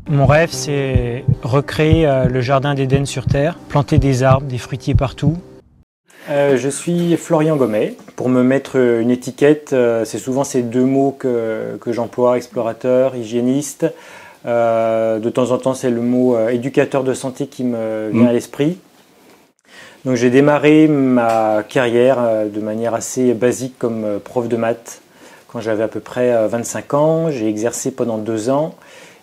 Mon rêve, c'est recréer le jardin d'Éden sur Terre, planter des arbres, des fruitiers partout. Je suis Florian Gomet. Pour me mettre une étiquette, c'est souvent ces deux mots que j'emploie, explorateur, hygiéniste. De temps en temps, c'est le mot éducateur de santé qui me vient à l'esprit. Donc j'ai démarré ma carrière de manière assez basique comme prof de maths quand j'avais à peu près 25 ans. J'ai exercé pendant 2 ans.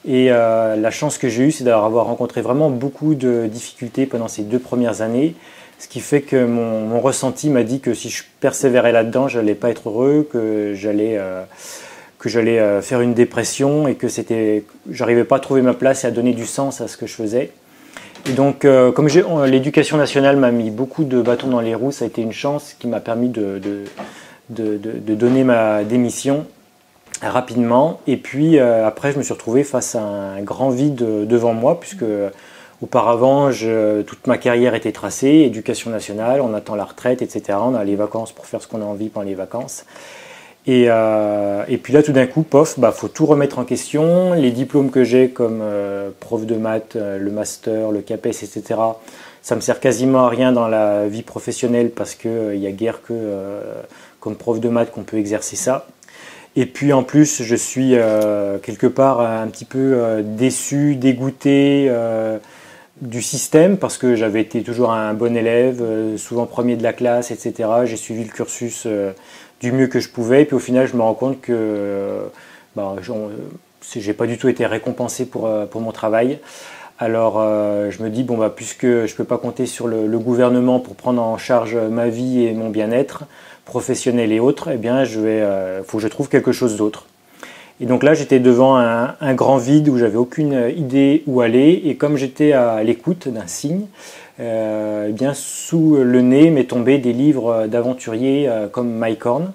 Et la chance que j'ai eue, c'est d'avoir rencontré vraiment beaucoup de difficultés pendant ces 2 premières années. Ce qui fait que mon ressenti m'a dit que si je persévérais là-dedans, je n'allais pas être heureux, que j'allais faire une dépression et que j'arrivais pas à trouver ma place et à donner du sens à ce que je faisais. Et donc, comme l'éducation nationale m'a mis beaucoup de bâtons dans les roues, ça a été une chance qui m'a permis de donner ma démission rapidement. Et puis après, je me suis retrouvé face à un grand vide devant moi, puisque auparavant, toute ma carrière était tracée, éducation nationale, on attend la retraite, etc. On a les vacances pour faire ce qu'on a envie pendant les vacances. Et puis là, tout d'un coup, faut tout remettre en question. Les diplômes que j'ai comme prof de maths, le master, le CAPES, etc., ça me sert quasiment à rien dans la vie professionnelle parce qu'il y a guère que comme prof de maths qu'on peut exercer ça. Et puis en plus, je suis quelque part un petit peu déçu, dégoûté du système parce que j'avais été toujours un bon élève, souvent premier de la classe, etc. J'ai suivi le cursus du mieux que je pouvais. Et puis au final, je me rends compte que j'ai pas du tout été récompensé pour mon travail. Alors je me dis, puisque je peux pas compter sur le gouvernement pour prendre en charge ma vie et mon bien-être professionnel et autres, eh bien faut que je trouve quelque chose d'autre. Et donc là, j'étais devant un grand vide où j'avais aucune idée où aller. Et comme j'étais à l'écoute d'un signe, eh bien sous le nez m'est tombé des livres d'aventuriers comme Mike Horn.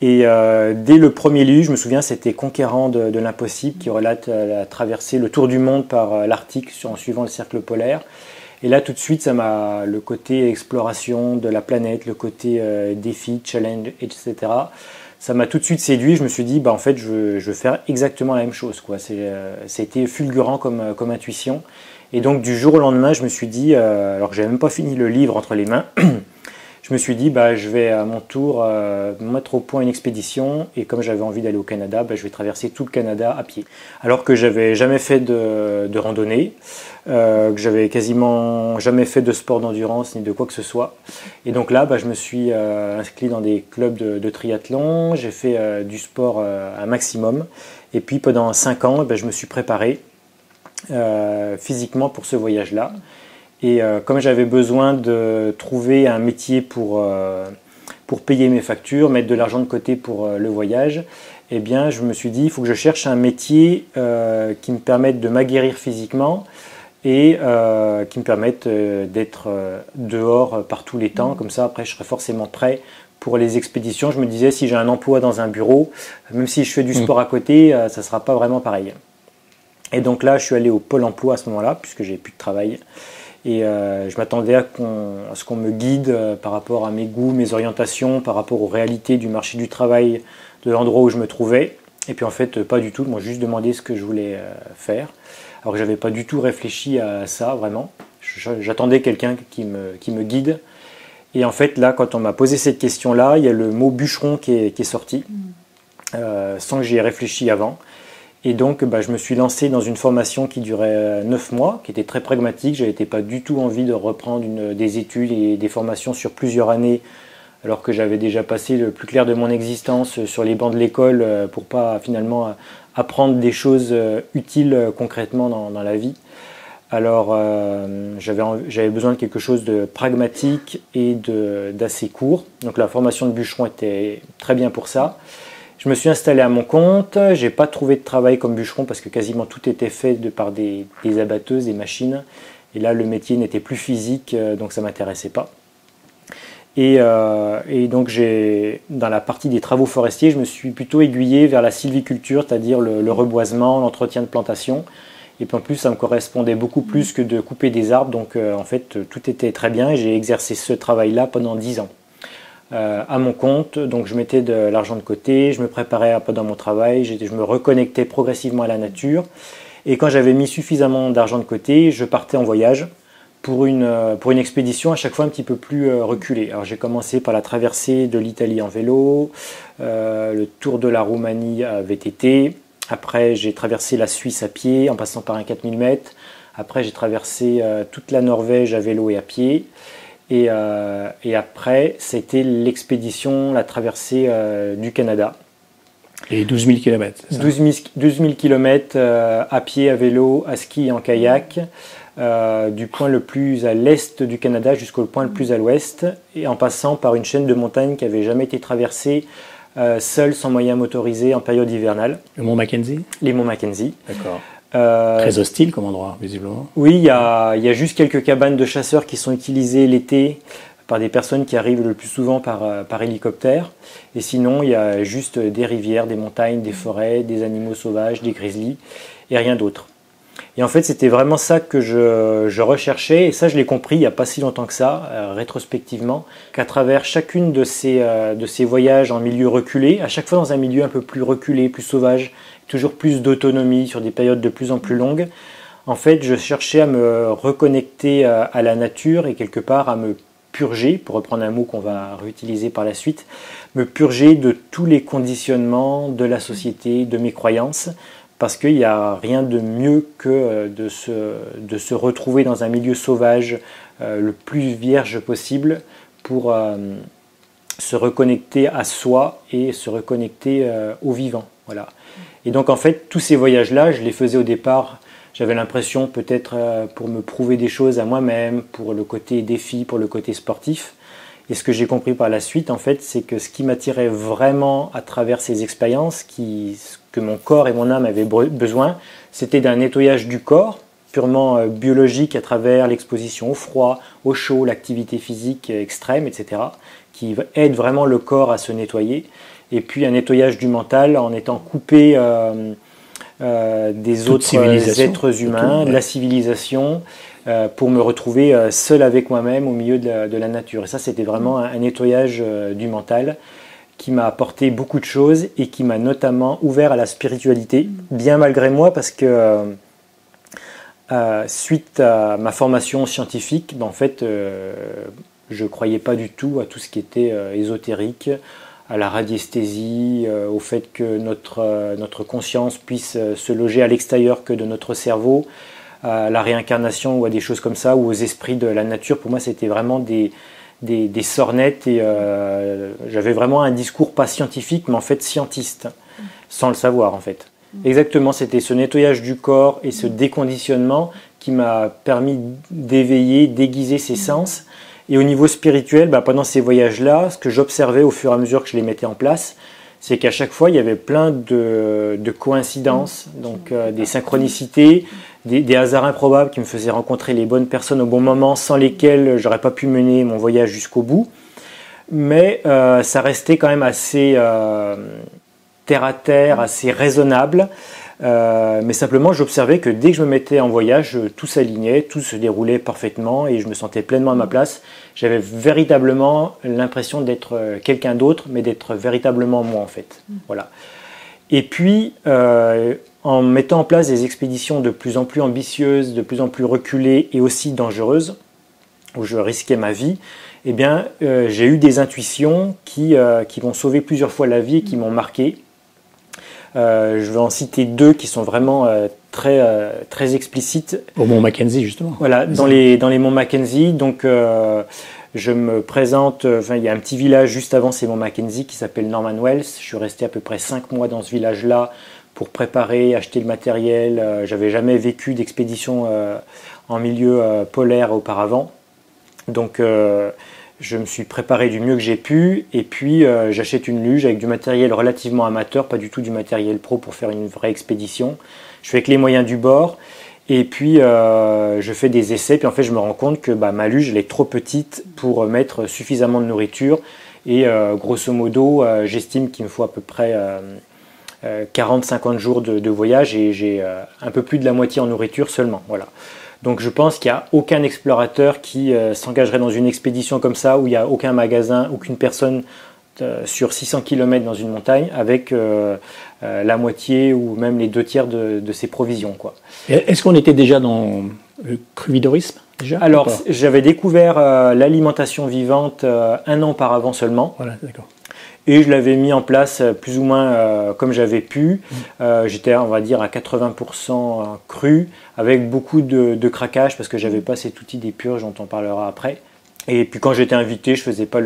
Et dès le premier livre, je me souviens, c'était Conquérant de l'impossible, qui relate la traversée, le tour du monde par l'Arctique en suivant le cercle polaire. Et là, tout de suite, le côté exploration de la planète, le côté défi, challenge, etc. Ça m'a tout de suite séduit. Je me suis dit, en fait, je veux faire exactement la même chose, quoi. C'était fulgurant comme intuition. Et donc, du jour au lendemain, je me suis dit, alors que j'avais même pas fini le livre entre les mains, je me suis dit, je vais à mon tour mettre au point une expédition. Et comme j'avais envie d'aller au Canada, je vais traverser tout le Canada à pied. Alors que j'avais jamais fait de randonnée, que j'avais quasiment jamais fait de sport d'endurance ni de quoi que ce soit. Et donc là, je me suis inscrit dans des clubs de triathlon. J'ai fait du sport un maximum. Et puis pendant 5 ans, je me suis préparé physiquement pour ce voyage-là. Et comme j'avais besoin de trouver un métier pour payer mes factures, mettre de l'argent de côté pour le voyage, eh bien, je me suis dit, il faut que je cherche un métier qui me permette de m'aguerrir physiquement et qui me permette d'être dehors par tous les temps. Comme ça, après, je serai forcément prêt pour les expéditions. Je me disais, si j'ai un emploi dans un bureau, même si je fais du sport à côté, ça ne sera pas vraiment pareil. Et donc là, je suis allé au Pôle emploi à ce moment-là, puisque j'ai plus de travail. Et je m'attendais à ce qu'on me guide par rapport à mes goûts, mes orientations, par rapport aux réalités du marché du travail de l'endroit où je me trouvais. Et puis en fait, pas du tout. Ils m'ont juste demandé ce que je voulais faire. Alors que j'avais pas du tout réfléchi à ça, vraiment. J'attendais quelqu'un qui me guide. Et en fait, là, quand on m'a posé cette question-là, il y a le mot bûcheron qui est sorti, sans que j'y ai réfléchi avant. Et donc, je me suis lancé dans une formation qui durait 9 mois, qui était très pragmatique. Je n'avais pas du tout envie de reprendre des études et des formations sur plusieurs années, alors que j'avais déjà passé le plus clair de mon existence sur les bancs de l'école pour pas finalement apprendre des choses utiles concrètement dans la vie. Alors, j'avais besoin de quelque chose de pragmatique et d'assez court. Donc la formation de bûcheron était très bien pour ça. Je me suis installé à mon compte, j'ai pas trouvé de travail comme bûcheron parce que quasiment tout était fait par des abatteuses, des machines. Et là, le métier n'était plus physique, donc ça m'intéressait pas. Et donc, dans la partie des travaux forestiers, je me suis plutôt aiguillé vers la sylviculture, c'est-à-dire le reboisement, l'entretien de plantation. Et puis en plus, ça me correspondait beaucoup plus que de couper des arbres. Donc en fait, tout était très bien et j'ai exercé ce travail-là pendant 10 ans. À mon compte, donc je mettais de l'argent de côté, je me préparais un peu dans mon travail, je me reconnectais progressivement à la nature Et quand j'avais mis suffisamment d'argent de côté, je partais en voyage pour une expédition à chaque fois un petit peu plus reculée. Alors j'ai commencé par la traversée de l'Italie en vélo, le tour de la Roumanie à VTT. Après j'ai traversé la Suisse à pied en passant par un 4000 mètres. Après j'ai traversé toute la Norvège à vélo et à pied. Et après c'était l'expédition, la traversée du Canada. Et 12 000 km. 12 000 km à pied, à vélo, à ski et en kayak. Du point le plus à l'est du Canada jusqu'au point le plus à l'ouest, et en passant par une chaîne de montagnes qui n'avait jamais été traversée seule, sans moyen motorisé, en période hivernale. Le mont Mackenzie? Les monts Mackenzie. D'accord. Très hostile comme endroit, visiblement. Oui, il y a juste quelques cabanes de chasseurs qui sont utilisées l'été par des personnes qui arrivent le plus souvent par hélicoptère. Et sinon, il y a juste des rivières, des montagnes, des forêts, des animaux sauvages, des grizzlies, et rien d'autre. Et en fait, c'était vraiment ça que je recherchais, et ça, je l'ai compris il n'y a pas si longtemps que ça, rétrospectivement, qu'à travers chacune de ces voyages en milieu reculé, à chaque fois dans un milieu un peu plus reculé, plus sauvage, toujours plus d'autonomie sur des périodes de plus en plus longues, en fait, je cherchais à me reconnecter à la nature et quelque part à me purger, pour reprendre un mot qu'on va réutiliser par la suite, me purger de tous les conditionnements de la société, de mes croyances, parce qu'il n'y a rien de mieux que de se retrouver dans un milieu sauvage le plus vierge possible pour se reconnecter à soi et se reconnecter au vivant. Voilà. Et donc en fait, tous ces voyages-là, je les faisais au départ, j'avais l'impression peut-être pour me prouver des choses à moi-même, pour le côté défi, pour le côté sportif. Et ce que j'ai compris par la suite, en fait, c'est que ce qui m'attirait vraiment à travers ces expériences, que mon corps et mon âme avaient besoin, c'était d'un nettoyage du corps, purement biologique à travers l'exposition au froid, au chaud, l'activité physique extrême, etc., qui aide vraiment le corps à se nettoyer. Et puis un nettoyage du mental en étant coupé des autres êtres humains, de la civilisation, pour me retrouver seul avec moi-même au milieu de la nature. Et ça, c'était vraiment un nettoyage du mental qui m'a apporté beaucoup de choses et qui m'a notamment ouvert à la spiritualité, bien malgré moi, parce que suite à ma formation scientifique, en fait, je ne croyais pas du tout à tout ce qui était ésotérique, à la radiesthésie, au fait que notre conscience puisse se loger à l'extérieur que de notre cerveau, à la réincarnation ou à des choses comme ça, ou aux esprits de la nature. Pour moi, c'était vraiment des sornettes, et j'avais vraiment un discours pas scientifique, mais en fait scientiste, sans le savoir en fait. Exactement, c'était ce nettoyage du corps et ce déconditionnement qui m'a permis d'éveiller, d'aiguiser ses sens. Et au niveau spirituel, pendant ces voyages-là, ce que j'observais au fur et à mesure que je les mettais en place, c'est qu'à chaque fois, il y avait plein de coïncidences, donc des synchronicités, des hasards improbables qui me faisaient rencontrer les bonnes personnes au bon moment, sans lesquelles j'aurais pas pu mener mon voyage jusqu'au bout. Mais ça restait quand même assez terre à terre, assez raisonnable. Mais simplement, j'observais que dès que je me mettais en voyage, tout s'alignait, tout se déroulait parfaitement et je me sentais pleinement à ma place. J'avais véritablement l'impression d'être quelqu'un d'autre, mais d'être véritablement moi en fait. Voilà. Et puis, en mettant en place des expéditions de plus en plus ambitieuses, de plus en plus reculées et aussi dangereuses, où je risquais ma vie, eh bien, j'ai eu des intuitions qui m'ont sauvé plusieurs fois la vie et qui m'ont marqué. Je vais en citer deux qui sont vraiment très explicites. Au mont Mackenzie, justement. Voilà, dans les monts Mackenzie. Donc, je me présente, il y a un petit village juste avant ces monts Mackenzie qui s'appelle Norman Wells. Je suis resté à peu près 5 mois dans ce village-là pour préparer, acheter le matériel. J'avais jamais vécu d'expédition en milieu polaire auparavant. Donc, je me suis préparé du mieux que j'ai pu et puis j'achète une luge avec du matériel relativement amateur, pas du tout du matériel pro pour faire une vraie expédition. Je fais avec les moyens du bord et puis je fais des essais. Puis en fait, je me rends compte que ma luge elle est trop petite pour mettre suffisamment de nourriture et grosso modo, j'estime qu'il me faut à peu près 40-50 jours de voyage et j'ai un peu plus de la moitié en nourriture seulement. Voilà. Donc je pense qu'il n'y a aucun explorateur qui s'engagerait dans une expédition comme ça où il n'y a aucun magasin, aucune personne sur 600 km dans une montagne avec la moitié ou même les 2 tiers de ses provisions, quoi. Est-ce qu'on était déjà dans le cruvidorisme déjà? Alors, j'avais découvert l'alimentation vivante 1 an auparavant seulement. Voilà, d'accord. Et je l'avais mis en place plus ou moins comme j'avais pu. J'étais, on va dire, à 80% cru, avec beaucoup de craquage parce que j'avais pas cet outil des purges dont on parlera après. Et puis quand j'étais invité, je faisais pas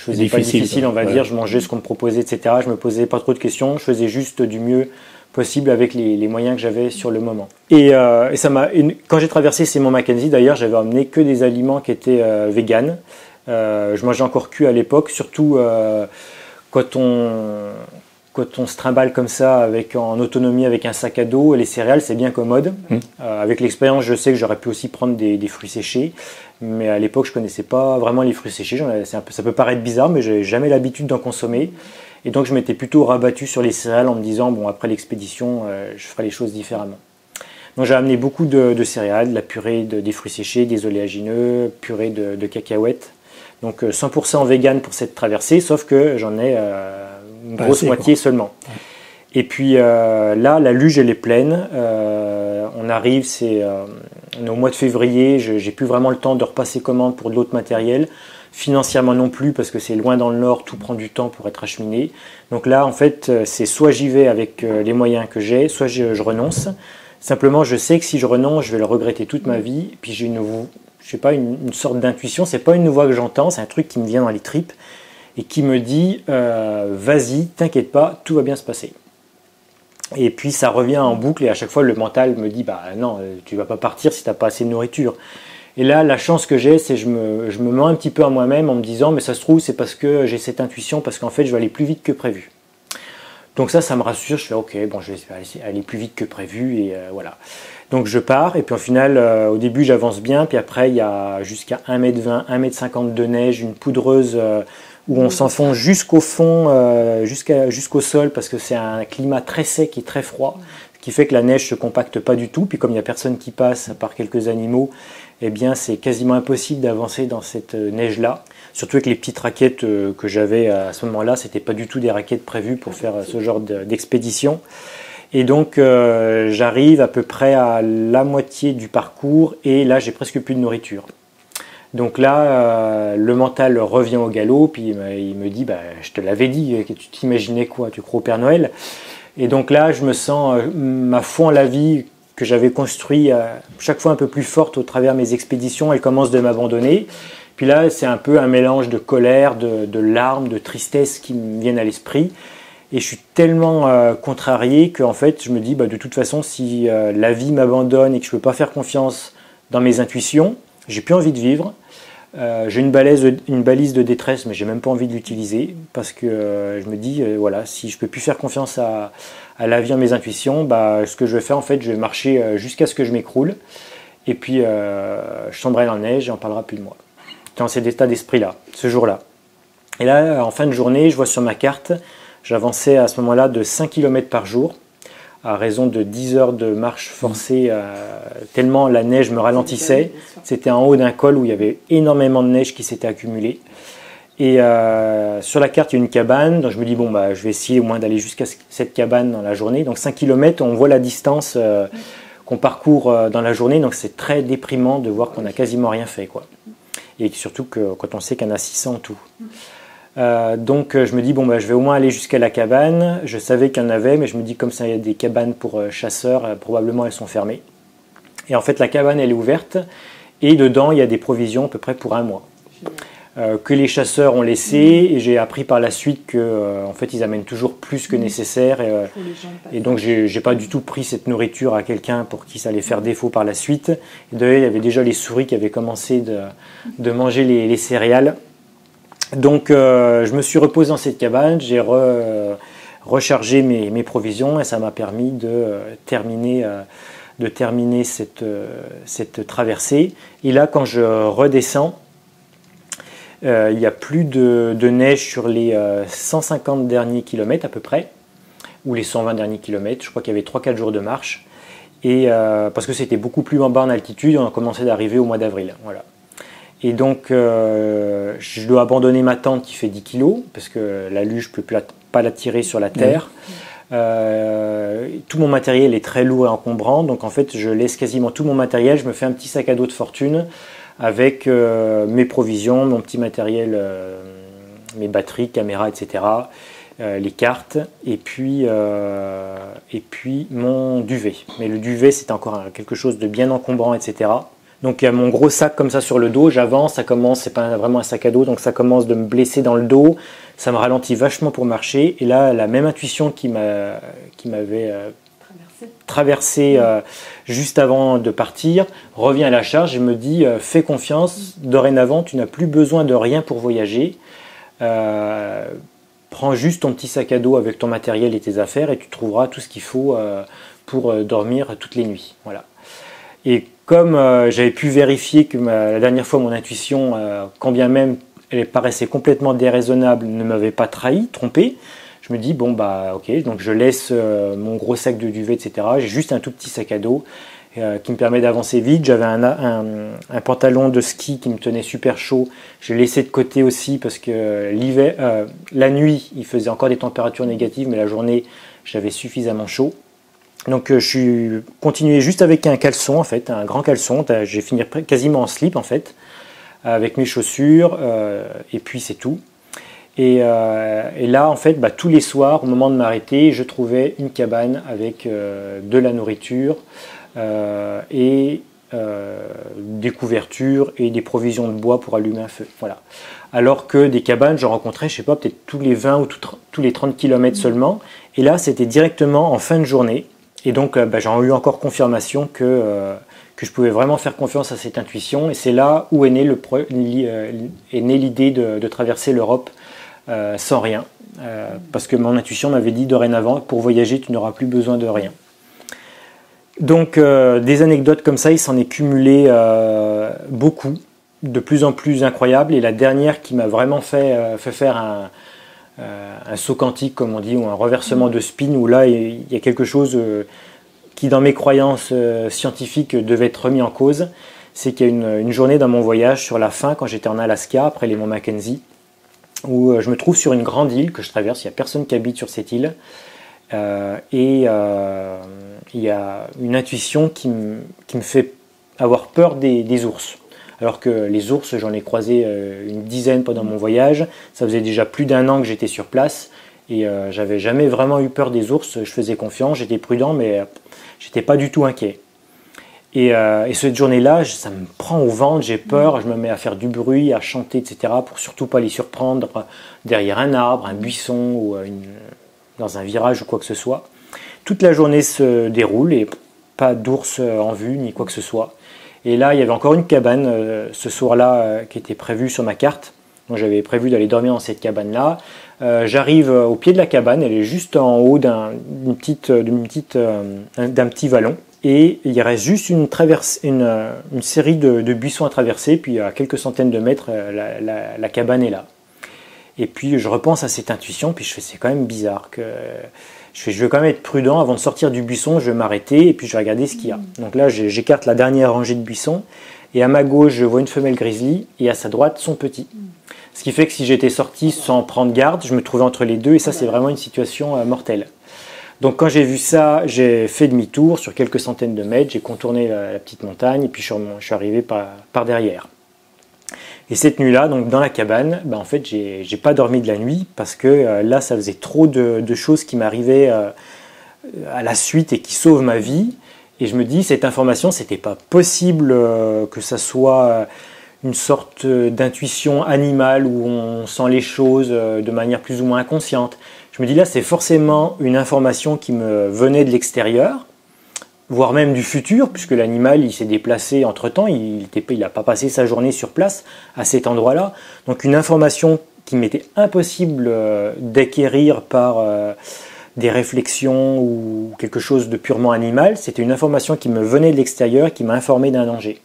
difficile, on va dire. Je mangeais ce qu'on me proposait, etc. Je me posais pas trop de questions. Je faisais juste du mieux possible avec les moyens que j'avais sur le moment. Et quand j'ai traversé ces monts Mackenzie, d'ailleurs, j'avais emmené que des aliments qui étaient véganes. Je mangeais encore cuit à l'époque, surtout quand on se trimballe comme ça en autonomie avec un sac à dos, les céréales c'est bien commode. Avec l'expérience, je sais que j'aurais pu aussi prendre des fruits séchés, mais à l'époque je connaissais pas vraiment les fruits séchés. Ça peut paraître bizarre, mais j'ai jamais l'habitude d'en consommer. Et donc je m'étais plutôt rabattu sur les céréales en me disant bon, après l'expédition, je ferai les choses différemment. Donc j'ai amené beaucoup de céréales, de la purée des fruits séchés, des oléagineux, purée de cacahuètes. Donc 100% vegan pour cette traversée, sauf que j'en ai une grosse moitié seulement. Et puis là, la luge elle est pleine. On arrive, on est au mois de février, j'ai plus vraiment le temps de repasser commande pour de l'autre matériel. Financièrement non plus, parce que c'est loin dans le nord, tout prend du temps pour être acheminé. Donc là, en fait, c'est soit j'y vais avec les moyens que j'ai, soit je renonce. Simplement, je sais que si je renonce, je vais le regretter toute ma vie. Puis j'ai une sorte d'intuition, c'est pas une voix que j'entends, c'est un truc qui me vient dans les tripes et qui me dit vas-y, t'inquiète pas, tout va bien se passer. Et puis ça revient en boucle et à chaque fois le mental me dit bah non, tu vas pas partir si t'as pas assez de nourriture. Et là, la chance que j'ai, c'est que je me mens un petit peu à moi-même en me disant mais ça se trouve c'est parce que j'ai cette intuition, parce qu'en fait je vais aller plus vite que prévu. Donc ça me rassure, je fais ok, bon je vais aller plus vite que prévu et voilà. Donc je pars et puis au final, au début j'avance bien, puis après il y a jusqu'à 1,20 m, 1,50 m de neige, une poudreuse où on s'enfonce jusqu'au fond, jusqu'au sol parce que c'est un climat très sec et très froid, ce qui fait que la neige se compacte pas du tout. Puis comme il n'y a personne qui passe à part quelques animaux, eh bien c'est quasiment impossible d'avancer dans cette neige-là. Surtout avec les petites raquettes que j'avais à ce moment-là, c'était pas du tout des raquettes prévues pour faire ce genre d'expédition. Et donc j'arrive à peu près à la moitié du parcours et là j'ai presque plus de nourriture. Donc là le mental revient au galop, puis il me dit bah, je te l'avais dit, tu t'imaginais quoi, tu crois au Père Noël? Et donc là je me sens ma foi en la vie que j'avais construit chaque fois un peu plus forte au travers de mes expéditions, elle commence de m'abandonner. Puis là c'est un peu un mélange de colère, de larmes, de tristesse qui me viennent à l'esprit. Et je suis tellement contrarié qu'en fait, je me dis, bah, de toute façon, si la vie m'abandonne et que je ne peux pas faire confiance dans mes intuitions, j'ai plus envie de vivre. J'ai une balise de détresse, mais j'ai même pas envie de l'utiliser parce que je me dis, voilà, si je peux plus faire confiance à la vie, à mes intuitions, bah, ce que je vais faire, en fait, je vais marcher jusqu'à ce que je m'écroule. Et puis, je tomberai dans la neige et on ne parlera plus de moi. Dans cet état d'esprit-là, ce jour-là. Et là, en fin de journée, je vois sur ma carte, j'avançais à ce moment-là de 5 km par jour, à raison de 10 heures de marche forcée, tellement la neige me ralentissait. C'était en haut d'un col où il y avait énormément de neige qui s'était accumulée. Et sur la carte, il y a une cabane, donc je me dis, bon, bah, je vais essayer au moins d'aller jusqu'à cette cabane dans la journée. Donc 5 km, on voit la distance qu'on parcourt dans la journée, donc c'est très déprimant de voir qu'on n'a quasiment rien fait, quoi. Et surtout quand on sait qu'il y en a 600 en tout. Donc je me dis bon bah je vais au moins aller jusqu'à la cabane. Je savais qu'il y en avait, mais je me dis comme ça il y a des cabanes pour chasseurs, probablement elles sont fermées. Et en fait la cabane elle est ouverte et dedans il y a des provisions à peu près pour un mois que les chasseurs ont laissé. Et j'ai appris par la suite que en fait ils amènent toujours plus que nécessaire et donc j'ai pas du tout pris cette nourriture à quelqu'un pour qui ça allait faire défaut par la suite. Et d'ailleurs il y avait déjà les souris qui avaient commencé de manger les céréales. Donc je me suis reposé dans cette cabane, j'ai rechargé mes provisions et ça m'a permis de terminer cette traversée. Et là quand je redescends, il n'y a plus de neige sur les 150 derniers kilomètres à peu près, ou les 120 derniers kilomètres, je crois qu'il y avait 3-4 jours de marche, et parce que c'était beaucoup plus en bas en altitude, on a commencé d'arriver au mois d'avril. Voilà. Et donc, je dois abandonner ma tente qui fait 10 kg, parce que la luge, je ne peux pas la tirer sur la terre. Tout mon matériel est très lourd et encombrant, donc en fait, je laisse quasiment tout mon matériel. Je me fais un petit sac à dos de fortune avec mes provisions, mon petit matériel, mes batteries, caméras, etc., les cartes, et puis mon duvet. Mais le duvet, c'est encore quelque chose de bien encombrant, etc. Donc il y a mon gros sac comme ça sur le dos, j'avance, ça commence, c'est pas vraiment un sac à dos, donc ça commence de me blesser dans le dos, ça me ralentit vachement pour marcher, et là la même intuition qui m'avait traversé juste avant de partir revient à la charge et me dit fais confiance, dorénavant tu n'as plus besoin de rien pour voyager, prends juste ton petit sac à dos avec ton matériel et tes affaires et tu trouveras tout ce qu'il faut pour dormir toutes les nuits. Voilà. Et comme j'avais pu vérifier que la dernière fois mon intuition, quand bien même elle paraissait complètement déraisonnable, ne m'avait pas trahi, trompé, je me dis bon bah ok, donc je laisse mon gros sac de duvet, etc. J'ai juste un tout petit sac à dos qui me permet d'avancer vite. J'avais un pantalon de ski qui me tenait super chaud. Je l'ai laissé de côté aussi parce que la nuit il faisait encore des températures négatives, mais la journée j'avais suffisamment chaud. Donc je suis continué juste avec un caleçon en fait, un grand caleçon, j'ai fini quasiment en slip en fait, avec mes chaussures et puis c'est tout. Et là en fait, tous les soirs au moment de m'arrêter, je trouvais une cabane avec de la nourriture et des couvertures et des provisions de bois pour allumer un feu. Voilà. Alors que des cabanes, je rencontrais, je sais pas, peut-être tous les 20 ou tous les 30 km seulement. Et là, c'était directement en fin de journée. Et donc, j'en ai eu encore confirmation que je pouvais vraiment faire confiance à cette intuition. Et c'est là où est née l'idée de traverser l'Europe sans rien. Parce que mon intuition m'avait dit dorénavant, pour voyager, tu n'auras plus besoin de rien. Donc, des anecdotes comme ça, il s'en est cumulé beaucoup, de plus en plus incroyables. Et la dernière qui m'a vraiment fait faire un saut quantique, comme on dit, ou un renversement de spin, où là, il y a quelque chose qui, dans mes croyances scientifiques, devait être remis en cause. C'est qu'il y a une journée dans mon voyage, sur la fin, quand j'étais en Alaska, après les monts Mackenzie, où je me trouve sur une grande île que je traverse. Il n'y a personne qui habite sur cette île. Il y a une intuition qui me fait avoir peur des ours. Alors que les ours, j'en ai croisé une dizaine pendant mon voyage. Ça faisait déjà plus d'1 an que j'étais sur place et j'avais jamais vraiment eu peur des ours. Je faisais confiance, j'étais prudent, mais j'étais pas du tout inquiet. Et cette journée-là, ça me prend au ventre, j'ai peur, je me mets à faire du bruit, à chanter, etc. pour surtout pas les surprendre derrière un arbre, un buisson ou dans un virage ou quoi que ce soit. Toute la journée se déroule et pas d'ours en vue ni quoi que ce soit. Et là, il y avait encore une cabane ce soir-là qui était prévue sur ma carte. Donc j'avais prévu d'aller dormir dans cette cabane-là. J'arrive au pied de la cabane, elle est juste en haut d'un petit vallon. Et il reste juste une série de buissons à traverser, puis à quelques centaines de mètres, la cabane est là. Et puis je repense à cette intuition, puis je fais c'est quand même bizarre que je veux quand même être prudent avant de sortir du buisson, je vais m'arrêter et puis je vais regarder ce qu'il y a. Donc là j'écarte la dernière rangée de buissons et à ma gauche je vois une femelle grizzly et à sa droite son petit. Ce qui fait que si j'étais sorti sans prendre garde, je me trouvais entre les deux et ça c'est vraiment une situation mortelle. Donc quand j'ai vu ça, j'ai fait demi-tour sur quelques centaines de mètres, j'ai contourné la petite montagne et puis je suis arrivé par derrière. Et cette nuit-là, donc dans la cabane, en fait, j'ai pas dormi de la nuit parce que là, ça faisait trop de choses qui m'arrivaient à la suite et qui sauvent ma vie. Et je me dis, cette information, c'était pas possible que ça soit une sorte d'intuition animale où on sent les choses de manière plus ou moins inconsciente. Je me dis là, c'est forcément une information qui me venait de l'extérieur, voire même du futur, puisque l'animal il s'est déplacé entre-temps, il n'a pas passé sa journée sur place à cet endroit-là. Donc une information qui m'était impossible d'acquérir par des réflexions ou quelque chose de purement animal, c'était une information qui me venait de l'extérieur, qui m'a informé d'un danger.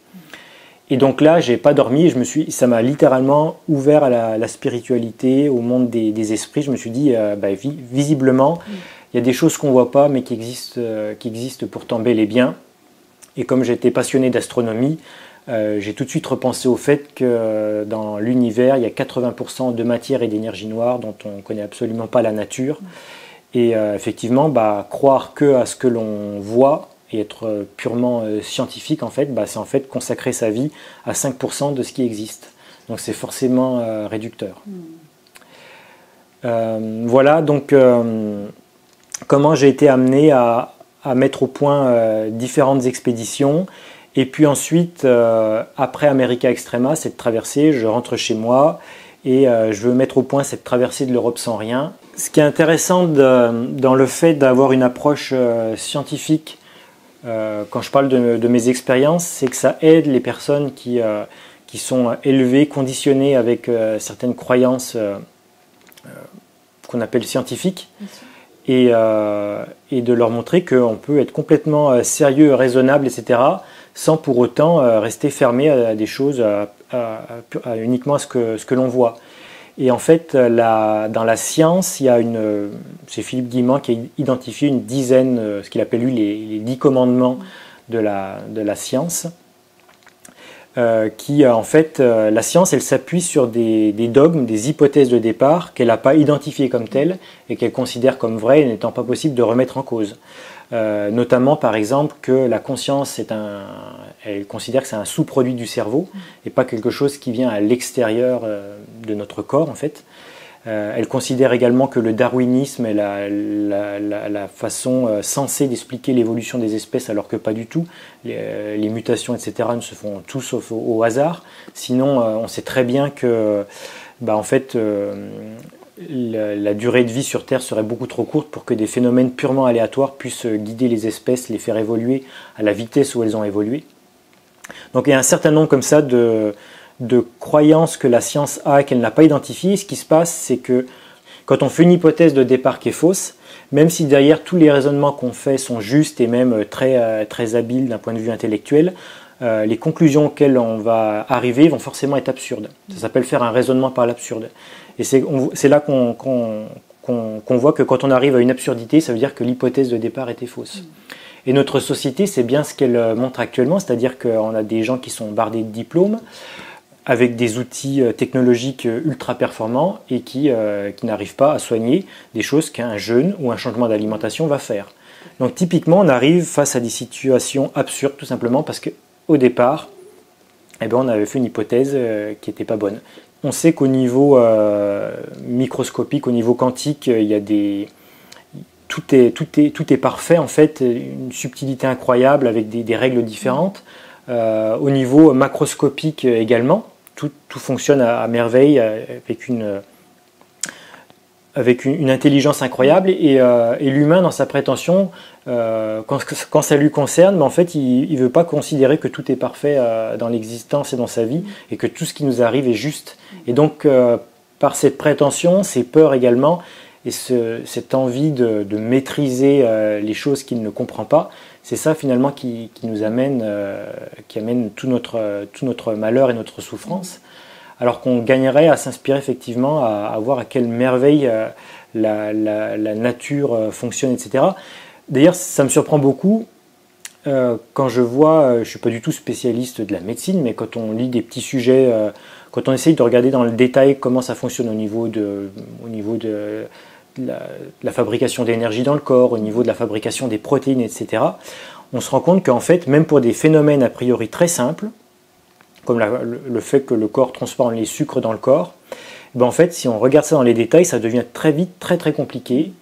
Et donc là, j'ai pas dormi, ça m'a littéralement ouvert à la spiritualité, au monde des esprits. Je me suis dit, visiblement, il y a des choses qu'on ne voit pas, mais qui existent pourtant bel et bien. Et comme j'étais passionné d'astronomie, j'ai tout de suite repensé au fait que dans l'univers, il y a 80% de matière et d'énergie noire dont on ne connaît absolument pas la nature. Et effectivement, croire que à ce que l'on voit et être purement scientifique, en fait, c'est en fait consacrer sa vie à 5% de ce qui existe. Donc c'est forcément réducteur. Voilà donc comment j'ai été amené à mettre au point différentes expéditions. Et puis ensuite, après America Extrema, cette traversée, je rentre chez moi et je veux mettre au point cette traversée de l'Europe sans rien. Ce qui est intéressant dans le fait d'avoir une approche scientifique, quand je parle de mes expériences, c'est que ça aide les personnes qui sont élevées, conditionnées avec certaines croyances qu'on appelle scientifiques, et de leur montrer qu'on peut être complètement sérieux, raisonnable, etc., sans pour autant rester fermé à des choses, uniquement à ce que l'on voit. Et en fait, dans la science, il y a c'est Philippe Guillemant qui a identifié une dizaine, ce qu'il appelle lui les 10 commandements de la science, qui en fait, la science, elle s'appuie sur des dogmes, des hypothèses de départ qu'elle n'a pas identifiées comme telles et qu'elle considère comme vraies et n'étant pas possible de remettre en cause. Notamment par exemple que la conscience elle considère que c'est un sous-produit du cerveau et pas quelque chose qui vient à l'extérieur de notre corps en fait. Elle considère également que le darwinisme est la façon sensée d'expliquer l'évolution des espèces alors que pas du tout. Les mutations etc. ne se font tous sauf au hasard. Sinon on sait très bien que en fait la durée de vie sur Terre serait beaucoup trop courte pour que des phénomènes purement aléatoires puissent guider les espèces, les faire évoluer à la vitesse où elles ont évolué. Donc il y a un certain nombre comme ça de croyances que la science a et qu'elle n'a pas identifiées. Ce qui se passe, c'est que quand on fait une hypothèse de départ qui est fausse, même si derrière tous les raisonnements qu'on fait sont justes et même très habiles d'un point de vue intellectuel, les conclusions auxquelles on va arriver vont forcément être absurdes. Ça s'appelle faire un raisonnement par l'absurde. Et c'est là qu'on voit que quand on arrive à une absurdité, ça veut dire que l'hypothèse de départ était fausse. Et notre société, c'est bien ce qu'elle montre actuellement, c'est-à-dire qu'on a des gens qui sont bardés de diplômes, avec des outils technologiques ultra performants et qui n'arrivent pas à soigner des choses qu'un jeûne ou un changement d'alimentation va faire. Donc typiquement, on arrive face à des situations absurdes, tout simplement parce qu'au départ, on avait fait une hypothèse qui n'était pas bonne. On sait qu'au niveau microscopique, au niveau quantique, il y a tout est parfait en fait, une subtilité incroyable avec des règles différentes. Au niveau macroscopique également, tout fonctionne à merveille avec une intelligence incroyable et l'humain dans sa prétention, quand ça lui concerne, en fait il ne veut pas considérer que tout est parfait dans l'existence et dans sa vie et que tout ce qui nous arrive est juste. Et donc par cette prétention, ces peurs également et cette envie de maîtriser les choses qu'il ne comprend pas, c'est ça finalement qui nous amène, qui amène tout notre malheur et notre souffrance. Alors qu'on gagnerait à s'inspirer effectivement, à voir à quelle merveille la nature fonctionne, etc. D'ailleurs, ça me surprend beaucoup quand je vois, je ne suis pas du tout spécialiste de la médecine, mais quand on lit des petits sujets, quand on essaye de regarder dans le détail comment ça fonctionne au niveau de la fabrication d'énergie dans le corps, au niveau de la fabrication des protéines, etc., on se rend compte qu'en fait, même pour des phénomènes a priori très simples, comme le fait que le corps transforme les sucres dans le corps, en fait, si on regarde ça dans les détails, ça devient très vite très très compliqué.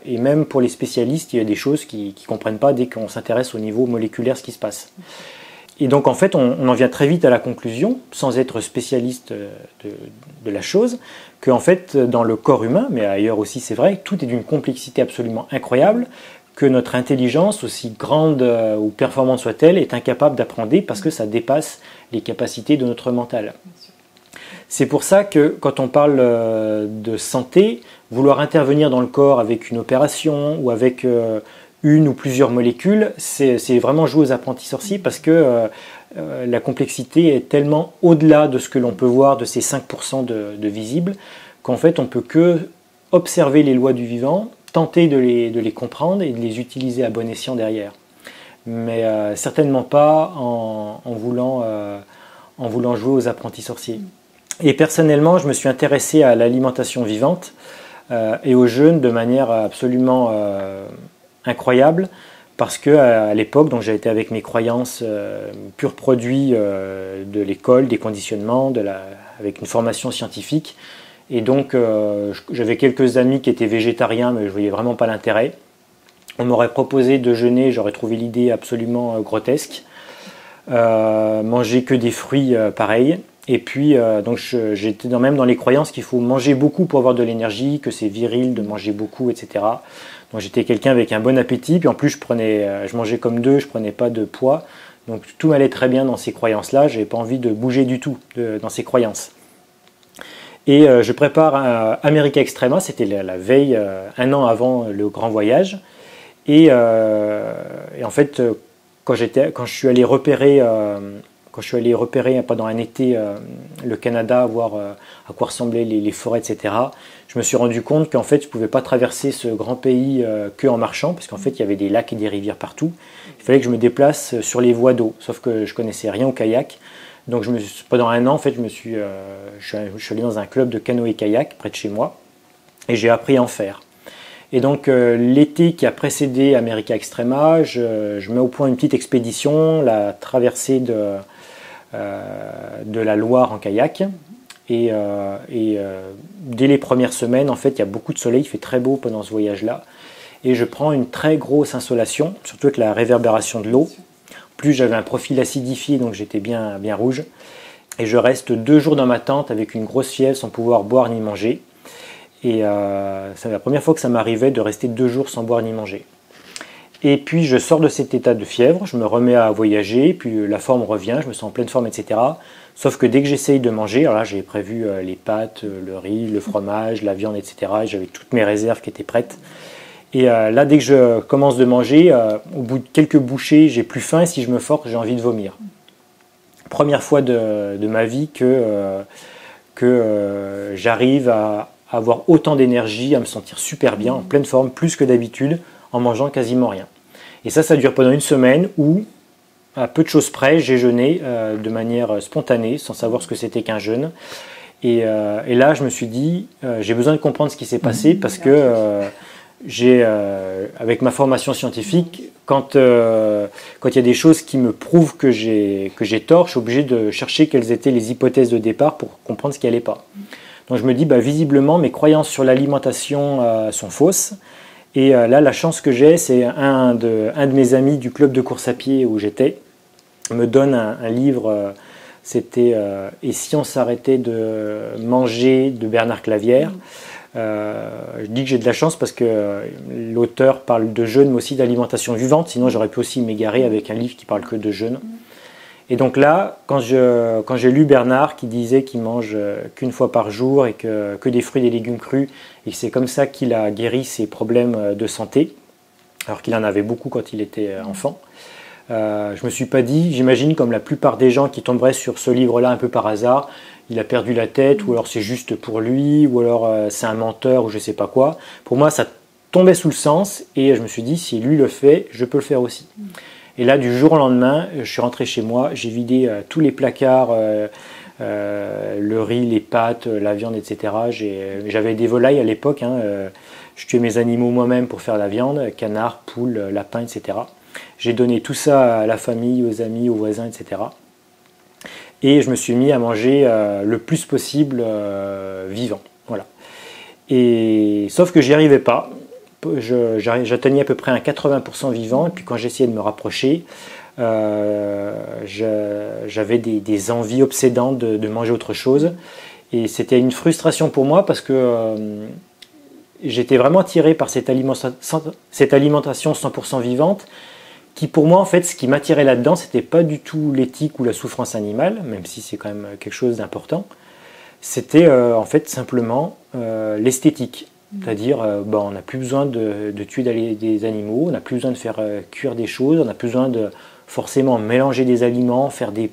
Et même pour les spécialistes, il y a des choses qu'ils ne comprennent pas dès qu'on s'intéresse au niveau moléculaire, ce qui se passe. Et donc en fait, on en vient très vite à la conclusion, sans être spécialiste de la chose, qu'en fait, dans le corps humain, mais ailleurs aussi c'est vrai, tout est d'une complexité absolument incroyable, que notre intelligence, aussi grande ou performante soit-elle, est incapable d'apprendre parce que ça dépasse les capacités de notre mental. C'est pour ça que quand on parle de santé, vouloir intervenir dans le corps avec une opération ou avec une ou plusieurs molécules, c'est vraiment jouer aux apprentis sorciers parce que la complexité est tellement au-delà de ce que l'on peut voir de ces 5% de visibles qu'en fait on ne peut que observer les lois du vivant, tenter de les comprendre et de les utiliser à bon escient derrière. mais certainement pas en voulant jouer aux apprentis sorciers. Et personnellement, je me suis intéressé à l'alimentation vivante et au jeûne de manière absolument incroyable, parce que à l'époque, donc j'ai été avec mes croyances pur produit de l'école, des conditionnements, avec une formation scientifique. Et donc j'avais quelques amis qui étaient végétariens, mais je voyais vraiment pas l'intérêt. On m'aurait proposé de jeûner, j'aurais trouvé l'idée absolument grotesque. Manger que des fruits pareils. Et puis donc j'étais même dans les croyances qu'il faut manger beaucoup pour avoir de l'énergie, que c'est viril de manger beaucoup, etc. Donc j'étais quelqu'un avec un bon appétit, puis en plus je mangeais comme deux, je prenais pas de poids, donc tout m'allait très bien dans ces croyances-là. J'avais pas envie de bouger du tout dans ces croyances. Et je prépare America Extrema, c'était la veille, un an avant le grand voyage. Et en fait, quand je suis allé repérer pendant un été le Canada, voir à quoi ressemblaient les forêts, etc., je me suis rendu compte qu'en fait, je ne pouvais pas traverser ce grand pays qu'en marchant, parce qu'en fait, il y avait des lacs et des rivières partout. Il fallait que je me déplace sur les voies d'eau, sauf que je ne connaissais rien au kayak. Donc pendant un an, en fait, je suis allé dans un club de canoë-kayak près de chez moi, et j'ai appris à en faire. Et donc l'été qui a précédé America Extrema, je mets au point une petite expédition, la traversée de la Loire en kayak. Et dès les premières semaines, en fait, il y a beaucoup de soleil, il fait très beau pendant ce voyage-là. Et je prends une très grosse insolation, surtout avec la réverbération de l'eau. Plus j'avais un profil acidifié, donc j'étais bien rouge. Et je reste 2 jours dans ma tente avec une grosse fièvre sans pouvoir boire ni manger. Et c'est la première fois que ça m'arrivait de rester 2 jours sans boire ni manger. Et puis je sors de cet état de fièvre, je me remets à voyager, puis la forme revient, je me sens en pleine forme, etc. Sauf que dès que j'essaye de manger, alors là j'ai prévu les pâtes, le riz, le fromage, la viande, etc. Et j'avais toutes mes réserves qui étaient prêtes. Et là, dès que je commence de manger, au bout de quelques bouchées, j'ai plus faim et si je me force, j'ai envie de vomir. Première fois de ma vie que j'arrive à avoir autant d'énergie, à me sentir super bien, en pleine forme, plus que d'habitude, en mangeant quasiment rien. Et ça dure pendant une semaine où, à peu de choses près, j'ai jeûné de manière spontanée, sans savoir ce que c'était qu'un jeûne. Et là, je me suis dit, j'ai besoin de comprendre ce qui s'est passé parce que avec ma formation scientifique, quand il y a des choses qui me prouvent que j'ai tort, je suis obligé de chercher quelles étaient les hypothèses de départ pour comprendre ce qui n'allait pas. Donc je me dis, visiblement, mes croyances sur l'alimentation sont fausses. Et là, la chance que j'ai, c'est un de mes amis du club de course à pied où j'étais me donne un livre, c'était « Et si on s'arrêtait de manger » de Bernard Clavière. Je dis que j'ai de la chance parce que l'auteur parle de jeûne, mais aussi d'alimentation vivante. Sinon, j'aurais pu aussi m'égarer avec un livre qui parle que de jeûne. Et donc là, quand j'ai lu Bernard qui disait qu'il mange qu'une fois par jour et que des fruits et des légumes crus, et que c'est comme ça qu'il a guéri ses problèmes de santé, alors qu'il en avait beaucoup quand il était enfant, je me suis pas dit, j'imagine comme la plupart des gens qui tomberaient sur ce livre-là un peu par hasard, il a perdu la tête, ou alors c'est juste pour lui, ou alors c'est un menteur, ou je sais pas quoi. Pour moi, ça tombait sous le sens, et je me suis dit, si lui le fait, je peux le faire aussi. Et là, du jour au lendemain, je suis rentré chez moi, j'ai vidé tous les placards, le riz, les pâtes, la viande, etc. J'avais des volailles à l'époque, je tuais mes animaux moi-même pour faire la viande, canard, poule, lapin, etc. J'ai donné tout ça à la famille, aux amis, aux voisins, etc. Et je me suis mis à manger le plus possible vivant. Voilà. Et, sauf que j'y arrivais pas. J'atteignais à peu près un 80% vivant, et puis quand j'essayais de me rapprocher, j'avais des envies obsédantes de manger autre chose, et c'était une frustration pour moi parce que j'étais vraiment attiré par cette alimentation 100% vivante, qui pour moi, en fait, ce qui m'attirait là-dedans, c'était pas du tout l'éthique ou la souffrance animale, même si c'est quand même quelque chose d'important, c'était en fait simplement l'esthétique. C'est-à-dire, on n'a plus besoin de tuer des animaux, on n'a plus besoin de faire cuire des choses, on n'a plus besoin de forcément mélanger des aliments, faire des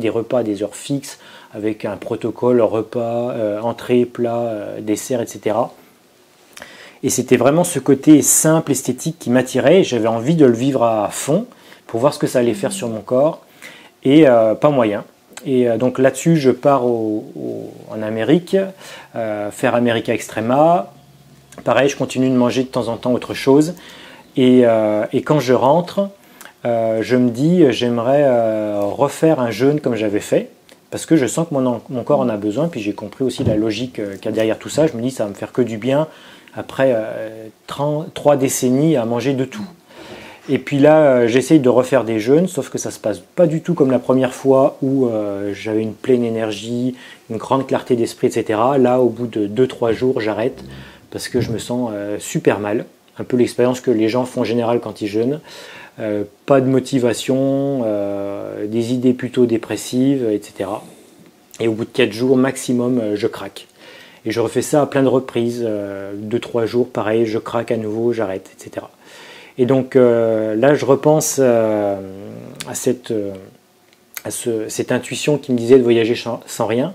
repas à des heures fixes, avec un protocole repas, entrée, plat, dessert, etc. Et c'était vraiment ce côté simple, esthétique qui m'attirait, j'avais envie de le vivre à fond, pour voir ce que ça allait faire sur mon corps, et pas moyen. Et donc là-dessus, je pars en Amérique, faire America Extrema. Pareil, je continue de manger de temps en temps autre chose. Et quand je rentre, je me dis, j'aimerais refaire un jeûne comme j'avais fait, parce que je sens que mon corps en a besoin. Puis j'ai compris aussi la logique qu'il y a derrière tout ça. Je me dis, ça va me faire que du bien après 3 décennies à manger de tout. Et puis là, j'essaye de refaire des jeûnes, sauf que ça se passe pas du tout comme la première fois où j'avais une pleine énergie, une grande clarté d'esprit, etc. Là, au bout de 2-3 jours, j'arrête parce que je me sens super mal. Un peu l'expérience que les gens font en général quand ils jeûnent. Pas de motivation, des idées plutôt dépressives, etc. Et au bout de 4 jours maximum, je craque. Et je refais ça à plein de reprises, 2-3 jours, pareil, je craque à nouveau, j'arrête, etc. Et donc là, je repense à cette intuition qui me disait de voyager sans rien.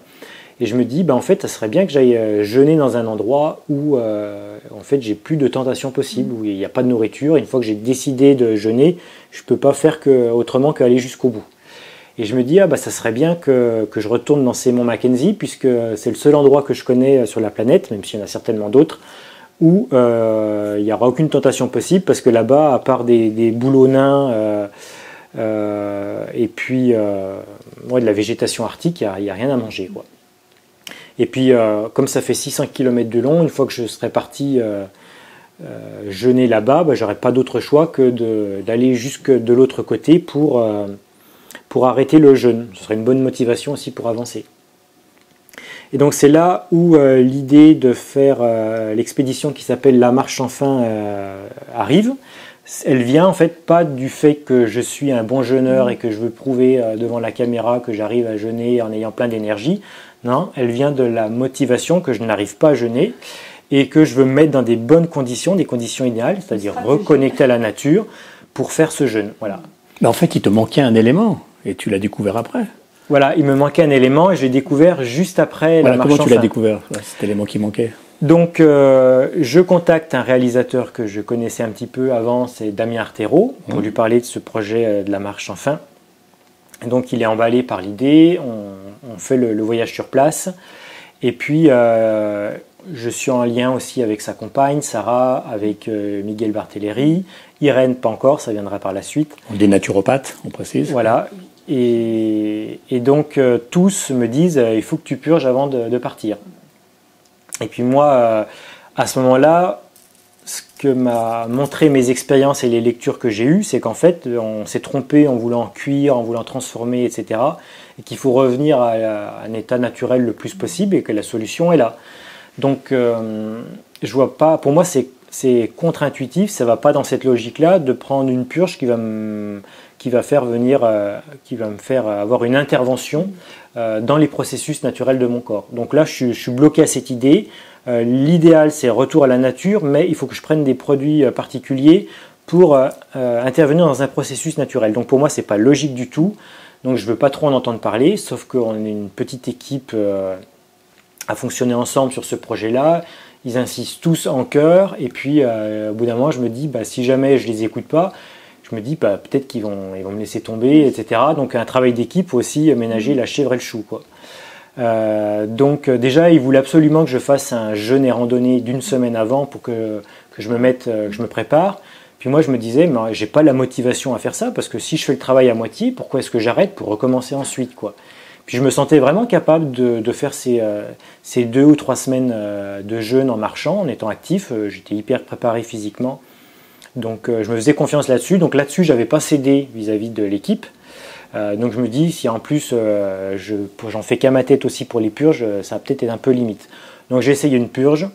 Et je me dis, en fait, ça serait bien que j'aille jeûner dans un endroit où en fait, j'ai plus de tentation possible, où il n'y a pas de nourriture. Une fois que j'ai décidé de jeûner, je ne peux pas faire autrement qu'aller jusqu'au bout. Et je me dis, ça serait bien que je retourne dans ces monts Mackenzie, puisque c'est le seul endroit que je connais sur la planète, même s'il y en a certainement d'autres, où il n'y aura aucune tentation possible, parce que là-bas, à part des bouleaux nains et puis de la végétation arctique, il n'y a rien à manger, quoi. Et puis, comme ça fait 600 km de long, une fois que je serai parti jeûner là-bas, j'aurais pas d'autre choix que d'aller jusque de l'autre côté pour arrêter le jeûne. Ce serait une bonne motivation aussi pour avancer. Et donc c'est là où l'idée de faire l'expédition qui s'appelle la marche sans fin arrive. Elle vient en fait pas du fait que je suis un bon jeûneur et que je veux prouver devant la caméra que j'arrive à jeûner en ayant plein d'énergie. Non, elle vient de la motivation que je n'arrive pas à jeûner et que je veux me mettre dans des bonnes conditions, des conditions idéales, c'est-à-dire reconnecter à la nature pour faire ce jeûne. Voilà. Mais en fait, il te manquait un élément et tu l'as découvert après. Voilà, il me manquait un élément et je l'ai découvert juste après la marche sans fin. Comment tu l'as découvert, cet élément qui manquait? Donc, je contacte un réalisateur que je connaissais un petit peu avant, c'est Damien Artero, pour lui parler de ce projet de la marche sans fin. Donc, il est emballé par l'idée, on fait le voyage sur place. Et puis, je suis en lien aussi avec sa compagne, Sarah, avec Miguel Barthéléry. Irène, pas encore, ça viendra par la suite. Des naturopathes, on précise. Voilà. Et donc, tous me disent, il faut que tu purges avant de partir. Et puis moi, à ce moment-là, ce que m'a montré mes expériences et les lectures que j'ai eues, c'est qu'en fait, on s'est trompé en voulant cuire, en voulant transformer, etc. Et qu'il faut revenir à un état naturel le plus possible et que la solution est là. Donc, je vois pas. Pour moi, c'est contre-intuitif. Ça va pas dans cette logique-là de prendre une purge qui va me faire avoir une intervention dans les processus naturels de mon corps. Donc là, je suis bloqué à cette idée. L'idéal, c'est retour à la nature, mais il faut que je prenne des produits particuliers pour intervenir dans un processus naturel. Donc pour moi, c'est pas logique du tout. Donc je veux pas trop en entendre parler, sauf qu'on est une petite équipe à fonctionner ensemble sur ce projet-là. Ils insistent tous en chœur, et puis au bout d'un moment, je me dis, si jamais je les écoute pas, je me dis peut-être qu'ils vont me laisser tomber, etc. Donc un travail d'équipe, faut aussi ménager la chèvre et le chou, quoi. Donc déjà, ils voulaient absolument que je fasse un jeûne et randonnée d'une semaine avant pour que je me prépare. Puis moi, je me disais, mais j'ai pas la motivation à faire ça, parce que si je fais le travail à moitié, pourquoi est-ce que j'arrête pour recommencer ensuite, quoi. Puis je me sentais vraiment capable de faire ces 2 ou 3 semaines de jeûne en marchant, en étant actif. J'étais hyper préparé physiquement. Donc je me faisais confiance là-dessus. Donc là-dessus, j'avais pas cédé vis-à-vis de l'équipe. Donc je me dis, si en plus j'en fais qu'à ma tête aussi pour les purges, ça va peut-être être un peu limite. Donc j'ai essayé une purge.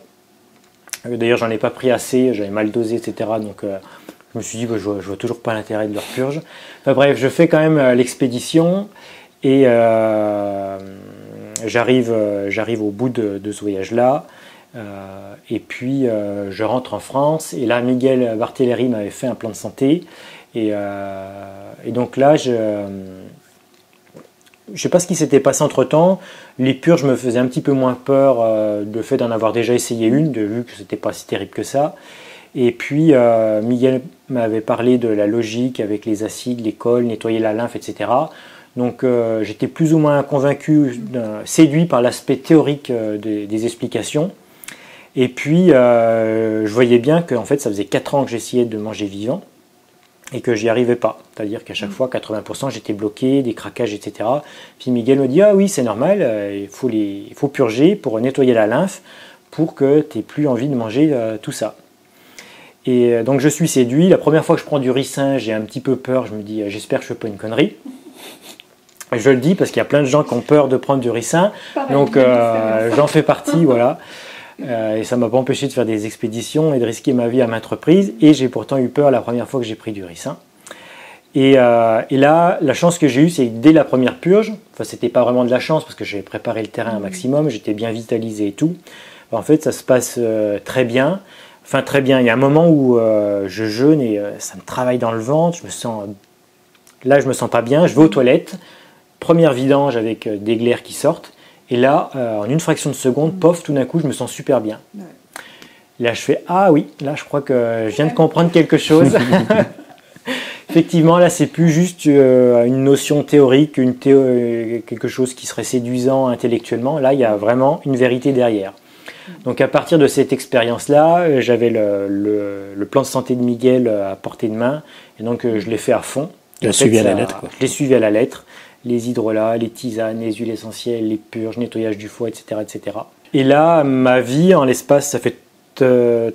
D'ailleurs, j'en ai pas pris assez, j'avais mal dosé, etc. Donc je me suis dit, je vois toujours pas l'intérêt de leur purge. Enfin bref, je fais quand même l'expédition et j'arrive au bout de ce voyage-là. Et puis je rentre en France et là Miguel Barthéléry m'avait fait un plan de santé et donc là je sais pas ce qui s'était passé entre temps. Les purges me faisaient un petit peu moins peur, le fait d'en avoir déjà essayé une, vu que c'était pas si terrible que ça. Et puis Miguel m'avait parlé de la logique avec les acides, les cols, nettoyer la lymphe, etc. Donc j'étais plus ou moins convaincu, séduit par l'aspect théorique des explications. Et puis je voyais bien que en fait, ça faisait 4 ans que j'essayais de manger vivant et que j'y arrivais pas. C'est-à-dire qu'à chaque fois, 80%, j'étais bloqué, des craquages, etc. Puis Miguel me dit « Ah oui, c'est normal, il faut purger pour nettoyer la lymphe pour que tu n'aies plus envie de manger tout ça. » Et donc je suis séduit. La première fois que je prends du ricin, j'ai un petit peu peur. Je me dis « J'espère que je ne fais pas une connerie. » Je le dis parce qu'il y a plein de gens qui ont peur de prendre du ricin. Donc j'en fais partie, voilà. Et ça ne m'a pas empêché de faire des expéditions et de risquer ma vie à maintes reprises. Et j'ai pourtant eu peur la première fois que j'ai pris du ricin. Et là, la chance que j'ai eue, c'est que dès la première purge, enfin c'était pas vraiment de la chance parce que j'avais préparé le terrain un maximum, j'étais bien vitalisé et tout. En fait, ça se passe très bien. Enfin très bien. Il y a un moment où je jeûne et ça me travaille dans le ventre. Là, je me sens pas bien. Je vais aux toilettes. Première vidange avec des glaires qui sortent. Et là, en une fraction de seconde, pof, tout d'un coup, je me sens super bien. Ouais. Là, je fais « Ah oui, là, je crois que je viens de comprendre quelque chose. » Effectivement, là, c'est plus juste une notion théorique, quelque chose qui serait séduisant intellectuellement. Là, il y a vraiment une vérité derrière. Donc, à partir de cette expérience-là, j'avais le plan de santé de Miguel à portée de main. Et donc, je l'ai fait à fond. Tu l'as suivi à la lettre, quoi. Je l'ai suivi à la lettre. Les hydrolats, les tisanes, les huiles essentielles, les purges, nettoyage du foie, etc., etc. Et là, ma vie, en l'espace, ça fait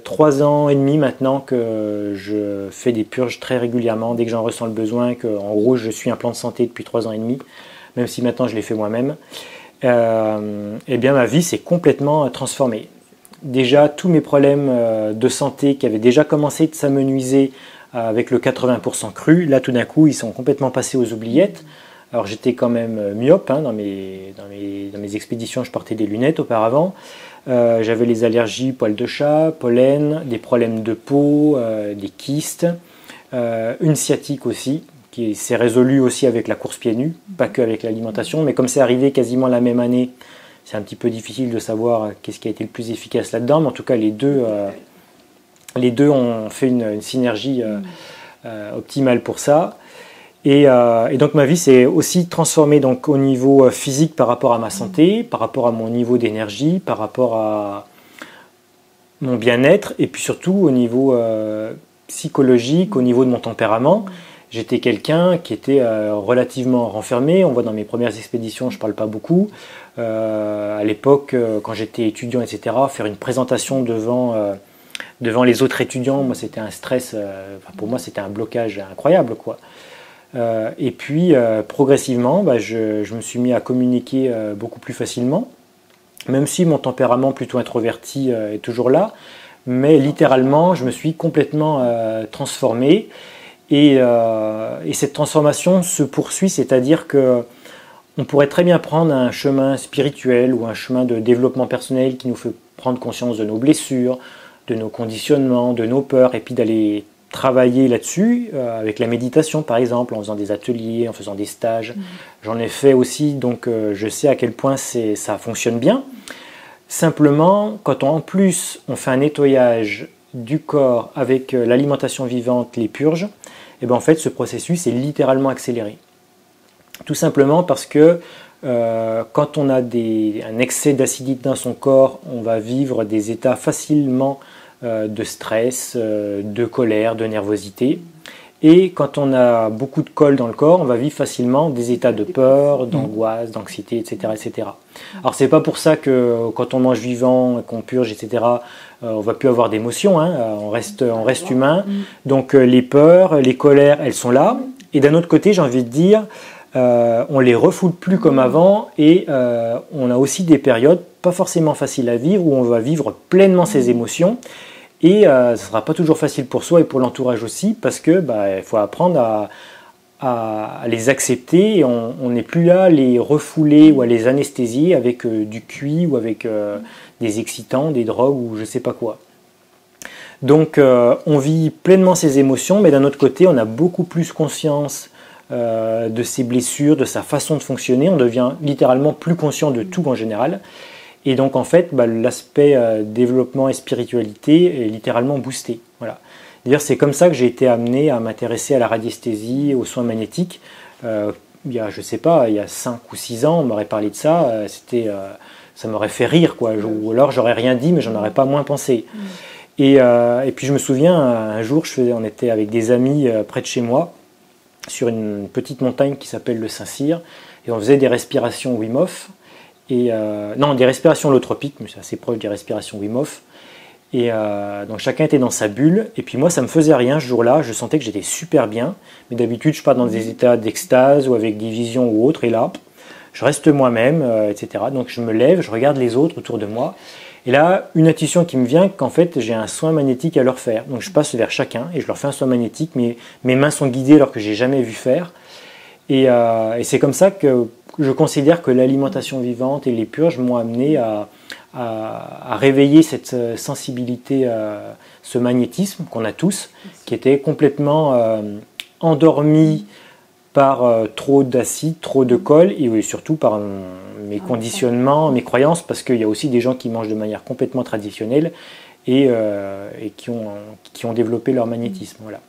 3 ans et demi maintenant que je fais des purges très régulièrement, dès que j'en ressens le besoin, en gros, je suis un plan de santé depuis 3 ans et demi, même si maintenant je l'ai fait moi-même. Eh bien, ma vie s'est complètement transformée. Déjà, tous mes problèmes de santé qui avaient déjà commencé de s'amenuiser avec le 80% cru, là, tout d'un coup, ils sont complètement passés aux oubliettes. Alors j'étais quand même myope, hein, dans mes expéditions, je portais des lunettes auparavant. J'avais les allergies, poils de chat, pollen, des problèmes de peau, des kystes, une sciatique aussi, qui s'est résolue aussi avec la course pieds nus, pas que avec l'alimentation, mais comme c'est arrivé quasiment la même année, c'est un petit peu difficile de savoir qu'est-ce qui a été le plus efficace là-dedans, mais en tout cas les deux ont fait une synergie optimale pour ça. Et donc ma vie s'est aussi transformée donc, au niveau physique par rapport à ma santé, par rapport à mon niveau d'énergie, par rapport à mon bien-être et puis surtout au niveau psychologique, au niveau de mon tempérament. J'étais quelqu'un qui était relativement renfermé. On voit dans mes premières expéditions, je ne parle pas beaucoup. À l'époque, quand j'étais étudiant, etc., faire une présentation devant les autres étudiants, moi c'était un stress, pour moi c'était un blocage incroyable, quoi. Et puis progressivement, je me suis mis à communiquer beaucoup plus facilement, même si mon tempérament plutôt introverti est toujours là, mais littéralement je me suis complètement transformé et cette transformation se poursuit, c'est-à-dire que on pourrait très bien prendre un chemin spirituel ou un chemin de développement personnel qui nous fait prendre conscience de nos blessures, de nos conditionnements, de nos peurs, et puis d'aller travailler là-dessus, avec la méditation par exemple, en faisant des ateliers, en faisant des stages. J'en ai fait aussi, donc je sais à quel point ça fonctionne bien. Simplement, quand en plus on fait un nettoyage du corps avec l'alimentation vivante, les purges, et bien en fait ce processus est littéralement accéléré. Tout simplement parce que quand on a un excès d'acidité dans son corps, on va vivre des états facilement de stress, de colère, de nervosité. Et quand on a beaucoup de colle dans le corps, on va vivre facilement des états de peur, d'angoisse, d'anxiété, etc., etc. Alors c'est pas pour ça que quand on mange vivant, qu'on purge, etc., on va plus avoir d'émotions, hein, on reste humain. Donc les peurs, les colères, elles sont là. Et d'un autre côté, j'ai envie de dire, on les refoule plus comme avant et on a aussi des périodes pas forcément faciles à vivre où on va vivre pleinement ses émotions. Et ça ne sera pas toujours facile pour soi et pour l'entourage aussi, parce que il faut apprendre à les accepter et on n'est plus là à les refouler ou à les anesthésier avec du QI ou avec des excitants, des drogues ou je ne sais pas quoi. Donc on vit pleinement ses émotions, mais d'un autre côté on a beaucoup plus conscience de ses blessures, de sa façon de fonctionner, on devient littéralement plus conscient de tout en général. Et donc en fait, l'aspect développement et spiritualité est littéralement boosté. Voilà. D'ailleurs, c'est comme ça que j'ai été amené à m'intéresser à la radiesthésie, aux soins magnétiques. Il y a, je sais pas, il y a 5 ou 6 ans, on m'aurait parlé de ça, ça m'aurait fait rire, quoi. Ou alors j'aurais rien dit, mais j'en aurais pas moins pensé. Et puis je me souviens, un jour, on était avec des amis près de chez moi, sur une petite montagne qui s'appelle le Saint-Cyr, et on faisait des respirations Wim Hof, non, des respirations holotropiques, mais c'est assez proche des respirations Wim Hof. Et donc chacun était dans sa bulle, et puis moi ça me faisait rien ce jour-là, je sentais que j'étais super bien, mais d'habitude je pars dans des états d'extase ou avec des visions ou autres, et là je reste moi-même, etc. Donc je me lève, je regarde les autres autour de moi, et là une intuition qui me vient qu'en fait j'ai un soin magnétique à leur faire. Donc je passe vers chacun et je leur fais un soin magnétique, mes mains sont guidées alors que j'ai jamais vu faire, et c'est comme ça que je considère que l'alimentation vivante et les purges m'ont amené à réveiller cette sensibilité, ce magnétisme qu'on a tous, qui était complètement endormi par trop d'acide, trop de colle, et surtout par mes conditionnements, mes croyances, parce qu'il y a aussi des gens qui mangent de manière complètement traditionnelle et qui ont développé leur magnétisme. Voilà.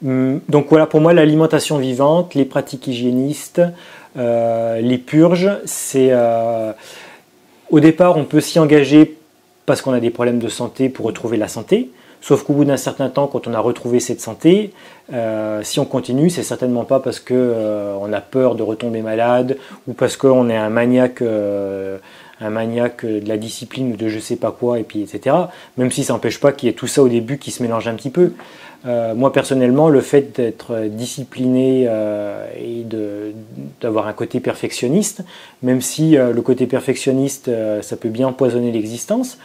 Donc voilà, pour moi, l'alimentation vivante, les pratiques hygiénistes, les purges, c'est... Au départ, on peut s'y engager parce qu'on a des problèmes de santé pour retrouver la santé. Sauf qu'au bout d'un certain temps, quand on a retrouvé cette santé, si on continue, c'est certainement pas parce qu'on a peur de retomber malade ou parce qu'on est un maniaque de la discipline ou de je sais pas quoi, et puis etc. Même si ça n'empêche pas qu'il y ait tout ça au début qui se mélange un petit peu. Moi personnellement, le fait d'être discipliné et d'avoir un côté perfectionniste, même si le côté perfectionniste ça peut bien empoisonner l'existence,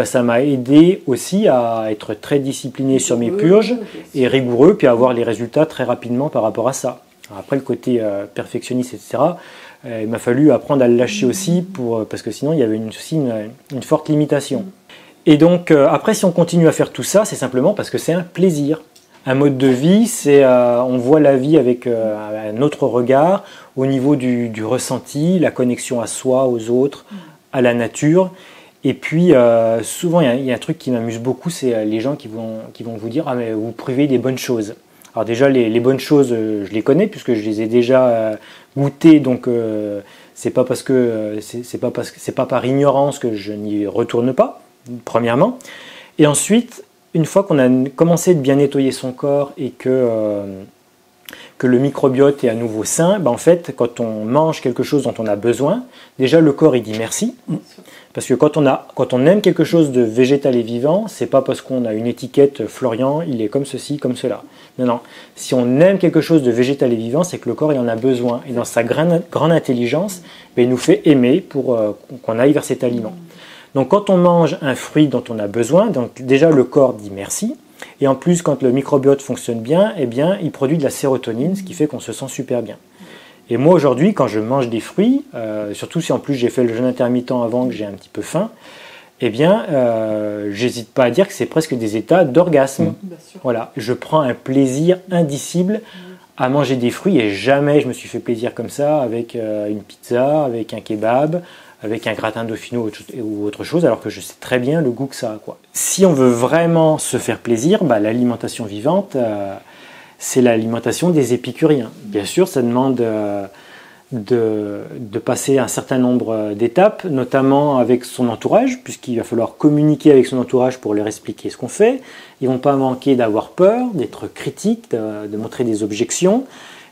ça m'a aidé aussi à être très discipliné sur mes purges et rigoureux, puis à avoir les résultats très rapidement par rapport à ça. Alors après le côté perfectionniste, etc., il m'a fallu apprendre à le lâcher aussi parce que sinon il y avait aussi une forte limitation. Et donc après, si on continue à faire tout ça, c'est simplement parce que c'est un plaisir. Un mode de vie, on voit la vie avec un autre regard au niveau du ressenti, la connexion à soi, aux autres, à la nature. Et puis souvent, il y a un truc qui m'amuse beaucoup, c'est les gens qui vont vous dire « Ah mais vous privez des bonnes choses ». Alors déjà, les bonnes choses, je les connais puisque je les ai déjà goûtées, donc c'est pas par ignorance que je n'y retourne pas. Premièrement, et ensuite, une fois qu'on a commencé de bien nettoyer son corps et que le microbiote est à nouveau sain, en fait, quand on mange quelque chose dont on a besoin, déjà le corps il dit merci, parce que quand on aime quelque chose de végétal et vivant, c'est pas parce qu'on a une étiquette Florian, il est comme ceci, comme cela. Non, si on aime quelque chose de végétal et vivant, c'est que le corps il en a besoin, et dans sa grande intelligence, il nous fait aimer pour qu'on aille vers cet aliment. Donc quand on mange un fruit dont on a besoin, donc déjà le corps dit merci, et en plus quand le microbiote fonctionne bien, il produit de la sérotonine, ce qui fait qu'on se sent super bien. Et moi aujourd'hui, quand je mange des fruits, surtout si en plus j'ai fait le jeûne intermittent avant que j'ai un petit peu faim, j'hésite pas à dire que c'est presque des états d'orgasme. Voilà, je prends un plaisir indicible à manger des fruits et jamais je me suis fait plaisir comme ça avec une pizza, avec un kebab, avec un gratin dauphino ou autre chose, alors que je sais très bien le goût que ça a, quoi. Si on veut vraiment se faire plaisir, l'alimentation vivante, c'est l'alimentation des épicuriens. Bien sûr, ça demande de passer un certain nombre d'étapes, notamment avec son entourage, puisqu'il va falloir communiquer avec son entourage pour leur expliquer ce qu'on fait. Ils ne vont pas manquer d'avoir peur, d'être critiques, de montrer des objections.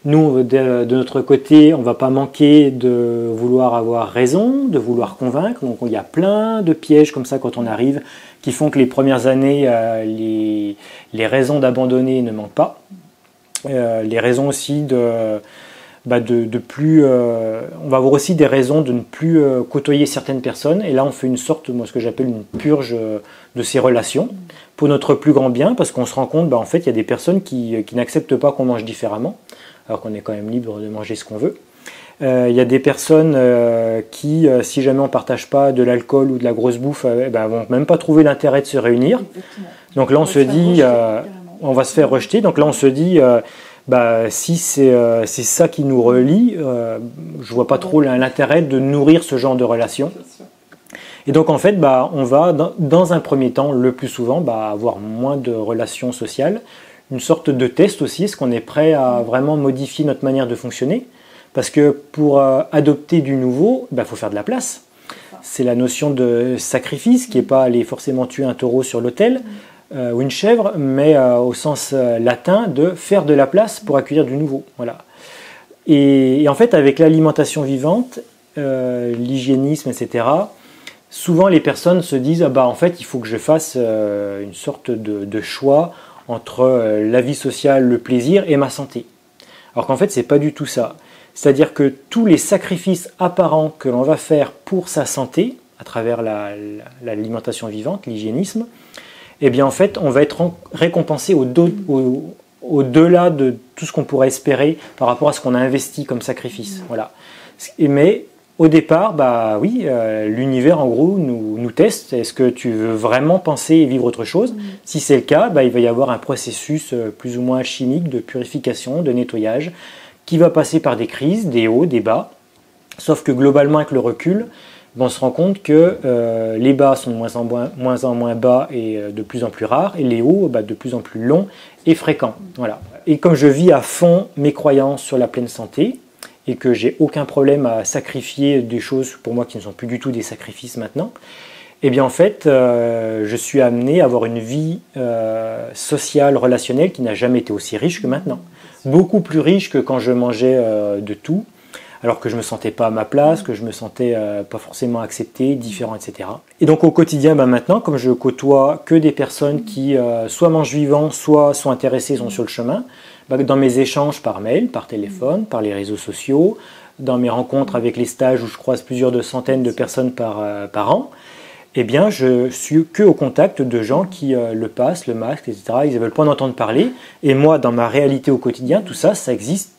Nous, de notre côté, on ne va pas manquer de vouloir avoir raison, de vouloir convaincre. Donc il y a plein de pièges comme ça quand on arrive, qui font que les premières années, les raisons d'abandonner ne manquent pas. Les raisons aussi on va avoir aussi des raisons de ne plus côtoyer certaines personnes. Et là, on fait une sorte, ce que j'appelle une purge de ces relations, pour notre plus grand bien, parce qu'on se rend compte, en fait, il y a des personnes qui n'acceptent pas qu'on mange différemment, alors qu'on est quand même libre de manger ce qu'on veut. Il y a des personnes qui, si jamais on ne partage pas de l'alcool ou de la grosse bouffe, vont même pas trouver l'intérêt de se réunir. Exactement. Donc là, on se dit, on va se faire rejeter. Donc là, on se dit, si c'est ça qui nous relie, je vois pas trop l'intérêt de nourrir ce genre de relation. Et donc en fait, on va dans un premier temps, le plus souvent, avoir moins de relations sociales, une sorte de test aussi, est-ce qu'on est prêt à vraiment modifier notre manière de fonctionner? Parce que pour adopter du nouveau, faut faire de la place. C'est la notion de sacrifice qui n'est pas aller forcément tuer un taureau sur l'autel ou une chèvre, mais au sens latin de faire de la place pour accueillir du nouveau. Voilà. Et en fait, avec l'alimentation vivante, l'hygiénisme, etc., souvent les personnes se disent en fait, il faut que je fasse une sorte de choix entre la vie sociale, le plaisir et ma santé. Alors qu'en fait, c'est pas du tout ça. C'est-à-dire que tous les sacrifices apparents que l'on va faire pour sa santé, à travers l'alimentation vivante, l'hygiénisme, eh bien en fait, on va être récompensé au-delà de tout ce qu'on pourrait espérer par rapport à ce qu'on a investi comme sacrifice. Voilà. Mais au départ, oui, l'univers en gros nous teste. Est-ce que tu veux vraiment penser et vivre autre chose? Si c'est le cas, il va y avoir un processus plus ou moins chimique de purification, de nettoyage, qui va passer par des crises, des hauts, des bas. Sauf que globalement, avec le recul, on se rend compte que les bas sont de moins en moins bas et de plus en plus rares, et les hauts de plus en plus longs et fréquents. Voilà. Et comme je vis à fond mes croyances sur la pleine santé, et que j'ai aucun problème à sacrifier des choses pour moi qui ne sont plus du tout des sacrifices maintenant, eh bien en fait, je suis amené à avoir une vie sociale, relationnelle qui n'a jamais été aussi riche que maintenant. Beaucoup plus riche que quand je mangeais de tout, alors que je ne me sentais pas à ma place, que je me sentais pas forcément accepté, différent, etc. Et donc au quotidien, maintenant, comme je côtoie que des personnes qui soit mangent vivant, soit sont intéressées, sont sur le chemin, dans mes échanges par mail, par téléphone, par les réseaux sociaux, dans mes rencontres avec les stages où je croise plusieurs centaines de personnes par an, eh bien, je suis que au contact de gens qui le passent, le masque, etc. Ils ne veulent pas en entendre parler. Et moi, dans ma réalité au quotidien, tout ça, ça existe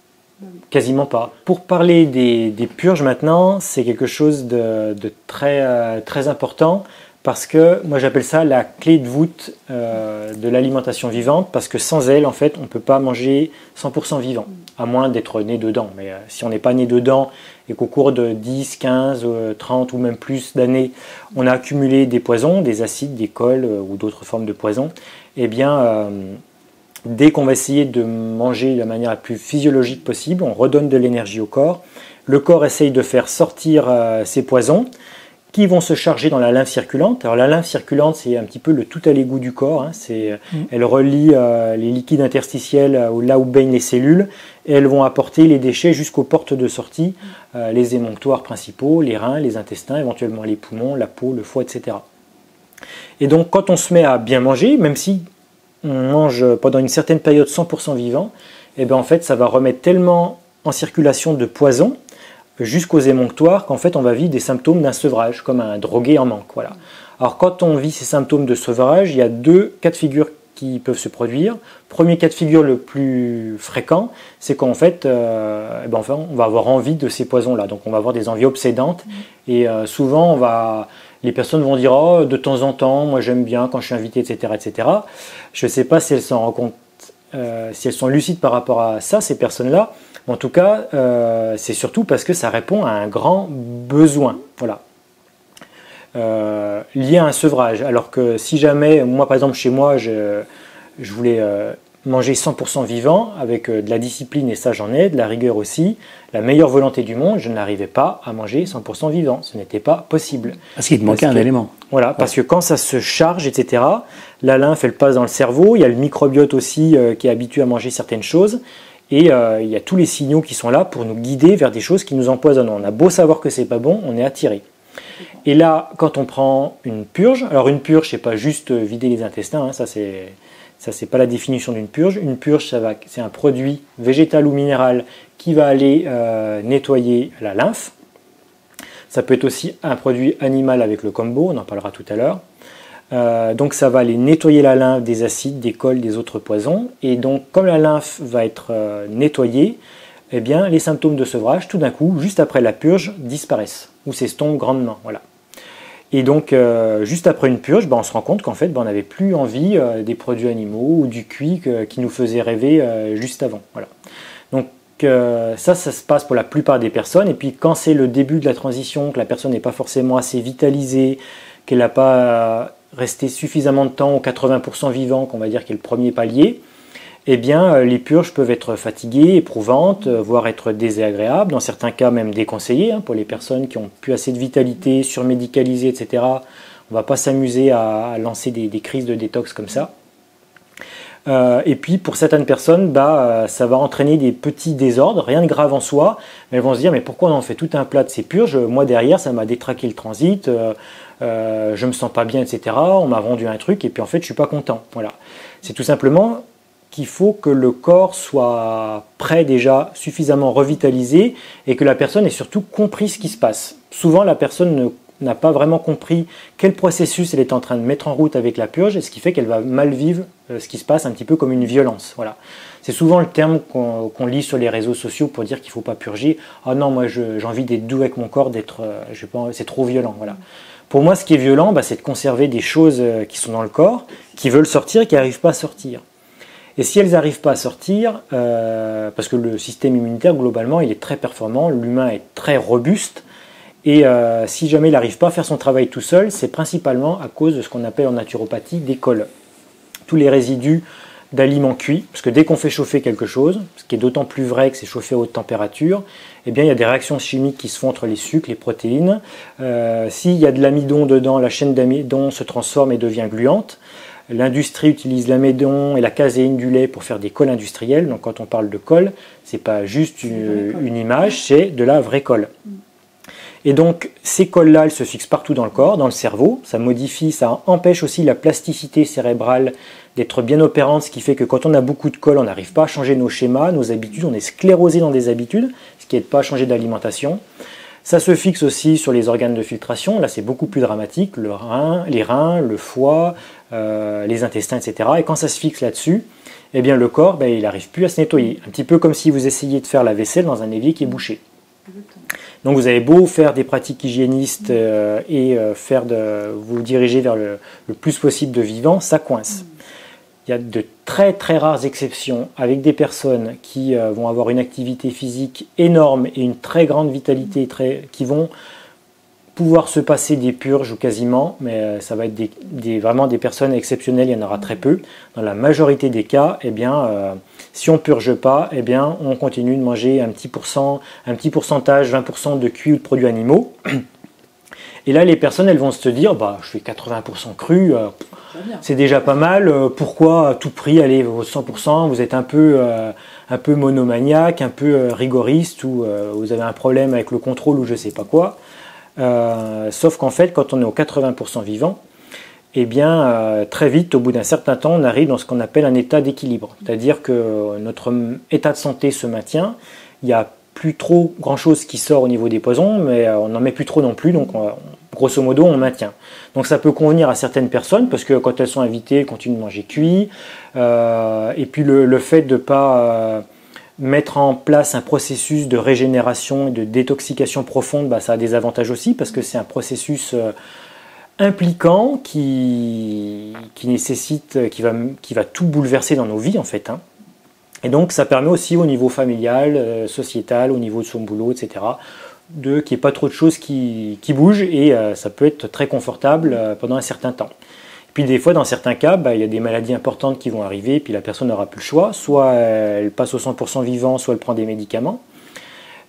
quasiment pas. Pour parler des purges maintenant, c'est quelque chose de très, très important parce que moi j'appelle ça la clé de voûte de l'alimentation vivante, parce que sans elle, en fait, on ne peut pas manger 100% vivant, à moins d'être né dedans. Mais si on n'est pas né dedans et qu'au cours de 10, 15, 30 ou même plus d'années, on a accumulé des poisons, des acides, des cols ou d'autres formes de poisons, eh bien, dès qu'on va essayer de manger de la manière la plus physiologique possible, on redonne de l'énergie au corps. Le corps essaye de faire sortir ces poisons, qui vont se charger dans la lymphe circulante. Alors la lymphe circulante, c'est un petit peu le tout à l'égout du corps. Elle relie les liquides interstitiels là où baignent les cellules, et elles vont apporter les déchets jusqu'aux portes de sortie, les émonctoires principaux, les reins, les intestins, éventuellement les poumons, la peau, le foie, etc. Et donc quand on se met à bien manger, même si on mange pendant une certaine période 100% vivant, et bien en fait ça va remettre tellement en circulation de poison jusqu'aux émonctoires qu'en fait on va vivre des symptômes d'un sevrage, comme un drogué en manque. Voilà. Alors quand on vit ces symptômes de sevrage, il y a deux cas de figure qui peuvent se produire. Premier cas de figure le plus fréquent, c'est qu'en fait, on va avoir envie de ces poisons-là. Donc on va avoir des envies obsédantes et souvent les personnes vont dire « Oh, de temps en temps, moi j'aime bien quand je suis invité, etc. etc. » Je ne sais pas si elles s'en rendent compte, si elles sont lucides par rapport à ça, ces personnes-là. En tout cas, c'est surtout parce que ça répond à un grand besoin, voilà, lié à un sevrage. Alors que si jamais, moi par exemple chez moi, je voulais manger 100% vivant avec de la discipline, et ça j'en ai, de la rigueur aussi, la meilleure volonté du monde, je n'arrivais pas à manger 100% vivant, ce n'était pas possible. Parce qu'il te manquait un élément. Voilà, parce que quand ça se charge, etc., la lymphe elle passe dans le cerveau, il y a le microbiote aussi qui est habitué à manger certaines choses. Et il y a tous les signaux qui sont là pour nous guider vers des choses qui nous empoisonnent. On a beau savoir que c'est pas bon, on est attiré. Et là, quand on prend une purge, alors une purge, c'est pas juste vider les intestins, ça c'est pas la définition d'une purge. Une purge, c'est un produit végétal ou minéral qui va aller nettoyer la lymphe. Ça peut être aussi un produit animal avec le combo, on en parlera tout à l'heure. Donc ça va aller nettoyer la lymphe des acides, des cols, des autres poisons. Et donc comme la lymphe va être nettoyée, eh bien, les symptômes de sevrage, tout d'un coup, juste après la purge, disparaissent ou s'estompent grandement. Voilà. Et donc juste après une purge, on se rend compte qu'en fait on n'avait plus envie des produits animaux ou du cuit qui nous faisait rêver juste avant. Voilà. Donc ça se passe pour la plupart des personnes. Et puis quand c'est le début de la transition, que la personne n'est pas forcément assez vitalisée, qu'elle n'a pas resté suffisamment de temps aux 80% vivant, qu'on va dire qui est le premier palier, eh bien les purges peuvent être fatiguées, éprouvantes, voire être désagréables, dans certains cas même déconseillées, hein, pour les personnes qui ont plus assez de vitalité, surmédicalisées, etc. On ne va pas s'amuser à lancer des crises de détox comme ça. Et puis pour certaines personnes, ça va entraîner des petits désordres, rien de grave en soi, mais elles vont se dire mais pourquoi on en fait tout un plat de ces purges, moi derrière ça m'a détraqué le transit, je me sens pas bien, etc. On m'a vendu un truc et puis en fait je suis pas content. Voilà. C'est tout simplement qu'il faut que le corps soit prêt déjà, suffisamment revitalisé et que la personne ait surtout compris ce qui se passe. Souvent la personne n'a pas vraiment compris quel processus elle est en train de mettre en route avec la purge, et ce qui fait qu'elle va mal vivre ce qui se passe un petit peu comme une violence. Voilà. C'est souvent le terme qu'on lit sur les réseaux sociaux pour dire qu'il ne faut pas purger. « Ah non, moi j'ai envie d'être doux avec mon corps, c'est trop violent. » Voilà. Pour moi, ce qui est violent, c'est de conserver des choses qui sont dans le corps, qui veulent sortir et qui n'arrivent pas à sortir. Et si elles n'arrivent pas à sortir, parce que le système immunitaire, globalement, il est très performant, l'humain est très robuste, et si jamais il n'arrive pas à faire son travail tout seul, c'est principalement à cause de ce qu'on appelle en naturopathie des cols. Tous les résidus d'aliments cuits, parce que dès qu'on fait chauffer quelque chose, ce qui est d'autant plus vrai que c'est chauffé à haute température, eh bien il y a des réactions chimiques qui se font entre les sucres, les protéines. S'il y a de l'amidon dedans, la chaîne d'amidon se transforme et devient gluante. L'industrie utilise l'amidon et la caséine du lait pour faire des cols industriels. Donc quand on parle de colle, c'est pas juste une image, c'est de la vraie colle. Et donc ces cols-là, elles se fixent partout dans le corps, dans le cerveau. Ça modifie, ça empêche aussi la plasticité cérébrale d'être bien opérante, ce qui fait que quand on a beaucoup de colle, on n'arrive pas à changer nos schémas, nos habitudes, on est sclérosé dans des habitudes, ce qui n'aide pas à changer d'alimentation. Ça se fixe aussi sur les organes de filtration, là c'est beaucoup plus dramatique, les reins, le foie, les intestins, etc. Et quand ça se fixe là-dessus, eh bien le corps, il n'arrive plus à se nettoyer. Un petit peu comme si vous essayiez de faire la vaisselle dans un évier qui est bouché. Donc vous avez beau faire des pratiques hygiénistes et vous diriger vers le plus possible de vivant, ça coince. Il y a de très très rares exceptions avec des personnes qui vont avoir une activité physique énorme et une très grande vitalité, qui vont pouvoir se passer des purges ou quasiment, mais ça va être vraiment des personnes exceptionnelles, il y en aura très peu. Dans la majorité des cas, eh bien, si on ne purge pas, eh bien, on continue de manger un petit pourcentage, 20% de cuits ou de produits animaux. Et là, les personnes, elles vont se dire, je fais 80% cru, c'est déjà pas mal, pourquoi à tout prix aller au 100%, vous êtes un peu monomaniaque, un peu rigoriste, ou vous avez un problème avec le contrôle ou je sais pas quoi. Sauf qu'en fait, quand on est au 80% vivant, eh bien, très vite, au bout d'un certain temps, on arrive dans ce qu'on appelle un état d'équilibre. C'est-à-dire que notre état de santé se maintient, il n'y a plus trop grand-chose qui sort au niveau des poisons, mais on n'en met plus trop non plus, donc grosso modo, on maintient. Donc ça peut convenir à certaines personnes, parce que quand elles sont invitées, elles continuent de manger cuit, et puis le fait de ne pas mettre en place un processus de régénération et de détoxication profonde, ça a des avantages aussi, parce que c'est un processus impliquant qui nécessite, qui va tout bouleverser dans nos vies en fait. Et donc ça permet aussi au niveau familial, sociétal, au niveau de son boulot, etc., qu'il n'y ait pas trop de choses qui bougent, et ça peut être très confortable pendant un certain temps. Puis des fois, dans certains cas, il y a des maladies importantes qui vont arriver, puis la personne n'aura plus le choix. Soit elle passe au 100% vivant, soit elle prend des médicaments.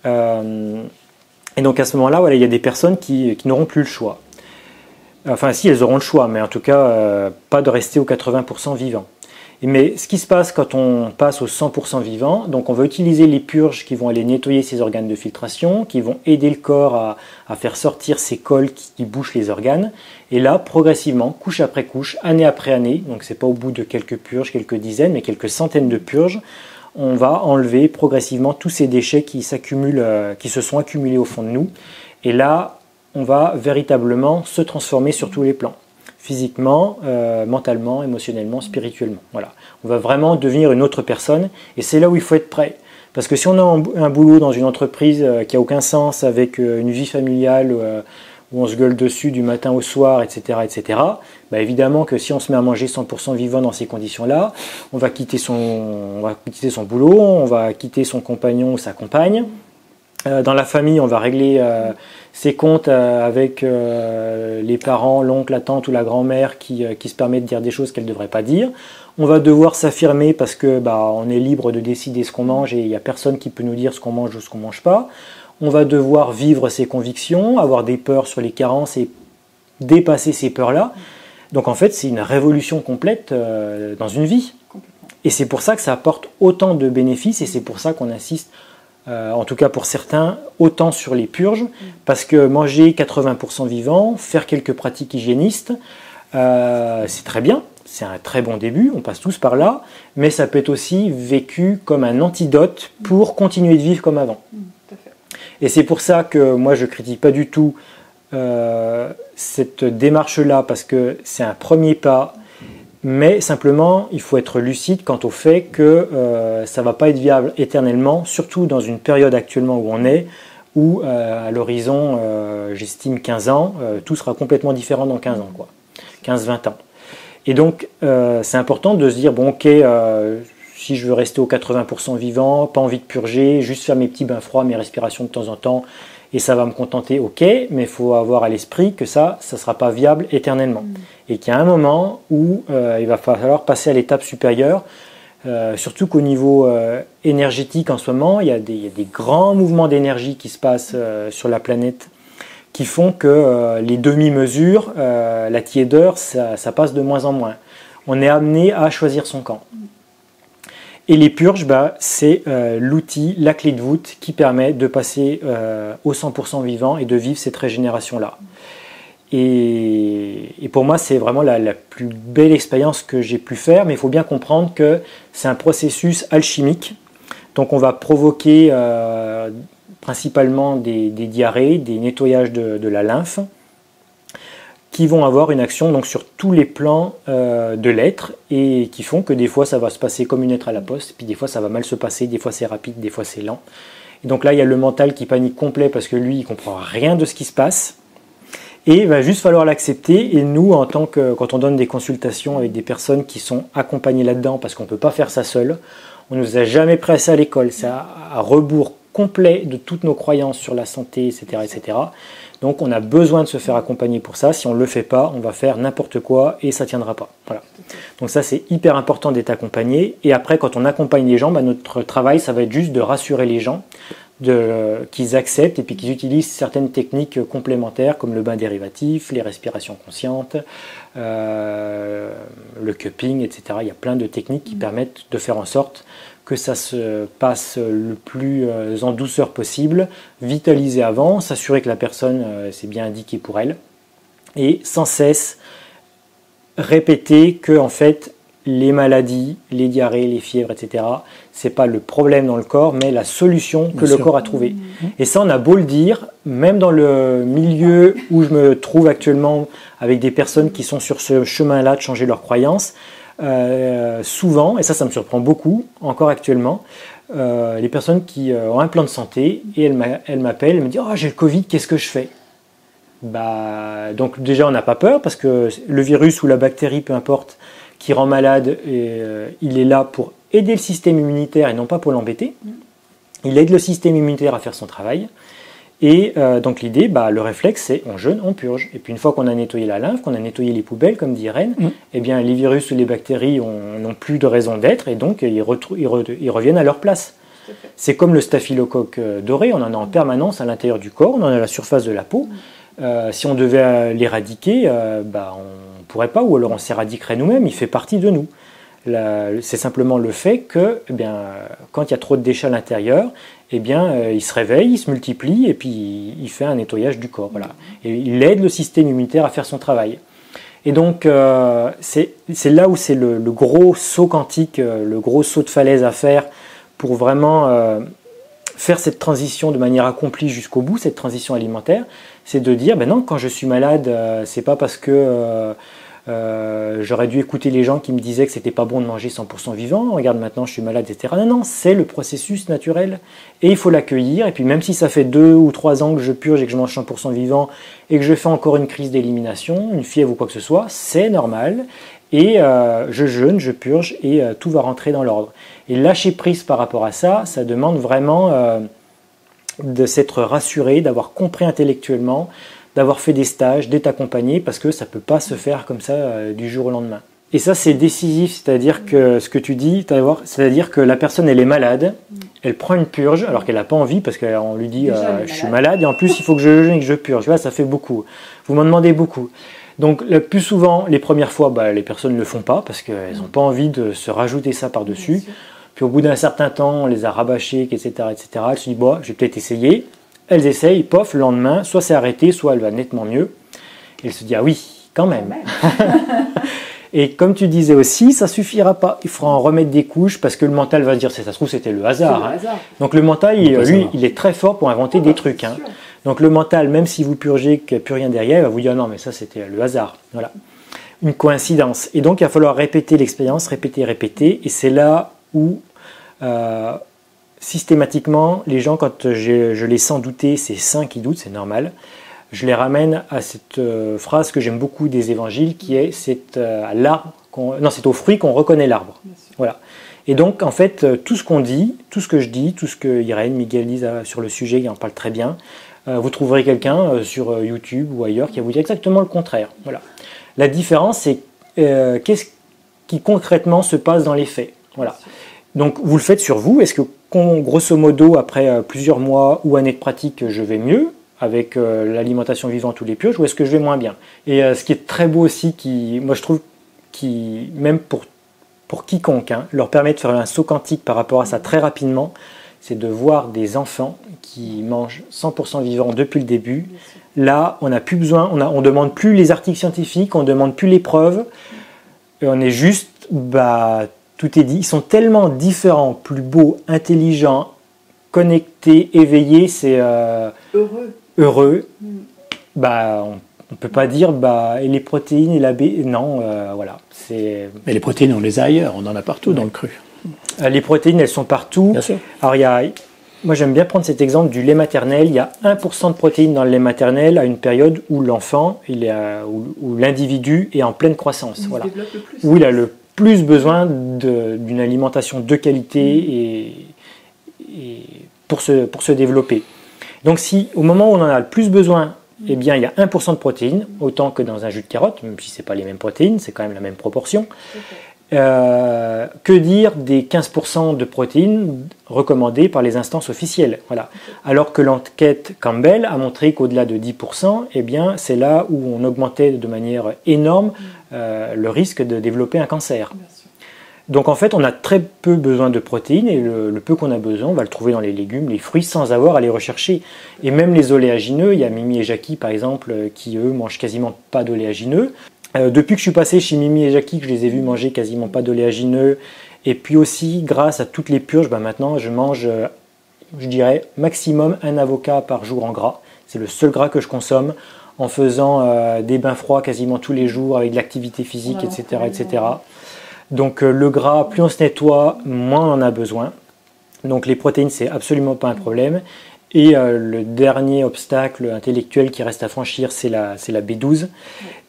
Et donc à ce moment-là, il y a des personnes qui n'auront plus le choix. Enfin, si, elles auront le choix, mais en tout cas, pas de rester au 80% vivant. Mais ce qui se passe quand on passe au 100% vivant, donc on va utiliser les purges qui vont aller nettoyer ces organes de filtration, qui vont aider le corps à faire sortir ces cols qui bouchent les organes. Et là, progressivement, couche après couche, année après année, donc c'est pas au bout de quelques purges, quelques dizaines, mais quelques centaines de purges, on va enlever progressivement tous ces déchets qui se sont accumulés au fond de nous. Et là, on va véritablement se transformer sur tous les plans. Physiquement, mentalement, émotionnellement, spirituellement. Voilà. On va vraiment devenir une autre personne, et c'est là où il faut être prêt. Parce que si on a un boulot dans une entreprise qui n'a aucun sens, avec une vie familiale où on se gueule dessus du matin au soir, etc., etc., bah évidemment que si on se met à manger 100% vivant dans ces conditions-là, on va quitter son boulot, on va quitter son compagnon ou sa compagne. Dans la famille, on va régler ses comptes avec les parents, l'oncle, la tante ou la grand-mère qui se permet de dire des choses qu'elle ne devrait pas dire. On va devoir s'affirmer parce que on est libre de décider ce qu'on mange et il n'y a personne qui peut nous dire ce qu'on mange ou ce qu'on ne mange pas. On va devoir vivre ses convictions, avoir des peurs sur les carences et dépasser ces peurs-là. Donc en fait, c'est une révolution complète dans une vie. Et c'est pour ça que ça apporte autant de bénéfices et c'est pour ça qu'on insiste, en tout cas pour certains, autant sur les purges. Parce que manger 80% vivant, faire quelques pratiques hygiénistes, c'est très bien. C'est un très bon début, on passe tous par là. Mais ça peut être aussi vécu comme un antidote pour continuer de vivre comme avant. Et c'est pour ça que moi je ne critique pas du tout cette démarche-là parce que c'est un premier pas, mais simplement il faut être lucide quant au fait que ça ne va pas être viable éternellement, surtout dans une période actuellement où on est, où à l'horizon, j'estime 15 ans, tout sera complètement différent dans 15 ans, 15-20 ans. Et donc c'est important de se dire, bon ok, si je veux rester aux 80% vivant, pas envie de purger, juste faire mes petits bains froids, mes respirations de temps en temps, et ça va me contenter, ok, mais il faut avoir à l'esprit que ça ne sera pas viable éternellement. Et qu'il y a un moment où il va falloir passer à l'étape supérieure, surtout qu'au niveau énergétique en ce moment, il y a des grands mouvements d'énergie qui se passent sur la planète qui font que les demi-mesures, la tiédeur, ça passe de moins en moins. On est amené à choisir son camp. Et les purges, c'est l'outil, la clé de voûte qui permet de passer au 100% vivant et de vivre cette régénération-là. Et pour moi, c'est vraiment la plus belle expérience que j'ai pu faire, mais il faut bien comprendre que c'est un processus alchimique. Donc on va provoquer principalement des diarrhées, des nettoyages de la lymphe, qui vont avoir une action donc, sur tous les plans de l'être et qui font que des fois ça va se passer comme une lettre à la poste, puis des fois ça va mal se passer, des fois c'est rapide, des fois c'est lent. Et donc là il y a le mental qui panique complet parce que lui il ne comprend rien de ce qui se passe et il va juste falloir l'accepter. Et nous quand on donne des consultations avec des personnes qui sont accompagnées là-dedans parce qu'on ne peut pas faire ça seul, on ne nous a jamais pris à ça à l'école, c'est à rebours complet de toutes nos croyances sur la santé, etc., etc. Donc on a besoin de se faire accompagner pour ça. Si on ne le fait pas, on va faire n'importe quoi et ça ne tiendra pas. Voilà. Donc ça c'est hyper important d'être accompagné. Et après quand on accompagne les gens, notre travail ça va être juste de rassurer les gens, qu'ils acceptent et puis qu'ils utilisent certaines techniques complémentaires comme le bain dérivatif, les respirations conscientes, le cupping, etc. Il y a plein de techniques qui permettent de faire en sorte que ça se passe le plus en douceur possible, vitaliser avant, s'assurer que la personne c'est bien indiqué pour elle, et sans cesse répéter que en fait les maladies, les diarrhées, les fièvres, etc., c'est pas le problème dans le corps, mais la solution que le corps a trouvée. Et ça, on a beau le dire, même dans le milieu où je me trouve actuellement avec des personnes qui sont sur ce chemin-là de changer leurs croyances, souvent, et ça me surprend beaucoup, encore actuellement, les personnes qui ont un plan de santé et elles m'appellent, elles me disent « Oh, j'ai le Covid, qu'est-ce que je fais ?» Donc déjà, on n'a pas peur parce que le virus ou la bactérie, peu importe, qui rend malade, il est là pour aider le système immunitaire et non pas pour l'embêter. Il aide le système immunitaire à faire son travail. Et donc l'idée, le réflexe, c'est on jeûne, on purge. Et puis une fois qu'on a nettoyé la lymphe, qu'on a nettoyé les poubelles, comme dit Irène, eh bien les virus ou les bactéries n'ont plus de raison d'être et donc ils reviennent à leur place. C'est comme le staphylocoque doré, on en a en permanence à l'intérieur du corps, on en a à la surface de la peau. Si on devait l'éradiquer, on ne pourrait pas, ou alors on s'éradiquerait nous-mêmes, il fait partie de nous. C'est simplement le fait que quand il y a trop de déchets à l'intérieur, il se réveille, il se multiplie et puis il fait un nettoyage du corps. Voilà. Et il aide le système immunitaire à faire son travail. Et donc c'est là où c'est le gros saut quantique, le gros saut de falaise à faire pour vraiment faire cette transition de manière accomplie jusqu'au bout, cette transition alimentaire, c'est de dire non, quand je suis malade, c'est pas parce que J'aurais dû écouter les gens qui me disaient que c'était pas bon de manger 100% vivant. Regarde, maintenant je suis malade, etc. Non, non, c'est le processus naturel et il faut l'accueillir. Et puis même si ça fait 2 ou 3 ans que je purge et que je mange 100% vivant et que je fais encore une crise d'élimination, une fièvre ou quoi que ce soit, c'est normal. Et je jeûne, je purge et tout va rentrer dans l'ordre. Et lâcher prise par rapport à ça, ça demande vraiment de s'être rassuré, d'avoir compris intellectuellement, d'avoir fait des stages, d'être accompagné, parce que ça ne peut pas se faire comme ça du jour au lendemain. Et ça, c'est décisif, c'est-à-dire que ce que tu dis, c'est-à-dire que la personne, elle est malade, elle prend une purge, alors qu'elle n'a pas envie, parce qu'on lui dit je suis malade, et en plus, il faut que je jeûne et que je purge. Là, ça fait beaucoup. Vous m'en demandez beaucoup. Donc, le plus souvent, les premières fois, les personnes ne le font pas, parce qu'elles n'ont pas envie de se rajouter ça par-dessus. Puis au bout d'un certain temps, on les a rabâchées, etc., etc. Elles se disent, bon, je vais peut-être essayer. Elles essayent, pof, le lendemain, soit c'est arrêté, soit elle va nettement mieux. Et elle se dit, ah oui, quand même. Et comme tu disais aussi, ça suffira pas. Il faudra en remettre des couches parce que le mental va se dire, ça se trouve, c'était le hasard. Hein. Donc le mental, lui, il est très fort pour inventer des trucs. Hein. Donc le mental, même si vous purgez, qu'il n'y a plus rien derrière, il va vous dire, non, mais ça, c'était le hasard. Voilà. Une coïncidence. Et donc, il va falloir répéter l'expérience, répéter. Et c'est là où systématiquement, les gens, quand je les sens douter, c'est sain qui doutent, c'est normal, je les ramène à cette phrase que j'aime beaucoup des évangiles, qui est c'est au fruit qu'on reconnaît l'arbre. Voilà. Et donc, en fait, tout ce qu'on dit, tout ce que je dis, tout ce que Irène, Miguel disent sur le sujet, ils en parlent très bien, vous trouverez quelqu'un sur YouTube ou ailleurs qui va vous dire exactement le contraire. Voilà. La différence, c'est qu'est-ce qui concrètement se passe dans les faits. Voilà. Donc, vous le faites sur vous. Est-ce que, grosso modo, après plusieurs mois ou années de pratique, je vais mieux avec l'alimentation vivante ou les purges, ou est-ce que je vais moins bien? Et ce qui est très beau aussi, moi je trouve, même pour quiconque, leur permet de faire un saut quantique par rapport à ça très rapidement, c'est de voir des enfants qui mangent 100% vivant depuis le début. Là, on n'a plus besoin, on ne demande plus les articles scientifiques, on ne demande plus les preuves, et on est juste, tout est dit. Ils sont tellement différents, plus beaux, intelligents, connectés, éveillés, c'est heureux. On ne peut pas dire et les protéines et la B. Non, voilà. Mais les protéines, on les a ailleurs, on en a partout dans le cru. Les protéines, elles sont partout. Bien sûr. Alors, moi, j'aime bien prendre cet exemple du lait maternel. Il y a 1% de protéines dans le lait maternel à une période où l'enfant, où l'individu est en pleine croissance. Voilà. Où il a le plus besoin d'une alimentation de qualité et pour se développer. Donc si au moment où on en a le plus besoin, eh bien, il y a 1% de protéines, autant que dans un jus de carotte, même si ce n'est pas les mêmes protéines, c'est quand même la même proportion. Que dire des 15% de protéines recommandées par les instances officielles, voilà. Alors que l'enquête Campbell a montré qu'au-delà de 10%, eh bien, c'est là où on augmentait de manière énorme le risque de développer un cancer. Donc en fait, on a très peu besoin de protéines et le peu qu'on a besoin, on va le trouver dans les légumes, les fruits, sans avoir à les rechercher. Et même les oléagineux, il y a Mimi et Jackie par exemple, qui eux mangent quasiment pas d'oléagineux. Depuis que je suis passé chez Mimi et Jackie, que je les ai vus manger quasiment pas d'oléagineux, et puis aussi grâce à toutes les purges, maintenant je mange, je dirais, maximum un avocat par jour en gras. C'est le seul gras que je consomme en faisant des bains froids quasiment tous les jours avec de l'activité physique, etc., etc. Donc le gras, plus on se nettoie, moins on en a besoin. Donc les protéines, c'est absolument pas un problème. Et le dernier obstacle intellectuel qui reste à franchir, c'est la B12.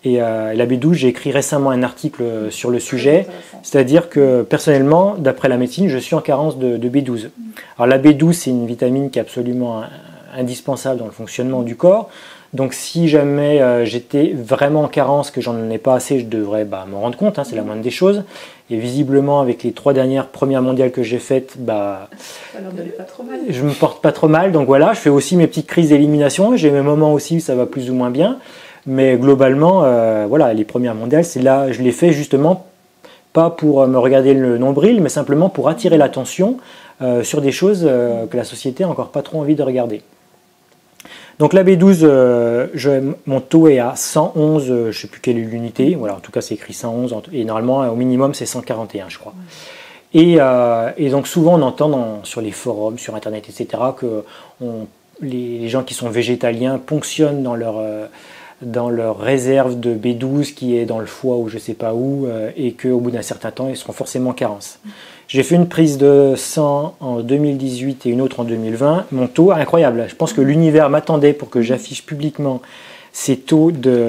Et la B12, j'ai écrit récemment un article sur le sujet. C'est-à-dire que personnellement, d'après la médecine, je suis en carence de B12. Alors la B12, c'est une vitamine qui est absolument indispensable dans le fonctionnement du corps. Donc si jamais j'étais vraiment en carence, que j'en ai pas assez, je devrais m'en rendre compte, c'est la moindre des choses. Et visiblement, avec les 3 dernières premières mondiales que j'ai faites, je me porte pas trop mal. Donc voilà, je fais aussi mes petites crises d'élimination. J'ai mes moments aussi où ça va plus ou moins bien. Mais globalement, voilà, les premières mondiales, c'est là, je les fais justement pas pour me regarder le nombril, mais simplement pour attirer l'attention sur des choses que la société n'a encore pas trop envie de regarder. Donc la B12, mon taux est à 111, je ne sais plus quelle est l'unité, voilà, en tout cas c'est écrit 111, et normalement au minimum c'est 141 je crois. Et donc souvent on entend sur les forums, sur internet, etc. que les gens qui sont végétaliens ponctionnent dans dans leur réserve de B12 qui est dans le foie ou je ne sais pas où, et qu'au bout d'un certain temps, ils seront forcément en carence. J'ai fait une prise de sang en 2018 et une autre en 2020. Mon taux, incroyable. Je pense que l'univers m'attendait pour que j'affiche publiquement ces taux de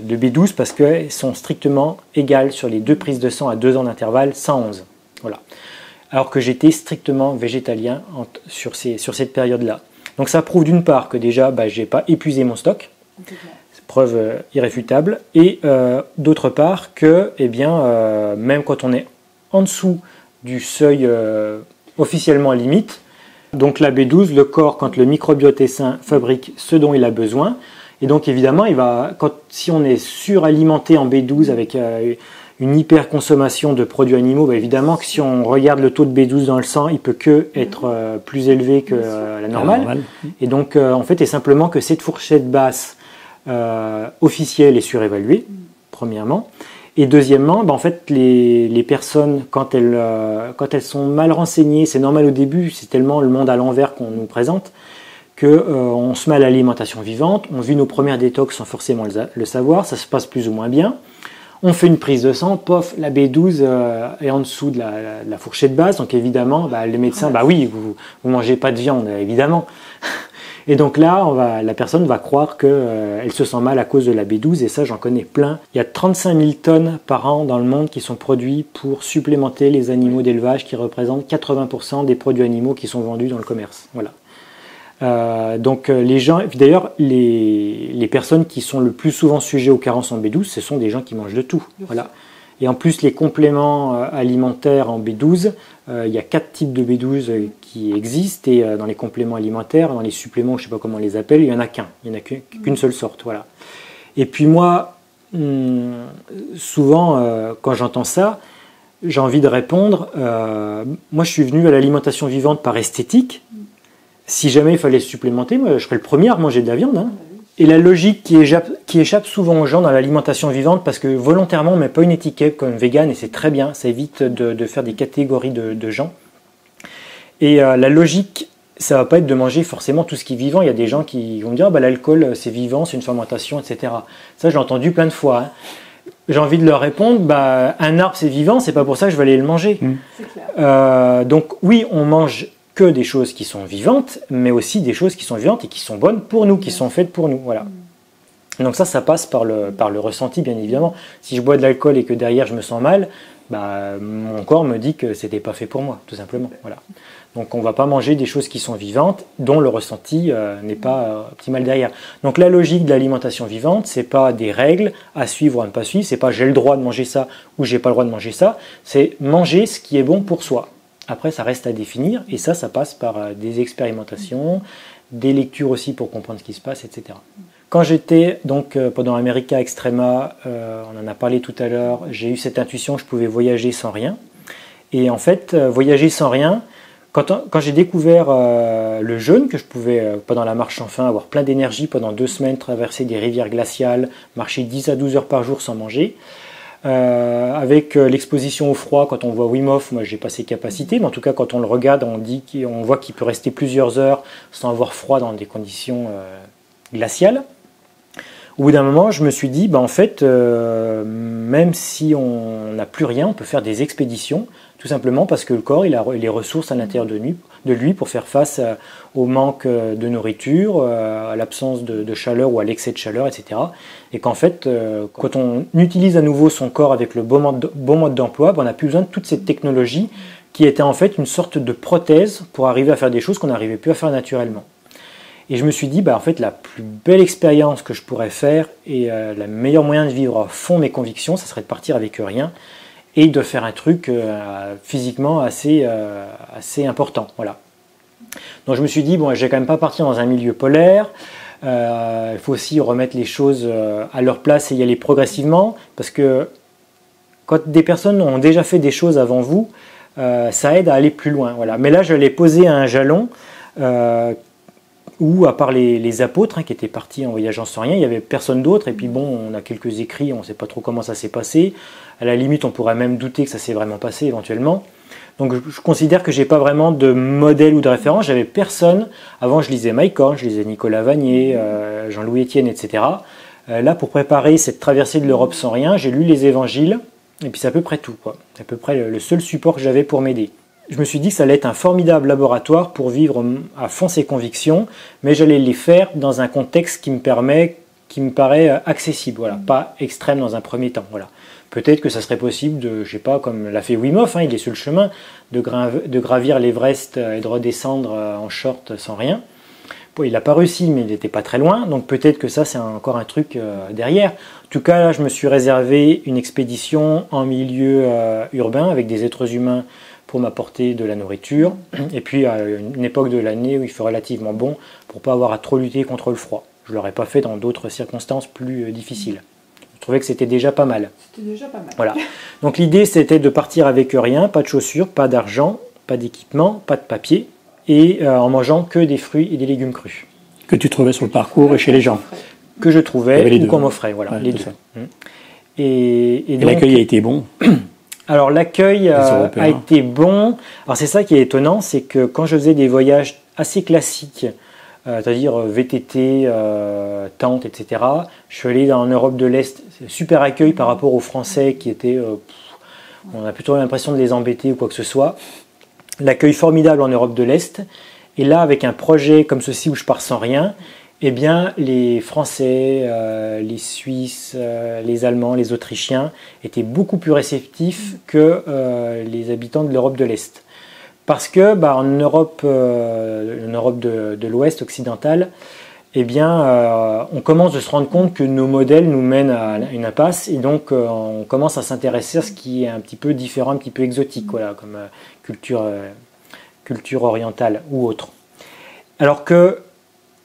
B12 parce qu'ils sont strictement égaux sur les 2 prises de sang à 2 ans d'intervalle, 111. Voilà. Alors que j'étais strictement végétalien sur cette période-là. Donc ça prouve d'une part que déjà, je n'ai pas épuisé mon stock, preuve irréfutable, et d'autre part que, même quand on est en dessous du seuil officiellement à limite, donc la B12, le corps, quand le microbiote est sain, fabrique ce dont il a besoin, et donc évidemment, si on est suralimenté en B12 avec une hyperconsommation de produits animaux, évidemment que si on regarde le taux de B12 dans le sang, il peut que être plus élevé que la normale. Et donc en fait, c'est simplement que cette fourchette basse officielle est surévaluée, premièrement. Et deuxièmement, en fait, les personnes, quand elles sont mal renseignées, c'est normal au début, c'est tellement le monde à l'envers qu'on nous présente, qu'on se met à l'alimentation vivante, on vit nos premières détox sans forcément le savoir, ça se passe plus ou moins bien. On fait une prise de sang, pof, la B12 est en dessous de la fourchette basse, donc évidemment, les médecins, oui, vous mangez pas de viande, évidemment. Et donc là, la personne va croire qu'elle se sent mal à cause de la B12, et ça, j'en connais plein. Il y a 35 000 tonnes par an dans le monde qui sont produits pour supplémenter les animaux d'élevage, qui représentent 80% des produits animaux qui sont vendus dans le commerce. Voilà. Donc les gens, d'ailleurs, les personnes qui sont le plus souvent sujets aux carences en B12, ce sont des gens qui mangent de tout. Voilà. Et en plus, les compléments alimentaires en B12, il y a 4 types de B12 qui existent, et dans les compléments alimentaires, dans les suppléments, je ne sais pas comment on les appelle, il n'y en a qu'un, il n'y en a qu'une seule sorte. Voilà. Et puis moi, souvent, quand j'entends ça, j'ai envie de répondre, moi je suis venu à l'alimentation vivante par esthétique. Si jamais il fallait supplémenter, moi, je serais le premier à manger de la viande. Hein. Et la logique qui échappe souvent aux gens dans l'alimentation vivante, parce que volontairement on ne met pas une étiquette comme vegan, et c'est très bien, ça évite de faire des catégories de gens. Et la logique, ça ne va pas être de manger forcément tout ce qui est vivant. Il y a des gens qui vont me dire l'alcool c'est vivant, c'est une fermentation, etc. Ça, je l'ai entendu plein de fois. Hein. J'ai envie de leur répondre, un arbre c'est vivant, c'est pas pour ça que je vais aller le manger. C'est clair. Donc oui, on mange que des choses qui sont vivantes, mais aussi des choses qui sont vivantes et qui sont bonnes pour nous, qui sont faites pour nous. Voilà. Donc ça passe par le ressenti, bien évidemment. Si je bois de l'alcool et que derrière je me sens mal, mon corps me dit que c'était pas fait pour moi, tout simplement. Voilà. Donc on ne va pas manger des choses qui sont vivantes, dont le ressenti n'est pas optimal derrière. Donc la logique de l'alimentation vivante, c'est pas des règles à suivre ou à ne pas suivre, c'est pas j'ai le droit de manger ça ou j'ai pas le droit de manger ça, c'est manger ce qui est bon pour soi. Après, ça reste à définir, et ça passe par des expérimentations, des lectures aussi pour comprendre ce qui se passe, etc. Quand j'étais donc pendant America Extrema, on en a parlé tout à l'heure, j'ai eu cette intuition que je pouvais voyager sans rien. Et en fait, voyager sans rien, quand j'ai découvert le jeûne, que je pouvais, pendant la marche sans fin, avoir plein d'énergie pendant 2 semaines, traverser des rivières glaciales, marcher 10 à 12 heures par jour sans manger, avec l'exposition au froid, quand on voit Wim Hof, moi j'ai pas ces capacités, mais en tout cas quand on le regarde, on voit qu'il peut rester plusieurs heures sans avoir froid dans des conditions glaciales. Au bout d'un moment, je me suis dit, en fait, même si on n'a plus rien, on peut faire des expéditions, tout simplement parce que le corps il a les ressources à l'intérieur de lui pour faire face au manque de nourriture, à l'absence de chaleur ou à l'excès de chaleur, etc. Et qu'en fait, quand on utilise à nouveau son corps avec le bon mode d'emploi, on n'a plus besoin de toute cette technologie qui était en fait une sorte de prothèse pour arriver à faire des choses qu'on n'arrivait plus à faire naturellement. Et je me suis dit, en fait, la plus belle expérience que je pourrais faire et le meilleur moyen de vivre à fond mes convictions, ça serait de partir avec rien et de faire un truc physiquement assez important. Voilà. Donc je me suis dit, je vais quand même pas partir dans un milieu polaire. Il faut aussi remettre les choses à leur place et y aller progressivement, parce que quand des personnes ont déjà fait des choses avant vous, ça aide à aller plus loin. Voilà. Mais là, je l'ai posé à un jalon où, à part les apôtres qui étaient partis en voyageant sans rien, il n'y avait personne d'autre. Et puis on a quelques écrits, on ne sait pas trop comment ça s'est passé. À la limite, on pourrait même douter que ça s'est vraiment passé éventuellement. Donc je considère que je n'ai pas vraiment de modèle ou de référence. J'avais personne. Avant, je lisais Mike Horn, je lisais Nicolas Vanier, Jean-Louis Etienne, etc. Là, pour préparer cette traversée de l'Europe sans rien, j'ai lu les évangiles, et puis c'est à peu près tout, quoi. C'est à peu près le seul support que j'avais pour m'aider. Je me suis dit que ça allait être un formidable laboratoire pour vivre à fond ces convictions, mais j'allais les faire dans un contexte qui me paraît accessible, voilà, pas extrême dans un premier temps. Voilà. Peut-être que ça serait possible de, je sais pas, comme l'a fait Wim Hof, il est sur le chemin, de gravir l'Everest et de redescendre en short sans rien. Bon, il n'a pas réussi, mais il n'était pas très loin, donc peut-être que ça c'est encore un truc derrière. En tout cas, là, je me suis réservé une expédition en milieu urbain avec des êtres humains pour m'apporter de la nourriture, et puis à une époque de l'année où il fait relativement bon pour ne pas avoir à trop lutter contre le froid. Je ne l'aurais pas fait dans d'autres circonstances plus difficiles. Je trouvais que c'était déjà pas mal. C'était déjà pas mal. Voilà. Donc l'idée c'était de partir avec rien, pas de chaussures, pas d'argent, pas d'équipement, pas de papier, et en mangeant que des fruits et des légumes crus. Que tu trouvais sur le parcours et chez les gens. Que je trouvais ou deux. qu'on m'offrait, voilà, Ouais, les deux. ça. Et donc, l'accueil a été bon. Alors l'accueil a été bon. Alors c'est ça qui est étonnant, c'est que quand je faisais des voyages assez classiques, c'est-à-dire VTT, tente, etc., je suis allé en Europe de l'Est, super accueil par rapport aux Français qui étaient, on a plutôt l'impression de les embêter ou quoi que ce soit. L'accueil formidable en Europe de l'Est. Et là, avec un projet comme ceci où je pars sans rien, eh bien, les Français, les Suisses, les Allemands, les Autrichiens étaient beaucoup plus réceptifs que les habitants de l'Europe de l'Est. Parce que en Europe de l'Ouest occidentale, eh bien, on commence de se rendre compte que nos modèles nous mènent à une impasse, et donc on commence à s'intéresser à ce qui est un petit peu différent, un petit peu exotique, voilà, comme culture orientale ou autre. Alors que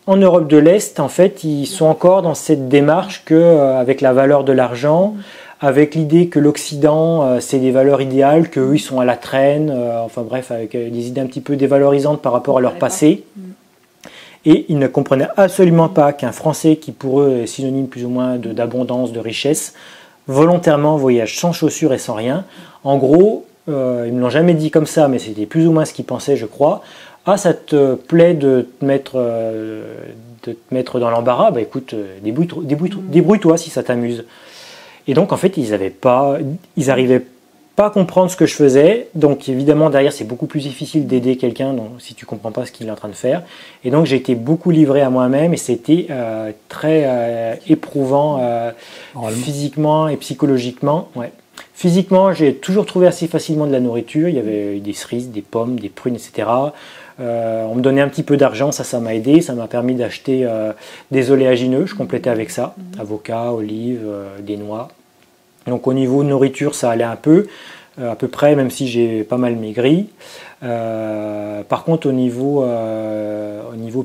en Europe de l'Est, en fait, ils sont encore dans cette démarche avec la valeur de l'argent, avec l'idée que l'Occident, c'est des valeurs idéales, qu'eux, ils sont à la traîne, enfin bref, avec des idées un petit peu dévalorisantes par rapport à leur passé. Et ils ne comprenaient absolument pas qu'un Français, qui pour eux est synonyme plus ou moins d'abondance, de richesse, volontairement voyage sans chaussures et sans rien. En gros, ils ne me l'ont jamais dit comme ça, mais c'était plus ou moins ce qu'ils pensaient, je crois. Ah, ça te plaît de te mettre dans l'embarras, écoute, débrouille-toi si ça t'amuse. Et donc en fait, ils n'arrivaient pas à comprendre ce que je faisais. Donc évidemment, derrière, c'est beaucoup plus difficile d'aider quelqu'un si tu ne comprends pas ce qu'il est en train de faire. Et donc j'ai été beaucoup livré à moi-même, et c'était très éprouvant physiquement et psychologiquement. Ouais. Physiquement, j'ai toujours trouvé assez facilement de la nourriture. Il y avait des cerises, des pommes, des prunes, etc. On me donnait un petit peu d'argent, ça m'a aidé. Ça m'a permis d'acheter des oléagineux. Je complétais avec ça. Avocats, olives, des noix. Donc au niveau nourriture, ça allait un peu, à peu près, même si j'ai pas mal maigri. Par contre, au niveau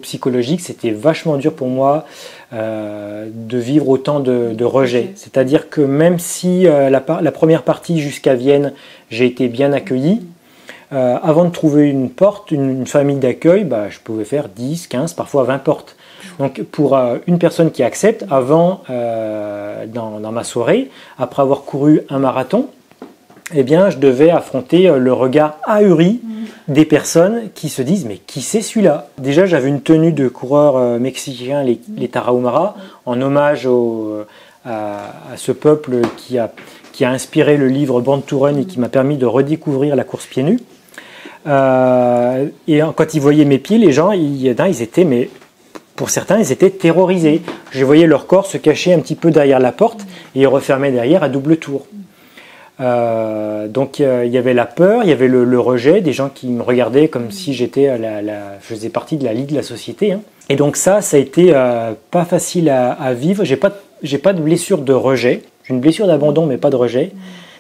psychologique, c'était vachement dur pour moi de vivre autant de rejet. C'est-à-dire que même si la première partie jusqu'à Vienne, j'ai été bien accueilli, avant de trouver une porte, une famille d'accueil, je pouvais faire 10, 15, parfois 20 portes. Donc pour une personne qui accepte, avant, dans ma soirée, après avoir couru un marathon, eh bien, je devais affronter le regard ahuri des personnes qui se disent « mais qui c'est celui-là ?» Déjà, j'avais une tenue de coureur mexicain, les Tarahumara, en hommage à ce peuple qui a inspiré le livre Born to Run et qui m'a permis de redécouvrir la course pieds nus. Et quand ils voyaient mes pieds, les gens, ils étaient, mais pour certains, ils étaient terrorisés. Je voyais leur corps se cacher un petit peu derrière la porte et ils refermaient derrière à double tour. Donc il y avait la peur, il y avait le rejet, des gens qui me regardaient comme si je faisais partie de la ligue de la société. Et donc ça a été pas facile à vivre. J'ai pas de blessure de rejet. J'ai une blessure d'abandon, mais pas de rejet.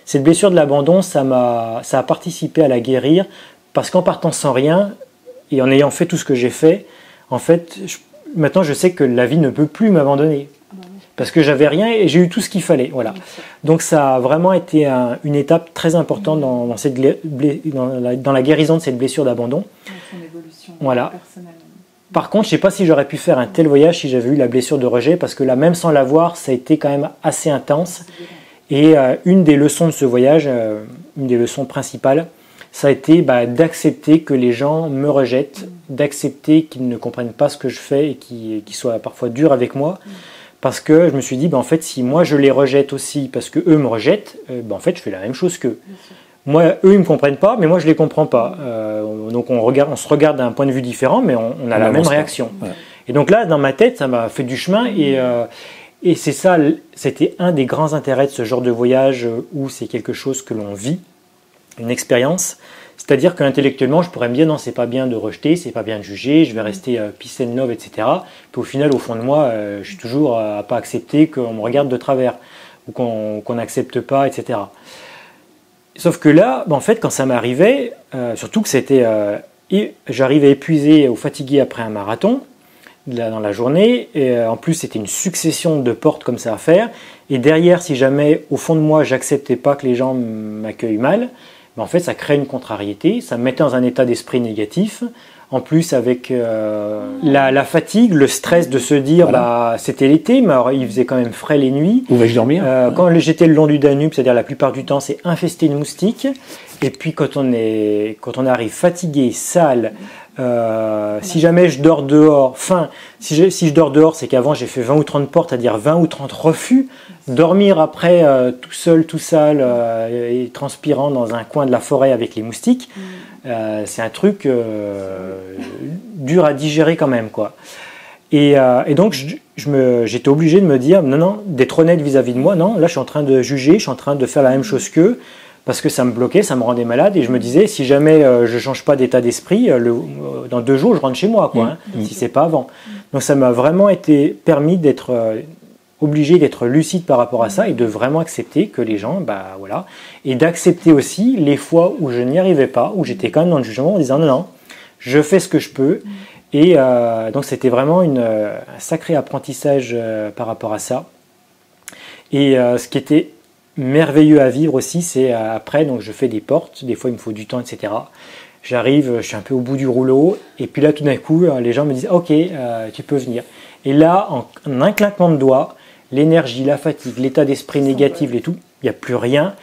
Cette blessure de l'abandon, ça a participé à la guérir, parce qu'en partant sans rien et en ayant fait tout ce que j'ai fait, en fait, maintenant je sais que la vie ne peut plus m'abandonner. Parce que j'avais rien et j'ai eu tout ce qu'il fallait. Voilà. Donc ça a vraiment été une étape très importante dans la guérison de cette blessure d'abandon. Son évolution voilà. personnelle. Par contre, je ne sais pas si j'aurais pu faire un tel voyage si j'avais eu la blessure de rejet, parce que là, même sans l'avoir, ça a été quand même assez intense. Et une des leçons de ce voyage, une des leçons principales, ça a été d'accepter que les gens me rejettent, d'accepter qu'ils ne comprennent pas ce que je fais et qu'ils soient parfois durs avec moi. parce que je me suis dit, en fait, si moi je les rejette aussi, parce qu'eux me rejettent, en fait, je fais la même chose qu'eux. Moi, eux, ils ne me comprennent pas, mais moi, je ne les comprends pas. Donc, on se regarde d'un point de vue différent, mais on a la même réaction. Ouais. Et donc là, dans ma tête, ça m'a fait du chemin. Et c'est ça, c'était un des grands intérêts de ce genre de voyage où c'est quelque chose que l'on vit, une expérience. C'est-à-dire qu'intellectuellement, je pourrais me dire, non, c'est pas bien de rejeter, c'est pas bien de juger, je vais rester peace and love, etc. Puis au final, au fond de moi, je suis toujours à pas accepter qu'on me regarde de travers ou qu'on n'accepte pas, etc. Sauf que là, en fait, quand ça m'arrivait, surtout que c'était, j'arrivais épuisé ou fatigué après un marathon dans la journée, et en plus c'était une succession de portes comme ça à faire, et derrière, si jamais au fond de moi j'acceptais pas que les gens m'accueillent mal, en fait ça crée une contrariété, ça me mettait dans un état d'esprit négatif. En plus, avec la fatigue, le stress de se dire, voilà. C'était l'été, mais alors, il faisait quand même frais les nuits. Où vais-je dormir Quand j'étais le long du Danube, c'est-à-dire la plupart du temps, c'est infesté de moustiques. Et puis, quand on arrive fatigué, sale, si jamais je dors dehors, si je dors dehors, c'est qu'avant j'ai fait 20 ou 30 portes, c'est-à-dire 20 ou 30 refus. Dormir après, tout seul, tout sale, et transpirant dans un coin de la forêt avec les moustiques, c'est un truc dur à digérer quand même, quoi. Et donc j'étais obligé de me dire non, d'être honnête vis-à-vis de moi. Non, là je suis en train de juger, je suis en train de faire la même chose qu'eux, parce que ça me bloquait, ça me rendait malade. Et je me disais, si jamais je ne change pas d'état d'esprit, dans 2 jours je rentre chez moi, quoi, si c'est pas avant. Donc ça m'a vraiment été permis d'être obligé d'être lucide par rapport à ça et de vraiment accepter que les gens, voilà, et d'accepter aussi les fois où je n'y arrivais pas, où j'étais quand même dans le jugement en disant non, je fais ce que je peux. Et donc c'était vraiment un sacré apprentissage par rapport à ça. Et ce qui était merveilleux à vivre aussi, c'est après, donc je fais des portes, des fois il me faut du temps, etc. J'arrive, je suis un peu au bout du rouleau, et puis là tout d'un coup, les gens me disent ok, tu peux venir. Et là, en un claquement de doigts, l'énergie, la fatigue, l'état d'esprit négatif et tout, il n'y a plus rien.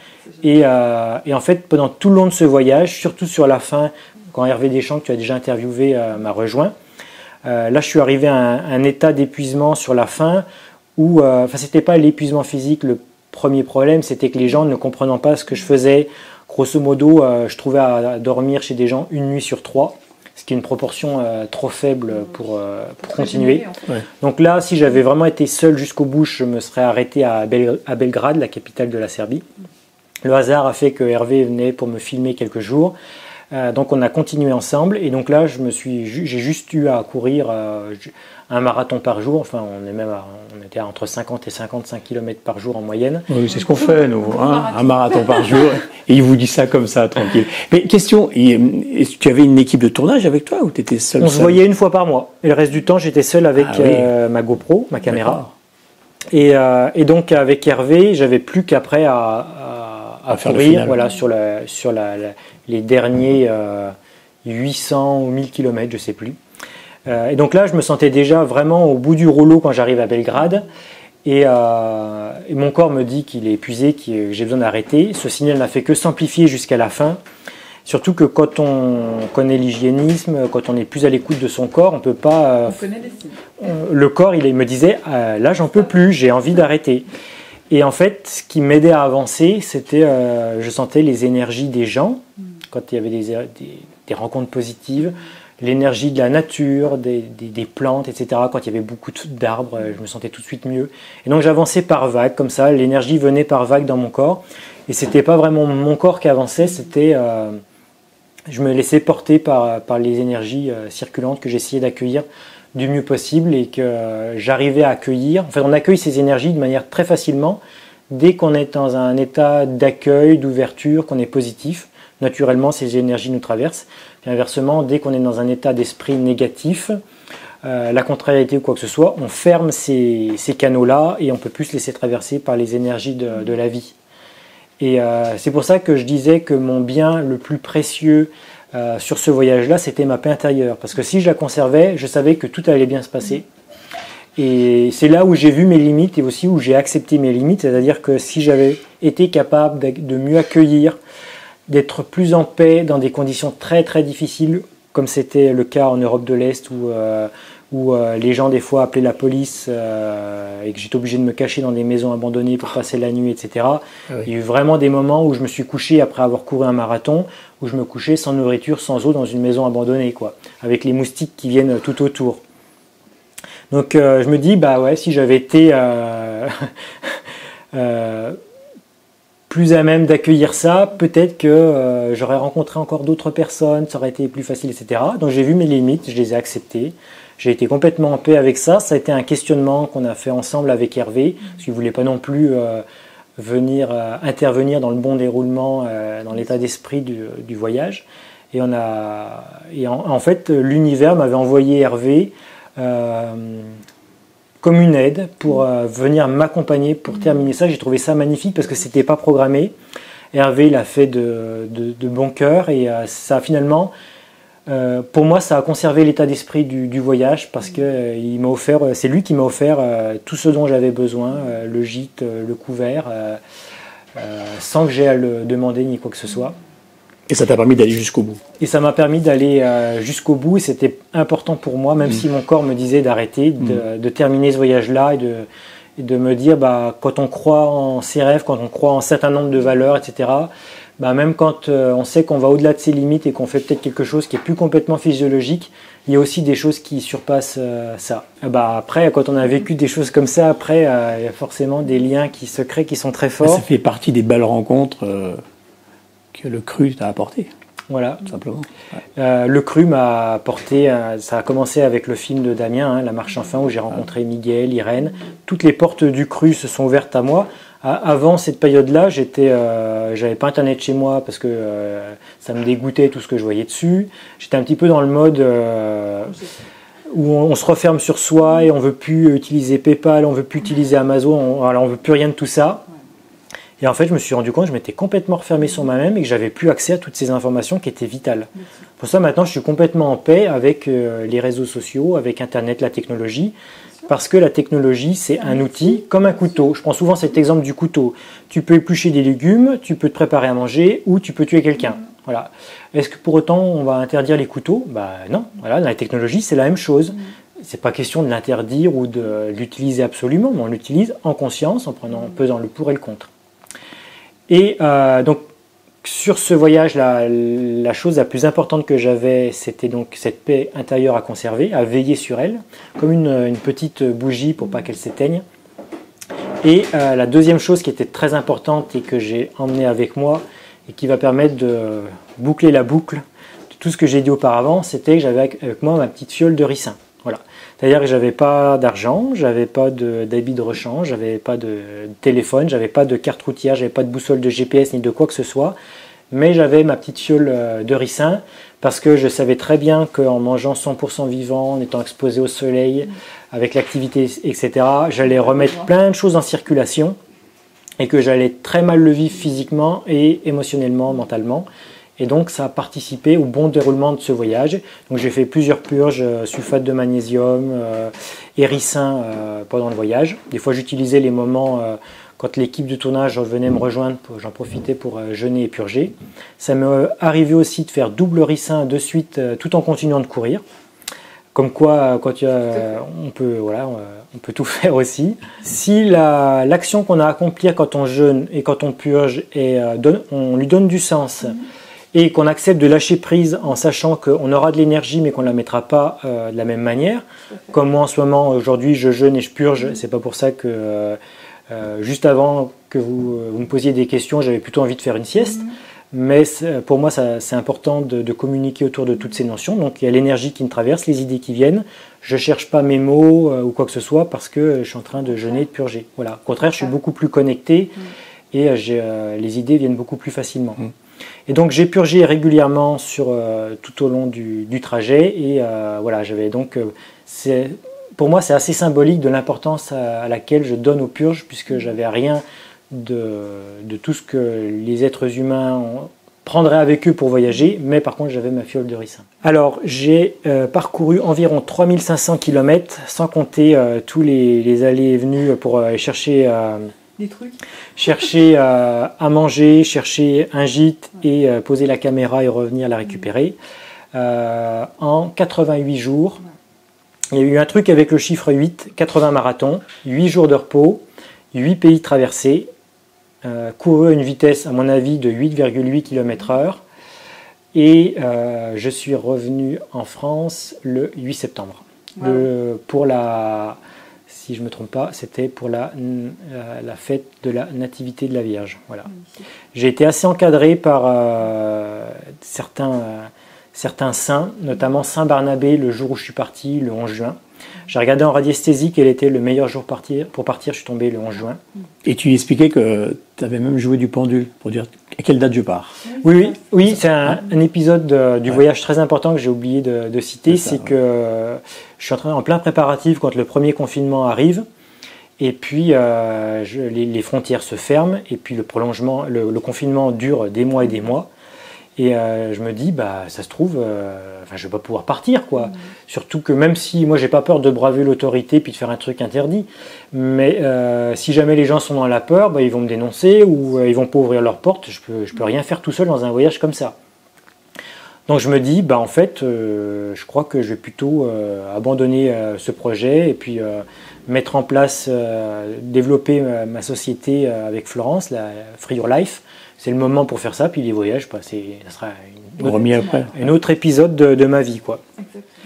Et en fait, pendant tout le long de ce voyage, surtout sur la fin, quand Hervé Deschamps, que tu as déjà interviewé, m'a rejoint, là je suis arrivé à un état d'épuisement sur la fin où, c'était pas l'épuisement physique le premier problème, c'était que les gens ne comprenant pas ce que je faisais, grosso modo, je trouvais à dormir chez des gens 1 nuit sur 3. Ce qui est une proportion trop faible pour continuer. Ouais. Donc là, si j'avais vraiment été seul jusqu'au bout, je me serais arrêté à Belgrade, la capitale de la Serbie. Le hasard a fait que Hervé venait pour me filmer quelques jours. Donc on a continué ensemble. Et donc là, j'ai juste eu à courir un marathon par jour. Enfin, on était entre 50 et 55 km par jour en moyenne. Oui, c'est ce qu'on fait, nous. Un marathon par jour. Et il vous dit ça comme ça, tranquille. Mais question, est-ce que tu avais une équipe de tournage avec toi ou tu étais seul? On se voyait 1 fois par mois. Et le reste du temps, j'étais seul avec ma GoPro, ma caméra. Et donc, avec Hervé, j'avais plus qu'après à courir voilà, sur les derniers 800 ou 1000 km, je ne sais plus. Et donc là, je me sentais déjà vraiment au bout du rouleau quand j'arrive à Belgrade. Et mon corps me dit qu'il est épuisé, que j'ai besoin d'arrêter. Ce signal n'a fait que s'amplifier jusqu'à la fin. Surtout que quand on connaît l'hygiénisme, quand on est plus à l'écoute de son corps, on ne peut pas... on connaît les signes. Le corps, il me disait, là, j'en peux plus, j'ai envie d'arrêter. Et en fait, ce qui m'aidait à avancer, c'était, je sentais les énergies des gens, quand il y avait des rencontres positives, l'énergie de la nature, des plantes, etc. Quand il y avait beaucoup d'arbres, je me sentais tout de suite mieux. Et donc j'avançais par vagues, comme ça, l'énergie venait par vagues dans mon corps. Et c'était pas vraiment mon corps qui avançait, c'était... je me laissais porter par les énergies circulantes que j'essayais d'accueillir du mieux possible et que j'arrivais à accueillir. En fait, on accueille ces énergies de manière très facilement dès qu'on est dans un état d'accueil, d'ouverture, qu'on est positif. Naturellement, ces énergies nous traversent. Et inversement, dès qu'on est dans un état d'esprit négatif, la contrariété ou quoi que ce soit, on ferme ces canaux-là et on ne peut plus se laisser traverser par les énergies de la vie. Et c'est pour ça que je disais que mon bien le plus précieux sur ce voyage-là, c'était ma paix intérieure. Parce que si je la conservais, je savais que tout allait bien se passer. Et c'est là où j'ai vu mes limites et aussi où j'ai accepté mes limites. C'est-à-dire que si j'avais été capable de mieux accueillir, d'être plus en paix dans des conditions très très difficiles, comme c'était le cas en Europe de l'Est où les gens des fois appelaient la police et que j'étais obligé de me cacher dans des maisons abandonnées pour passer la nuit, etc. Oui. Il y a eu vraiment des moments où je me suis couché après avoir couru un marathon, où je me couchais sans nourriture, sans eau dans une maison abandonnée, quoi, avec les moustiques qui viennent tout autour. Donc je me dis, bah ouais, si j'avais été plus à même d'accueillir ça, peut-être que j'aurais rencontré encore d'autres personnes, ça aurait été plus facile, etc. Donc j'ai vu mes limites, je les ai acceptées. J'ai été complètement en paix avec ça. Ça a été un questionnement qu'on a fait ensemble avec Hervé, parce qu'il ne voulait pas non plus venir intervenir dans le bon déroulement, dans l'état d'esprit du voyage. Et en fait, l'univers m'avait envoyé Hervé comme une aide pour venir m'accompagner pour terminer ça. J'ai trouvé ça magnifique parce que ce n'était pas programmé. Hervé l'a fait de bon cœur et ça a finalement... pour moi, ça a conservé l'état d'esprit du voyage parce que c'est lui qui m'a offert tout ce dont j'avais besoin, le gîte, le couvert, sans que j'aie à le demander ni quoi que ce soit. Et ça t'a permis d'aller jusqu'au bout. Et ça m'a permis d'aller jusqu'au bout et c'était important pour moi, même si mon corps me disait d'arrêter, de terminer ce voyage-là et de me dire, bah, quand on croit en ses rêves, quand on croit en un certain nombre de valeurs, etc., bah, même quand on sait qu'on va au-delà de ses limites et qu'on fait peut-être quelque chose qui est plus complètement physiologique, il y a aussi des choses qui surpassent ça. Bah, après, quand on a vécu des choses comme ça, après, il y a forcément des liens qui se créent, qui sont très forts. Ça fait partie des belles rencontres que le cru t'a apporté. Voilà. Tout simplement. Le cru m'a apporté, ça a commencé avec le film de Damien, La Marche Enfin, où j'ai rencontré Miguel, Irène. Toutes les portes du cru se sont ouvertes à moi. Avant cette période-là, j'avais pas internet chez moi parce que ça me dégoûtait tout ce que je voyais dessus. J'étais un petit peu dans le mode où on se referme sur soi et on veut plus utiliser PayPal, on veut plus utiliser Amazon, on veut plus rien de tout ça. Et en fait, je me suis rendu compte que je m'étais complètement refermé sur moi-même et que j'avais plus accès à toutes ces informations qui étaient vitales. Pour ça, maintenant, je suis complètement en paix avec les réseaux sociaux, avec Internet, la technologie. Parce que la technologie, c'est un outil comme un couteau. Je prends souvent cet exemple du couteau. Tu peux éplucher des légumes, tu peux te préparer à manger ou tu peux tuer quelqu'un. Voilà. Est-ce que pour autant on va interdire les couteaux? Bah non. Voilà, dans la technologie, c'est la même chose. C'est pas question de l'interdire ou de l'utiliser absolument, mais on l'utilise en conscience, en pesant le pour et le contre. Et donc sur ce voyage, la chose la plus importante que j'avais, c'était donc cette paix intérieure à conserver, à veiller sur elle, comme une petite bougie pour pas qu'elle s'éteigne. Et la deuxième chose qui était très importante et que j'ai emmenée avec moi et qui va permettre de boucler la boucle de tout ce que j'ai dit auparavant, c'était que j'avais avec moi ma petite fiole de ricin. Voilà. C'est-à-dire que j'avais pas d'argent, j'avais pas d'habit de rechange, j'avais pas de téléphone, j'avais pas de carte routière, j'avais pas de boussole de GPS ni de quoi que ce soit, mais j'avais ma petite fiole de ricin parce que je savais très bien qu'en mangeant 100% vivant, en étant exposé au soleil, avec l'activité, etc., j'allais remettre plein de choses en circulation et que j'allais très mal le vivre physiquement et émotionnellement, mentalement. Et donc ça a participé au bon déroulement de ce voyage. Donc j'ai fait plusieurs purges, sulfate de magnésium et ricin pendant le voyage. Des fois j'utilisais les moments quand l'équipe de tournage venait me rejoindre, j'en profitais pour jeûner et purger. Ça m'est arrivé aussi de faire double ricin de suite tout en continuant de courir. Comme quoi, on peut tout faire aussi. Si l'action qu'on a à accomplir quand on jeûne et quand on purge, on lui donne du sens, et qu'on accepte de lâcher prise en sachant qu'on aura de l'énergie mais qu'on ne la mettra pas de la même manière. Comme moi en ce moment, aujourd'hui, je jeûne et je purge. C'est pas pour ça que juste avant que vous me posiez des questions, j'avais plutôt envie de faire une sieste. Mais pour moi, c'est important de communiquer autour de toutes ces notions. Donc il y a l'énergie qui me traverse, les idées qui viennent. Je ne cherche pas mes mots ou quoi que ce soit parce que je suis en train de jeûner et de purger. Voilà. Au contraire, je suis beaucoup plus connecté et les idées viennent beaucoup plus facilement. Et donc j'ai purgé régulièrement tout au long du trajet et voilà, j'avais donc pour moi c'est assez symbolique de l'importance à laquelle je donne aux purges puisque j'avais rien de tout ce que les êtres humains prendraient avec eux pour voyager, mais par contre j'avais ma fiole de ricin. Alors j'ai parcouru environ 3500 km sans compter tous les allées et venues pour aller chercher à manger, chercher un gîte et poser la caméra et revenir la récupérer. En 88 jours, Il y a eu un truc avec le chiffre 8, 80 marathons, 8 jours de repos, 8 pays traversés, couru à une vitesse, à mon avis, de 8,8 km/h. Et je suis revenu en France le 8 septembre. Pour la, si je ne me trompe pas, c'était pour la fête de la Nativité de la Vierge. Voilà. J'ai été assez encadré par certains saints, notamment Saint Barnabé, le jour où je suis parti, le 11 juin. J'ai regardé en radiesthésie quel était le meilleur jour pour partir, je suis tombé le 11 juin. Et tu expliquais que tu avais même joué du pendule pour dire à quelle date je pars. Oui, c'est un épisode du voyage très important que j'ai oublié de citer, c'est que je suis en plein préparatif quand le premier confinement arrive, et puis les frontières se ferment, et puis le confinement dure des mois et des mois. Et je me dis, ça se trouve, je ne vais pas pouvoir partir, quoi. Surtout que même si, moi, j'ai pas peur de braver l'autorité puis de faire un truc interdit, mais si jamais les gens sont dans la peur, ils vont me dénoncer ou ils vont pas ouvrir leurs portes. Je peux rien faire tout seul dans un voyage comme ça. Donc je me dis, en fait, je crois que je vais plutôt abandonner ce projet et puis mettre en place, développer ma société avec Florence, la Free Your Life. C'est le moment pour faire ça, puis les voyages, ça sera un autre épisode de ma vie, quoi.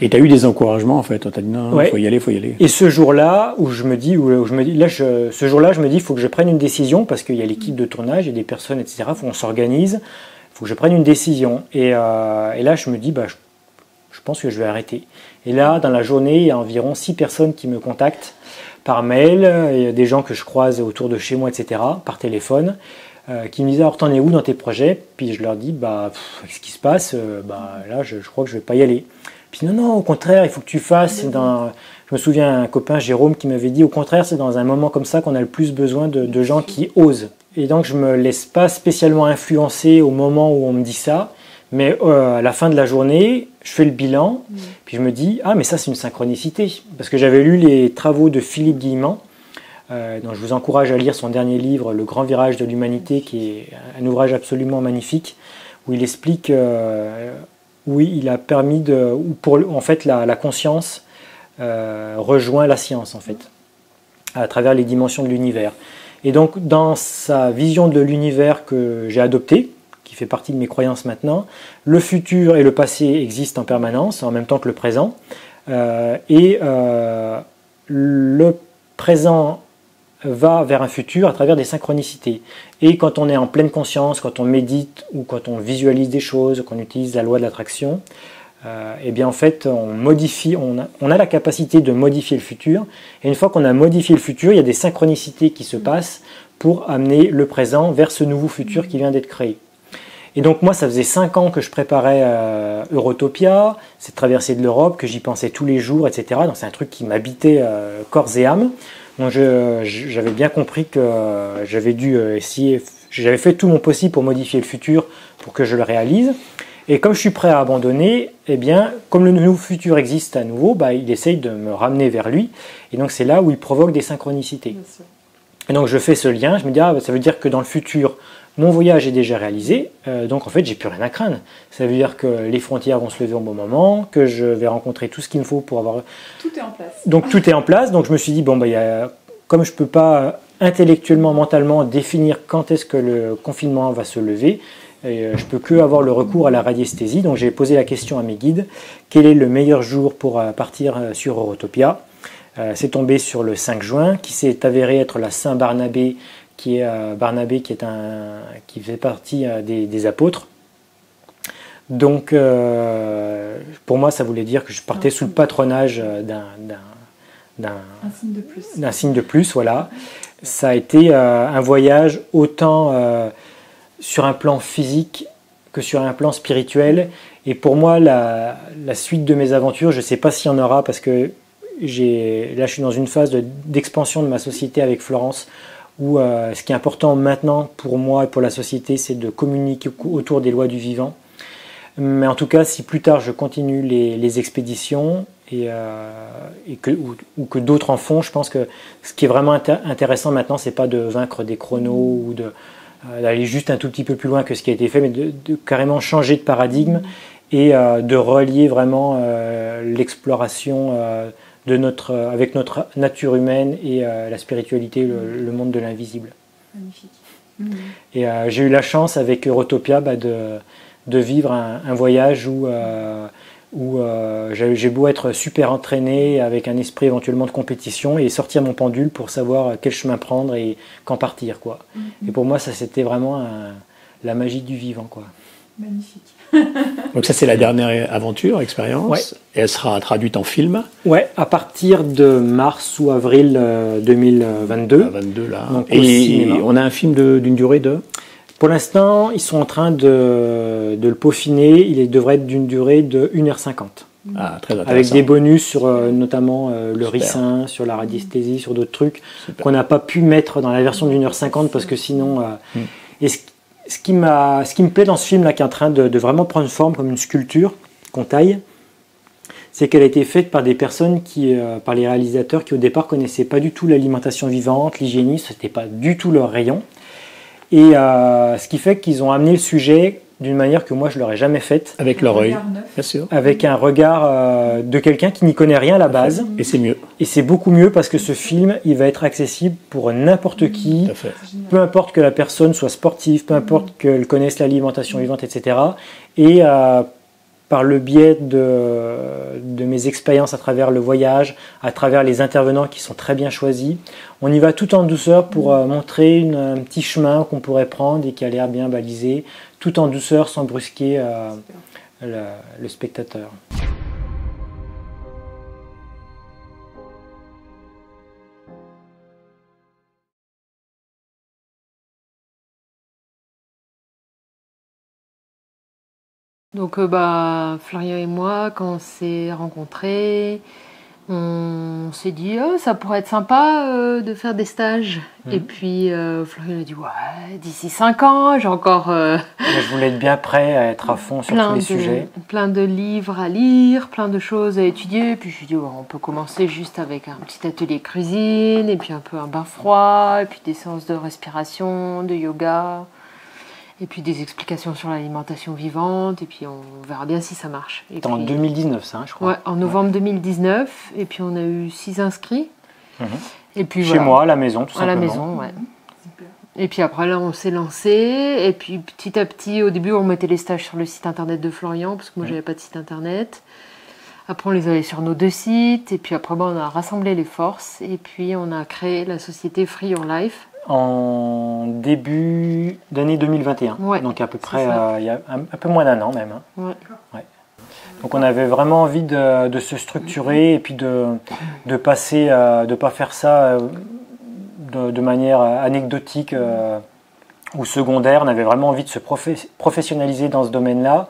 Et tu as eu des encouragements, en fait. On t'a dit, non, il faut y aller. Et ce jour-là, ce jour-là, je me dis, il faut que je prenne une décision, parce qu'il y a l'équipe de tournage, il y a des personnes, etc. On s'organise, il faut que je prenne une décision. Et là, je me dis, je pense que je vais arrêter. Et là, dans la journée, il y a environ 6 personnes qui me contactent par mail, il y a des gens que je croise autour de chez moi, etc., par téléphone, qui me disaient, alors t'en es où dans tes projets? Puis je leur dis, ce qui se passe, là je crois que je vais pas y aller. Puis non, au contraire, il faut que tu fasses. Je me souviens un copain, Jérôme, qui m'avait dit, au contraire, c'est dans un moment comme ça qu'on a le plus besoin de gens qui osent. Et donc je me laisse pas spécialement influencer au moment où on me dit ça, mais à la fin de la journée, je fais le bilan, puis je me dis, mais ça c'est une synchronicité. Parce que j'avais lu les travaux de Philippe Guillemant, donc je vous encourage à lire son dernier livre, Le Grand Virage de l'Humanité, qui est un ouvrage absolument magnifique, où il explique, où il a permis en fait, la conscience rejoint la science, en fait, à travers les dimensions de l'univers. Et donc, dans sa vision de l'univers que j'ai adoptée, qui fait partie de mes croyances maintenant, le futur et le passé existent en permanence, en même temps que le présent, et le présent va vers un futur à travers des synchronicités. Et quand on est en pleine conscience, quand on médite ou quand on visualise des choses, qu'on utilise la loi de l'attraction, et bien en fait on a la capacité de modifier le futur. Et une fois qu'on a modifié le futur, il y a des synchronicités qui se passent pour amener le présent vers ce nouveau futur qui vient d'être créé. Et donc moi, ça faisait 5 ans que je préparais Eurotopia, cette traversée de l'Europe, que j'y pensais tous les jours, etc. Donc c'est un truc qui m'habitait corps et âme. Donc j'avais bien compris que j'avais dû essayer, j'avais fait tout mon possible pour modifier le futur pour que je le réalise. Et comme je suis prêt à abandonner, eh bien, comme le nouveau futur existe à nouveau, il essaye de me ramener vers lui. Et donc c'est là où il provoque des synchronicités. Et donc je fais ce lien, je me dis, ça veut dire que dans le futur, mon voyage est déjà réalisé, donc en fait j'ai plus rien à craindre. Ça veut dire que les frontières vont se lever au bon moment, que je vais rencontrer tout ce qu'il me faut pour avoir... Tout est en place. Donc tout est en place, donc je me suis dit, comme je ne peux pas intellectuellement, mentalement définir quand est-ce que le confinement va se lever, je ne peux que avoir le recours à la radiesthésie. Donc j'ai posé la question à mes guides, quel est le meilleur jour pour partir sur Eurotopia? C'est tombé sur le 5 juin, qui s'est avéré être la Saint Barnabé, qui fait partie des apôtres. Donc pour moi ça voulait dire que je partais sous le patronage d'un signe de plus, voilà. Ça a été un voyage autant sur un plan physique que sur un plan spirituel. Et pour moi, la suite de mes aventures, je ne sais pas s'il y en aura, parce que là je suis dans une phase d'expansion de ma société avec Florence, où ce qui est important maintenant pour moi et pour la société, c'est de communiquer autour des lois du vivant. Mais en tout cas, si plus tard je continue les expéditions ou que d'autres en font, je pense que ce qui est vraiment intéressant maintenant, c'est pas de vaincre des chronos ou d'aller juste un tout petit peu plus loin que ce qui a été fait, mais de carrément changer de paradigme et de relier vraiment l'exploration avec notre nature humaine et la spiritualité, le monde de l'invisible. Magnifique. Et j'ai eu la chance avec Eurotopia de vivre un voyage où j'ai beau être super entraîné avec un esprit éventuellement de compétition et sortir mon pendule pour savoir quel chemin prendre et quand partir, quoi. Et pour moi, ça c'était vraiment la magie du vivant, quoi. Magnifique. Donc ça, c'est la dernière aventure, expérience. Ouais. Et elle sera traduite en film. Ouais, à partir de mars ou avril 2022. 22 là. Donc, au et cinéma. on a un film d'une durée de... Pour l'instant, ils sont en train de le peaufiner. Il devrait être d'une durée de 1h50. Ah, très intéressant. Avec des bonus sur notamment le Super. ricin, sur la radiesthésie, sur d'autres trucs Super. qu'on n'a pas pu mettre dans la version d'1h50 parce que sinon... Et ce qui me plaît dans ce film-là, qui est en train de vraiment prendre forme comme une sculpture qu'on taille, c'est qu'elle a été faite par des personnes par les réalisateurs qui au départ connaissaient pas du tout l'alimentation vivante, l'hygiénisme, c'était pas du tout leur rayon. Et ce qui fait qu'ils ont amené le sujet d'une manière que moi je l'aurais jamais faite. Avec leur œil, regard neuf. bien sûr. Avec un regard de quelqu'un qui n'y connaît rien à la base. Et c'est mieux. Et c'est beaucoup mieux parce que ce film, il va être accessible pour n'importe qui. Tout à fait. Peu importe que la personne soit sportive, peu importe qu'elle connaisse l'alimentation vivante, etc. Et par le biais de mes expériences à travers le voyage, à travers les intervenants qui sont très bien choisis, on y va tout en douceur pour montrer un petit chemin qu'on pourrait prendre et qui a l'air bien balisé, tout en douceur sans brusquer le spectateur. Donc Florian et moi, quand on s'est rencontrés, on s'est dit ça pourrait être sympa de faire des stages. Et puis Florian a dit ouais, d'ici 5 ans, j'ai encore Je voulais être bien prêt à être à fond sur tous les sujets. plein de livres à lire, plein de choses à étudier. Puis je lui ai dit on peut commencer juste avec un petit atelier cuisine, et puis un peu un bain froid, et puis des séances de respiration, de yoga. Et puis des explications sur l'alimentation vivante, et puis on verra bien si ça marche. C'était en 2019, ça, je crois. Ouais, en novembre 2019, et puis on a eu 6 inscrits. Et puis Chez moi, à la maison, tout à simplement. la maison, ouais. Et puis après, là, on s'est lancé, et puis petit à petit, au début, on mettait les stages sur le site internet de Florian, parce que moi, j'avais pas de site internet. Après, on les avait sur nos 2 sites, et puis après, on a rassemblé les forces, et puis on a créé la société Free Your Life. En début d'année 2021, Ouais, donc à peu près ça. il y a un peu moins d'1 an même. Ouais. Donc on avait vraiment envie de se structurer et puis de passer, de pas faire ça de manière anecdotique ou secondaire. On avait vraiment envie de se professionnaliser dans ce domaine-là.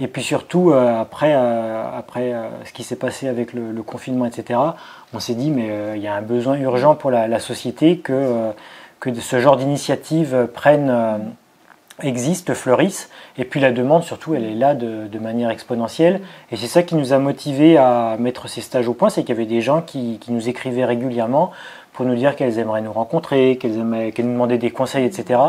Et puis surtout, après ce qui s'est passé avec le confinement, etc., on s'est dit, mais il y a un besoin urgent pour la société que ce genre d'initiative existe, fleurisse. Et puis la demande, surtout, elle est là de manière exponentielle. Et c'est ça qui nous a motivés à mettre ces stages au point, c'est qu'il y avait des gens qui nous écrivaient régulièrement pour nous dire qu'elles aimeraient nous rencontrer, qu'elles nous demandaient des conseils, etc.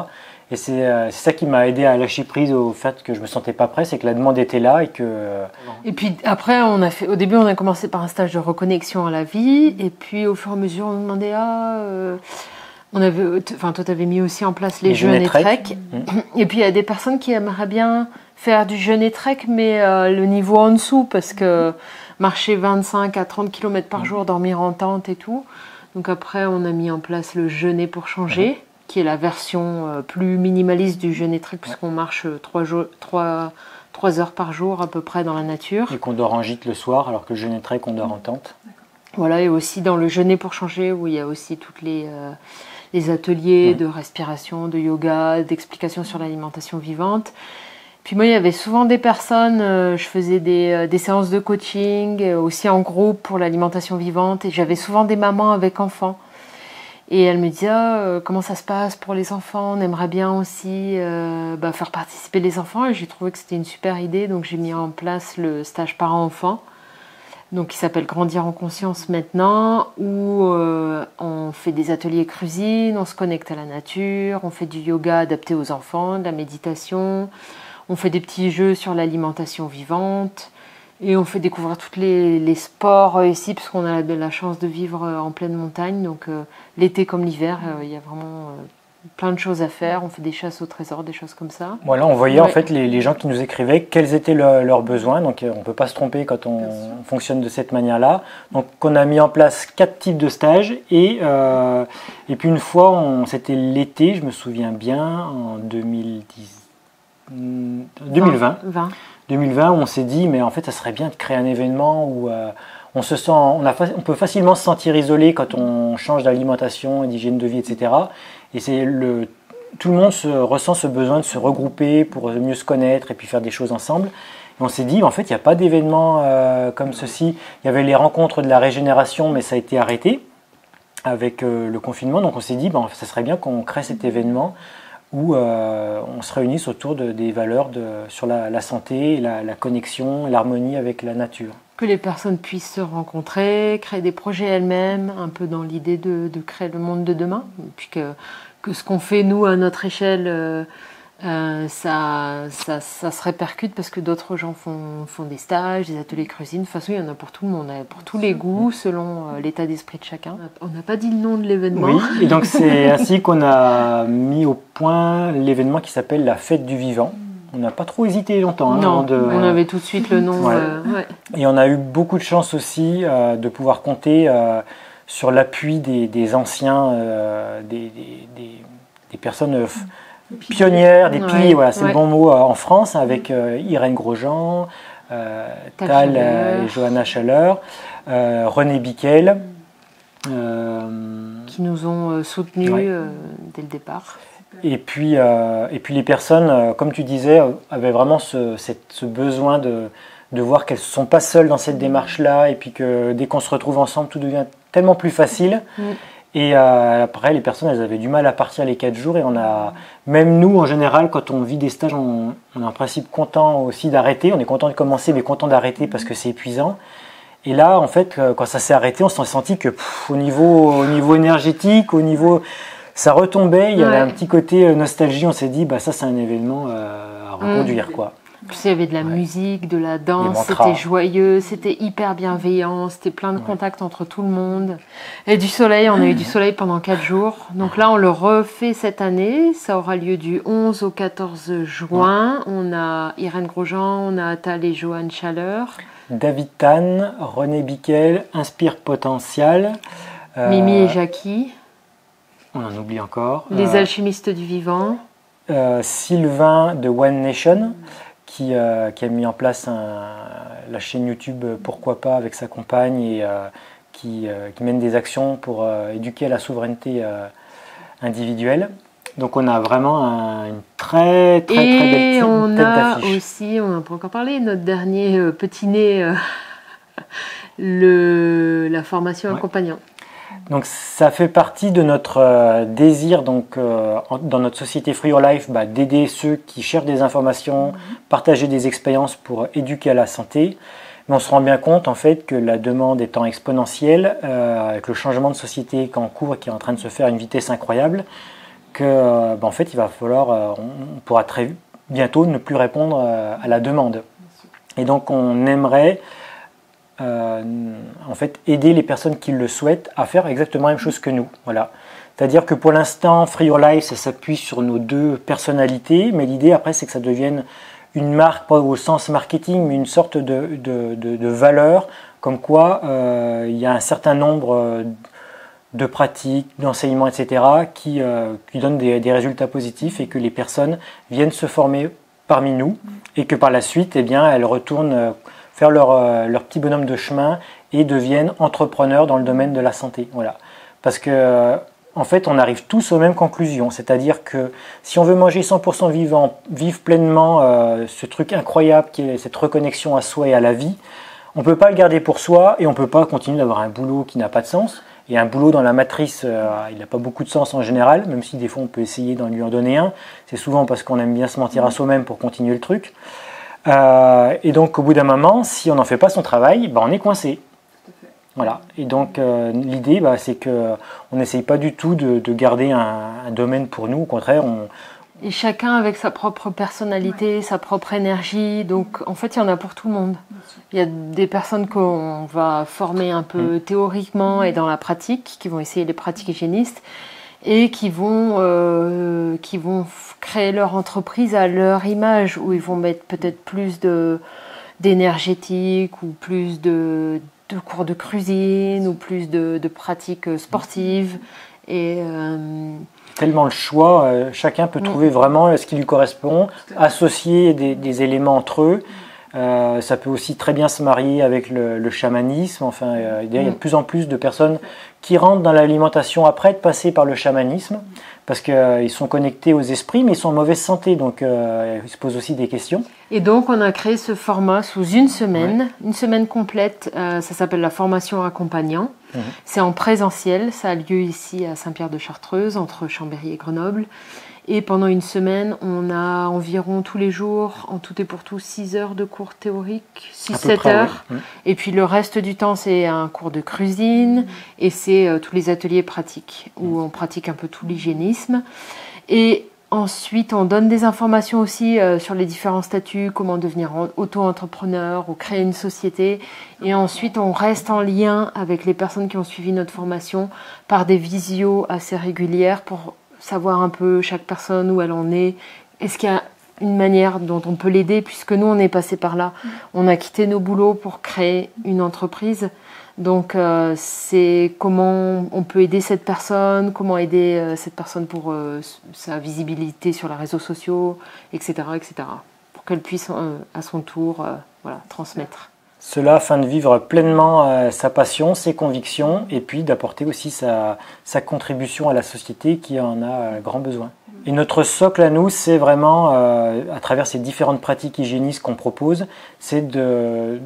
Et c'est ça qui m'a aidé à lâcher prise au fait que je me sentais pas prêt, c'est que la demande était là et que... Et puis après, au début, on a commencé par un stage de reconnexion à la vie, et puis au fur et à mesure, on demandait toi, tu avais mis aussi en place les jeûnes et trek. Et puis il y a des personnes qui aimeraient bien faire du jeûne et trek, mais le niveau en dessous, parce que marcher 25 à 30 km par jour, dormir en tente et tout. Donc après, on a mis en place le jeûner pour changer, qui est la version plus minimaliste du jeûne et trek, puisqu'on marche 3 heures par jour à peu près dans la nature. Et qu'on dort en gîte le soir, alors que le jeûne et trek, on dort en tente. Voilà, et aussi dans le jeûner pour changer, où il y a aussi toutes les ateliers de respiration, de yoga, d'explications sur l'alimentation vivante. Puis moi, il y avait souvent des personnes, je faisais des séances de coaching, aussi en groupe pour l'alimentation vivante, et j'avais souvent des mamans avec enfants. Et elle me disait comment ça se passe pour les enfants, on aimerait bien aussi faire participer les enfants, et j'ai trouvé que c'était une super idée, donc j'ai mis en place le stage parents-enfants, donc qui s'appelle Grandir en conscience maintenant, où on fait des ateliers cuisine, on se connecte à la nature, on fait du yoga adapté aux enfants, de la méditation, on fait des petits jeux sur l'alimentation vivante, Et on fait découvrir tous les sports ici, parce qu'on a la chance de vivre en pleine montagne. Donc l'été comme l'hiver, il y a vraiment plein de choses à faire. On fait des chasses au trésor, des choses comme ça. Voilà, on voyait en fait les gens qui nous écrivaient quels étaient leurs besoins. Donc on ne peut pas se tromper quand on fonctionne de cette manière-là. Donc on a mis en place 4 types de stages. Et puis une fois, c'était l'été, je me souviens bien, en 2020. 2020, on s'est dit, mais en fait, ça serait bien de créer un événement où on peut facilement se sentir isolé quand on change d'alimentation et d'hygiène de vie, etc. Et tout le monde ressent ce besoin de se regrouper pour mieux se connaître et puis faire des choses ensemble. Et on s'est dit, en fait, il n'y a pas d'événement comme ceci. Il y avait les rencontres de la régénération, mais ça a été arrêté avec le confinement. Donc on s'est dit, ça serait bien qu'on crée cet événement où on se réunisse autour des valeurs sur la santé, la connexion, l'harmonie avec la nature. Que les personnes puissent se rencontrer, créer des projets elles-mêmes, un peu dans l'idée de créer le monde de demain. Et puis que ce qu'on fait, nous, à notre échelle, ça se répercute parce que d'autres gens font des stages, des ateliers cuisine. De toute façon, il y en a pour tout le monde, pour tous les goûts, selon l'état d'esprit de chacun. On n'a pas dit le nom de l'événement. Oui, et donc c'est ainsi qu'on a mis au point l'événement qui s'appelle la Fête du Vivant. On n'a pas trop hésité longtemps. Non, on avait tout de suite le nom. Ouais. Et on a eu beaucoup de chance aussi de pouvoir compter sur l'appui des anciens, des personnes pionnières, des piliers, voilà, c'est le bon mot en France, avec Irène Grosjean, Tal et Johanna Schaller, René Bickel. Qui nous ont soutenus dès le départ. Et puis les personnes, comme tu disais, avaient vraiment ce besoin de voir qu'elles ne sont pas seules dans cette démarche-là, et puis que dès qu'on se retrouve ensemble, tout devient tellement plus facile. Et après, les personnes, elles avaient du mal à partir les 4 jours, et même nous, en général, quand on vit des stages, on est en principe content aussi d'arrêter. On est content de commencer, mais content d'arrêter parce que c'est épuisant. Et là, en fait, quand ça s'est arrêté, on s'est senti que au niveau énergétique, ça retombait, il y avait un petit côté nostalgie, on s'est dit, ça c'est un événement à reconduire, quoi. Puis, il y avait de la musique, de la danse, c'était joyeux, c'était hyper bienveillant, c'était plein de contacts entre tout le monde. Et du soleil, on a eu du soleil pendant 4 jours. Donc là, on le refait cette année, ça aura lieu du 11 au 14 juin. On a Irène Grosjean, on a Tal et Johanna Schaller. David Tan, René Bickel, Inspire Potential. Mimi et Jackie. On en oublie encore. Les alchimistes du vivant. Sylvain de One Nation, qui a mis en place la chaîne YouTube Pourquoi pas avec sa compagne, et qui mène des actions pour éduquer à la souveraineté individuelle. Donc on a vraiment une très belle tête d'affiche. Et on a aussi, on n'a pas encore parlé, notre dernier petit nez, la formation accompagnant. Donc ça fait partie de notre désir, dans notre société Free Your Life, d'aider ceux qui cherchent des informations, partager des expériences pour éduquer à la santé. Mais on se rend bien compte en fait que la demande étant exponentielle, avec le changement de société en cours qui est en train de se faire à une vitesse incroyable, que en fait il va falloir, on pourra très bientôt ne plus répondre à la demande. Et donc on aimerait en fait aider les personnes qui le souhaitent à faire exactement la même chose que nous. Voilà. C'est-à-dire que pour l'instant, Free Your Life, ça s'appuie sur nos 2 personnalités, mais l'idée après c'est que ça devienne une marque, pas au sens marketing, mais une sorte de valeur, comme quoi il y a un certain nombre de pratiques, d'enseignements, etc., qui donnent des résultats positifs, et que les personnes viennent se former parmi nous, et que par la suite, elles retournent faire leur petit bonhomme de chemin et deviennent entrepreneurs dans le domaine de la santé. Voilà. Parce que en fait, on arrive tous aux mêmes conclusions. C'est-à-dire que si on veut manger 100% vivant, vivre pleinement ce truc incroyable qui est cette reconnexion à soi et à la vie, on ne peut pas le garder pour soi, et on ne peut pas continuer d'avoir un boulot qui n'a pas de sens. Et un boulot dans la matrice, il n'a pas beaucoup de sens en général, même si des fois on peut essayer d'en lui en donner un. C'est souvent parce qu'on aime bien se mentir à soi-même pour continuer le truc. Et donc au bout d'un moment, si on n'en fait pas son travail, on est coincé. Voilà. Et donc l'idée, c'est qu'on n'essaye pas du tout de garder un domaine pour nous. Au contraire, Et chacun avec sa propre personnalité, sa propre énergie. Donc, en fait, il y en a pour tout le monde. Il y a des personnes qu'on va former un peu théoriquement et dans la pratique, qui vont essayer les pratiques hygiénistes et qui vont créer leur entreprise à leur image, où ils vont mettre peut-être plus d'énergétique ou plus de cours de cuisine ou plus de pratiques sportives. Et tellement le choix, chacun peut trouver vraiment ce qui lui correspond, associer des éléments entre eux. Ça peut aussi très bien se marier avec le chamanisme. Enfin, il y a de plus en plus de personnes qui rentrent dans l'alimentation après être passées par le chamanisme, parce qu'ils sont connectés aux esprits, mais ils sont en mauvaise santé, donc ils se posent aussi des questions. Et donc, on a créé ce format sous une semaine complète. Ça s'appelle la formation accompagnant. C'est en présentiel, ça a lieu ici à Saint-Pierre-de-Chartreuse, entre Chambéry et Grenoble. Et pendant une semaine, on a environ tous les jours, en tout et pour tout, 6 heures de cours théoriques, 6-7 heures. Oui. Et puis le reste du temps, c'est un cours de cuisine et c'est tous les ateliers pratiques, où on pratique un peu tout l'hygiénisme. Et ensuite, on donne des informations aussi sur les différents statuts, comment devenir auto-entrepreneur ou créer une société. Et ensuite, on reste en lien avec les personnes qui ont suivi notre formation par des visios assez régulières pour savoir un peu chaque personne où elle en est. Est-ce qu'il y a une manière dont on peut l'aider, puisque nous, on est passé par là. On a quitté nos boulots pour créer une entreprise. Donc, c'est comment on peut aider cette personne, comment aider cette personne pour sa visibilité sur les réseaux sociaux, etc., etc., pour qu'elle puisse à son tour transmettre. Cela afin de vivre pleinement sa passion, ses convictions, et puis d'apporter aussi sa contribution à la société qui en a grand besoin. Et notre socle à nous, c'est vraiment, à travers ces différentes pratiques hygiénistes qu'on propose, c'est de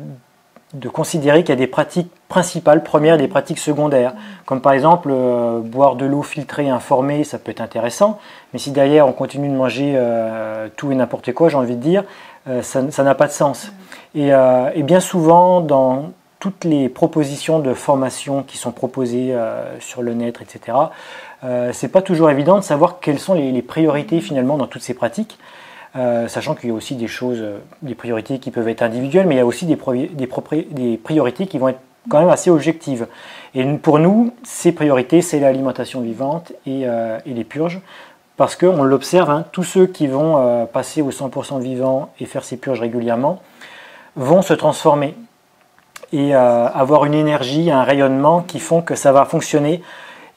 considérer qu'il y a des pratiques principales, premières, et des pratiques secondaires. Comme par exemple, boire de l'eau filtrée et informée, ça peut être intéressant, mais si derrière on continue de manger tout et n'importe quoi, j'ai envie de dire, ça n'a pas de sens. Et bien souvent, dans toutes les propositions de formation qui sont proposées sur le net, etc., c'est pas toujours évident de savoir quelles sont les priorités finalement dans toutes ces pratiques, sachant qu'il y a aussi des priorités qui peuvent être individuelles, mais il y a aussi des priorités qui vont être quand même assez objectives. Et pour nous, ces priorités, c'est l'alimentation vivante et les purges, parce qu'on l'observe, tous ceux qui vont passer au 100% vivant et faire ces purges régulièrement vont se transformer et avoir une énergie, un rayonnement qui font que ça va fonctionner.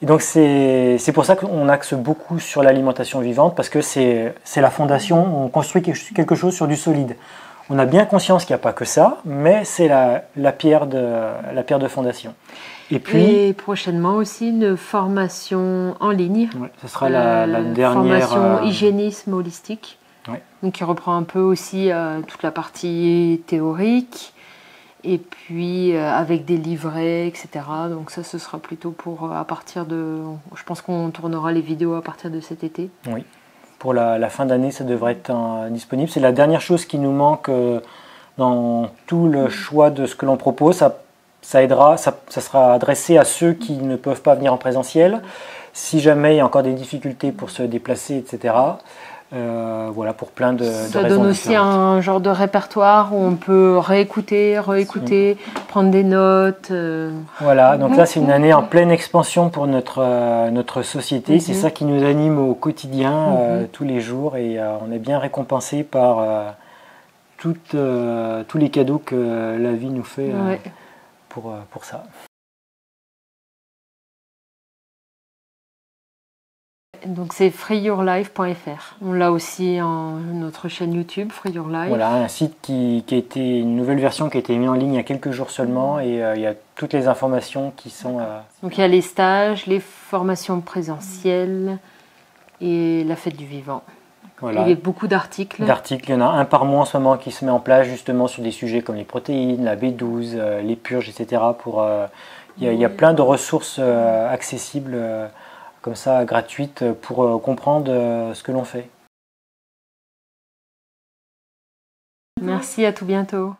Et donc c'est pour ça qu'on axe beaucoup sur l'alimentation vivante, parce que c'est la fondation, on construit quelque chose sur du solide. On a bien conscience qu'il n'y a pas que ça, mais c'est la pierre de fondation. Et prochainement aussi une formation en ligne. Ouais, ce sera la dernière formation hygiénisme holistique. Ouais. Donc qui reprend un peu aussi toute la partie théorique. Et puis avec des livrets, etc. Donc ça, ce sera plutôt pour à partir de... Je pense qu'on tournera les vidéos à partir de cet été. Oui, pour la fin d'année, ça devrait être disponible. C'est la dernière chose qui nous manque dans tout le choix de ce que l'on propose. Ça aidera, ça sera adressé à ceux qui ne peuvent pas venir en présentiel. Si jamais il y a encore des difficultés pour se déplacer, etc., voilà, pour plein de raisons. Ça donne aussi un genre de répertoire où on peut réécouter, prendre des notes. Voilà, donc là c'est une année en pleine expansion pour notre société. C'est ça qui nous anime au quotidien, tous les jours, et on est bien récompensé par tous les cadeaux que la vie nous fait pour ça. Donc c'est freeyourlife.fr. On l'a aussi en notre chaîne YouTube, Free Your Life. Voilà, un site qui a été, une nouvelle version qui a été mise en ligne il y a quelques jours seulement, et il y a toutes les informations qui sont... Donc il y a les stages, les formations présentielles et la fête du vivant. Voilà. Il y a beaucoup d'articles. Il y en a un par mois en ce moment qui se met en place justement sur des sujets comme les protéines, la B12, les purges, etc. Il y a plein de ressources accessibles comme ça, gratuites, pour comprendre ce que l'on fait. Merci, à tout bientôt.